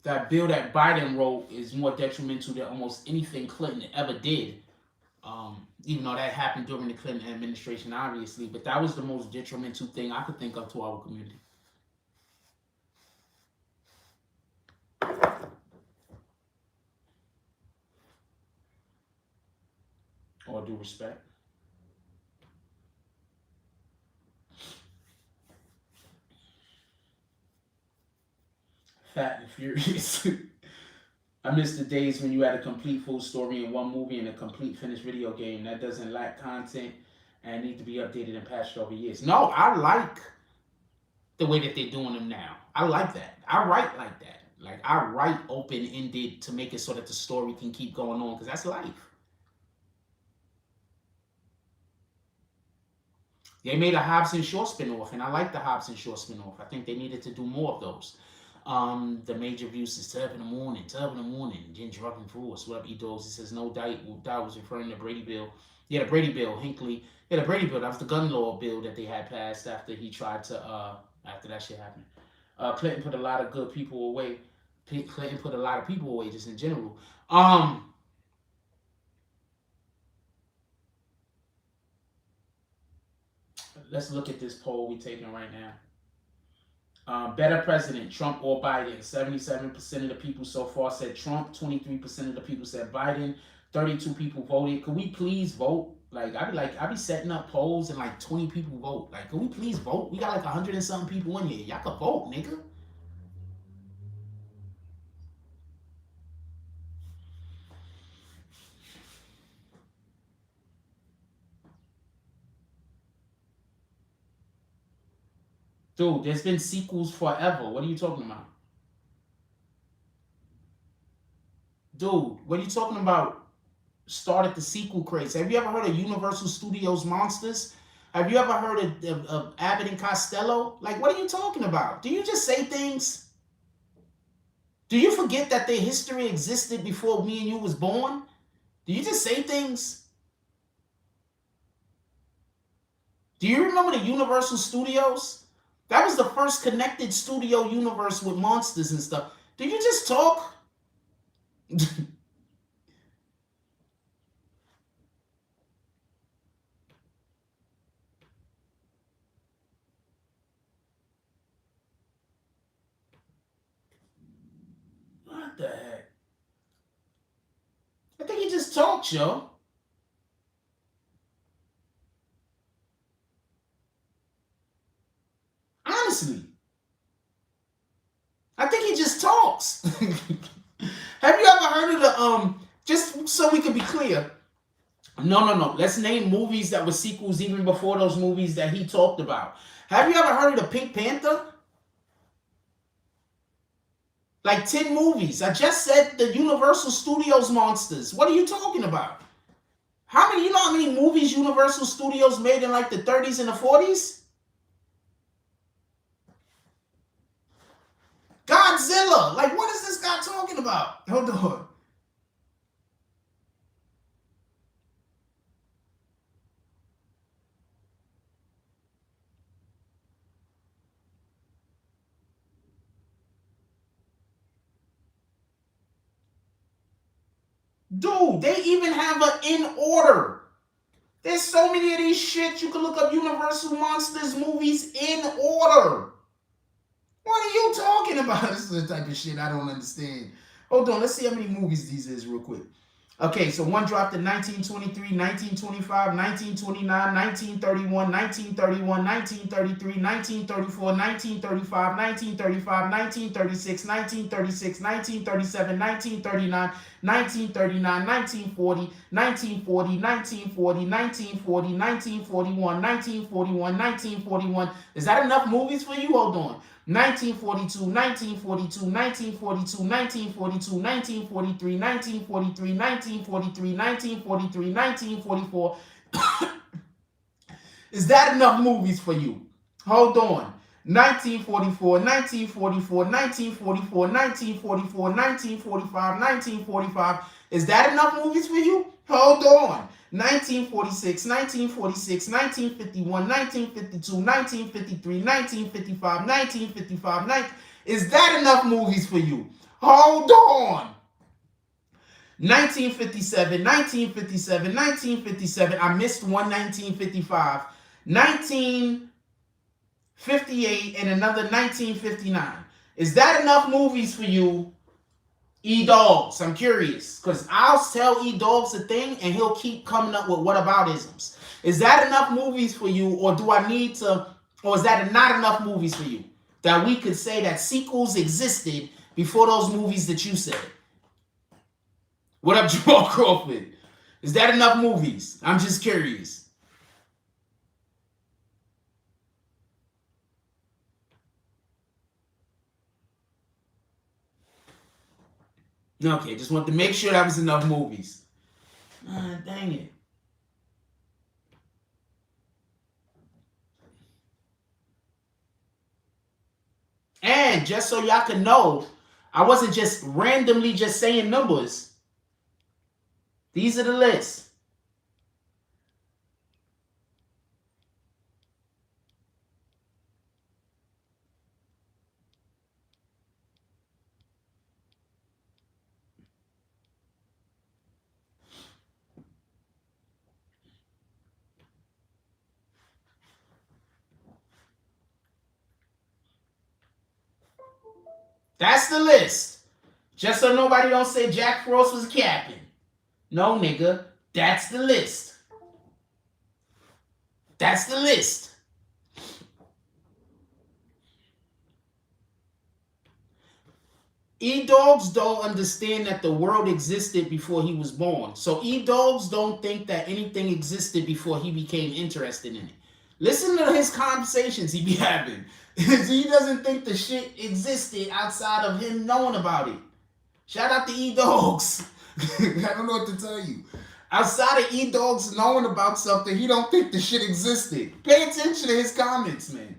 that bill that Biden wrote is more detrimental than almost anything Clinton ever did. Even though that happened during the Clinton administration, obviously, but that was the most detrimental thing I could think of to our community. All due respect. Fat and Furious. I miss the days when you had a complete full story in one movie and a complete finished video game that doesn't lack content and need to be updated and patched over years. No, I like the way that they're doing them now. I like that. I write like that. Like, I write open-ended to make it so that the story can keep going on, because that's life. They made a Hobbs and Shaw spinoff, and I like the Hobbs and Shaw spinoff. I think they needed to do more of those. The major views is 12 in the morning, then driving force. What up, E-Dogs? He says, no doubt was referring to Brady Bill. Yeah, the Brady Bill, Hinckley. Yeah, the Brady Bill, that was the gun law bill that they had passed after he tried to, after that shit happened. Clinton put a lot of good people away. Clinton put a lot of people away, just in general. Let's look at this poll we're taking right now. Better president, Trump or Biden? 77% of the people so far said Trump. 23% of the people said Biden. 32 people voted. Could we please vote? I be setting up polls and like 20 people vote. Like, could we please vote? We got like 100 and something people in here. Y'all can vote, nigga. Dude, there's been sequels forever. What are you talking about? Dude, what are you talking about? Started the sequel craze. Have you ever heard of Universal Studios Monsters? Have you ever heard of Abbott and Costello? Like, what are you talking about? Do you just say things? Do you forget that their history existed before me and you was born? Do you just say things? Do you remember the Universal Studios? That was the first connected studio universe with monsters and stuff. Do you just talk? What the heck? I think you just talked, yo. Honestly. I think heard of the just so we can be clear? No. Let's name movies that were sequels even before those movies that he talked about. Have you ever heard of the Pink Panther? Like 10 movies. I just said the Universal Studios monsters. What are you talking about? How many, you know how many movies Universal Studios made in like the 30s and the 40s? Godzilla. Like, what is this guy talking about? Hold on. Dude, they even have an in order. There's so many of these shit. You can look up Universal Monsters movies in order. What are you talking about? This is the type of shit I don't understand. Hold on, let's see how many movies these is real quick. Okay, so one dropped in 1923, 1925, 1929, 1931, 1931, 1933, 1934, 1935, 1935, 1936, 1936, 1937, 1939, 1939, 1940, 1940, 1940, 1940, 1941, 1941, 1941. Is that enough movies for you? Hold on. 1942, 1942, 1942, 1942, 1943, 1943, 1943, 1943, 1944. Is that enough movies for you? Hold on. 1944, 1944, 1944, 1944, 1945, 1945. Is that enough movies for you? Hold on. 1946, 1946, 1951, 1952, 1953, 1955, 1955, is that enough movies for you? Hold on. 1957, 1957, 1957. I missed one 1955. 1958 and another 1959. Is that enough movies for you? E-Dogs, I'm curious, because I'll tell E-Dogs a thing and he'll keep coming up with whataboutisms. Is that enough movies for you, or do I need to, or is that not enough movies for you? That we could say that sequels existed before those movies that you said? What up, Jamal Crawford? Is that enough movies? I'm just curious. Okay, just want to make sure that was enough movies. Dang it. And just so y'all can know, I wasn't just randomly just saying numbers. These are the lists. That's the list. Just so nobody don't say Jack Frost was capping. No, nigga. That's the list. That's the list. E-Dogs don't understand that the world existed before he was born. So E-Dogs don't think that anything existed before he became interested in it. Listen to his conversations he be having. He doesn't think the shit existed outside of him knowing about it. Shout out to E-Dogs. I don't know what to tell you. Outside of E-Dogs knowing about something, he don't think the shit existed. Pay attention to his comments, man.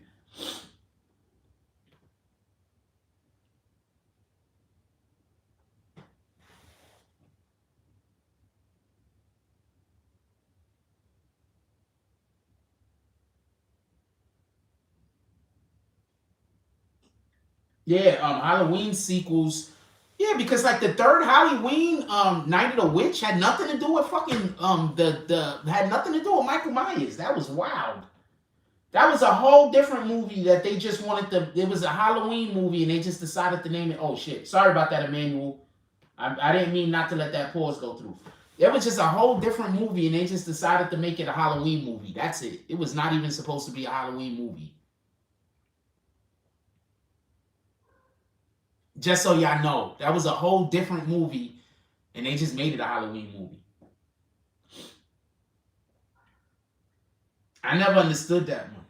Yeah, Halloween sequels. Yeah, because like the third Halloween, Night of the Witch had nothing to do with fucking had nothing to do with Michael Myers. That was wild. That was a whole different movie that they just wanted to. It was a Halloween movie and they just decided to name it. Oh shit! Sorry about that, Emmanuel. I didn't mean not to let that pause go through. It was just a whole different movie and they just decided to make it a Halloween movie. That's it. It was not even supposed to be a Halloween movie. Just so y'all know, that was a whole different movie And they just made it a Halloween movie. I never understood that one.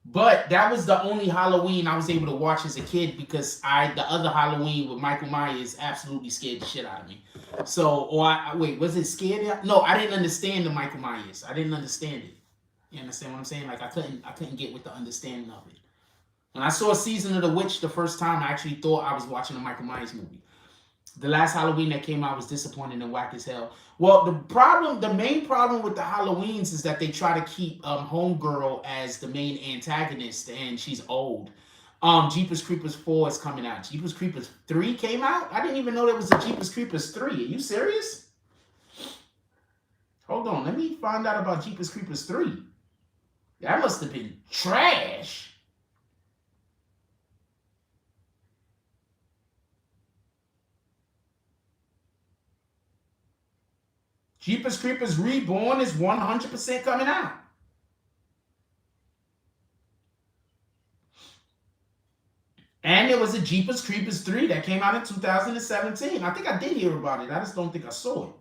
But that was the only Halloween I was able to watch as a kid because the other Halloween with Michael Myers absolutely scared the shit out of me. So, wait, was it scared? No, I didn't understand the Michael Myers. I didn't understand it. You understand what I'm saying? Like I couldn't get with the understanding of it. When I saw Season of the Witch the first time, I actually thought I was watching a Michael Myers movie. The last Halloween that came out was disappointing and whack as hell. Well, the main problem with the Halloweens is that they try to keep Homegirl as the main antagonist, and she's old. Jeepers Creepers 4 is coming out. Jeepers Creepers 3 came out? I didn't even know there was a Jeepers Creepers 3. Are you serious? Hold on, let me find out about Jeepers Creepers 3. That must have been trash. Jeepers Creepers Reborn is 100% coming out. And there was a Jeepers Creepers 3 that came out in 2017. I think I did hear about it. I just don't think I saw it.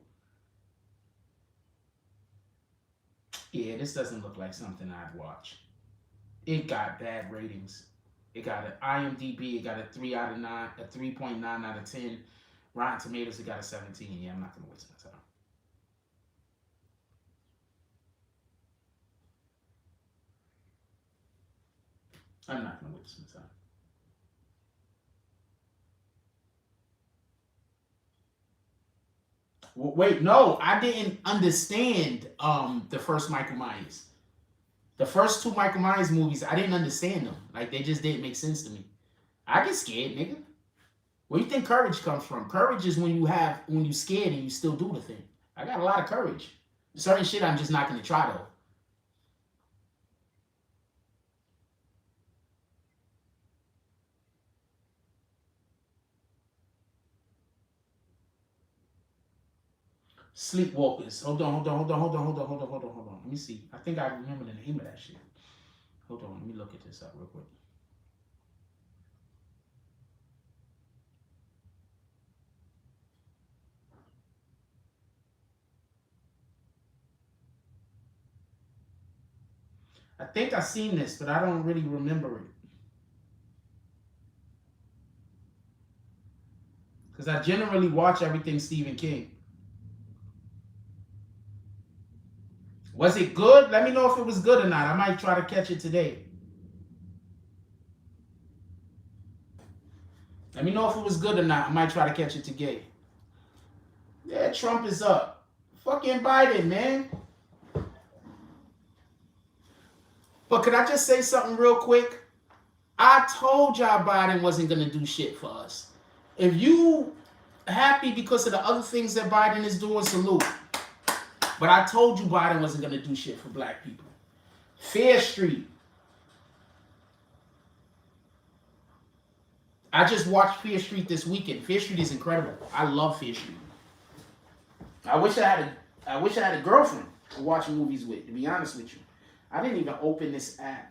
Yeah, this doesn't look like something I'd watch. It got bad ratings. It got an IMDb. It got a 3 out of 9, a 3.9 out of 10. Rotten Tomatoes, it got a 17. Yeah, I'm not going to waste my time. I'm not going to waste my time. Wait, no, I didn't understand the first Michael Myers. The first 2 Michael Myers movies, I didn't understand them. Like, they just didn't make sense to me. I get scared, nigga. Where you think courage comes from? Courage is when you scared and you still do the thing. I got a lot of courage. Certain shit I'm just not going to try, though. Sleepwalkers. Hold on. Let me see. I think I remember the name of that shit. Hold on. Let me look at this up real quick. I think I've seen this, but I don't really remember it. Because I generally watch everything Stephen King. Was it good? Let me know if it was good or not. I might try to catch it today. Let me know if it was good or not. I might try to catch it today. Yeah, Trump is up. Fucking Biden, man. But could I just say something real quick? I told y'all Biden wasn't going to do shit for us. If you happy because of the other things that Biden is doing, salute. But I told you Biden wasn't going to do shit for black people. Fair Street. I just watched Fear Street this weekend. Fear Street is incredible. I love Fear Street. I wish I had a girlfriend to watch movies with, to be honest with you. I didn't even open this app.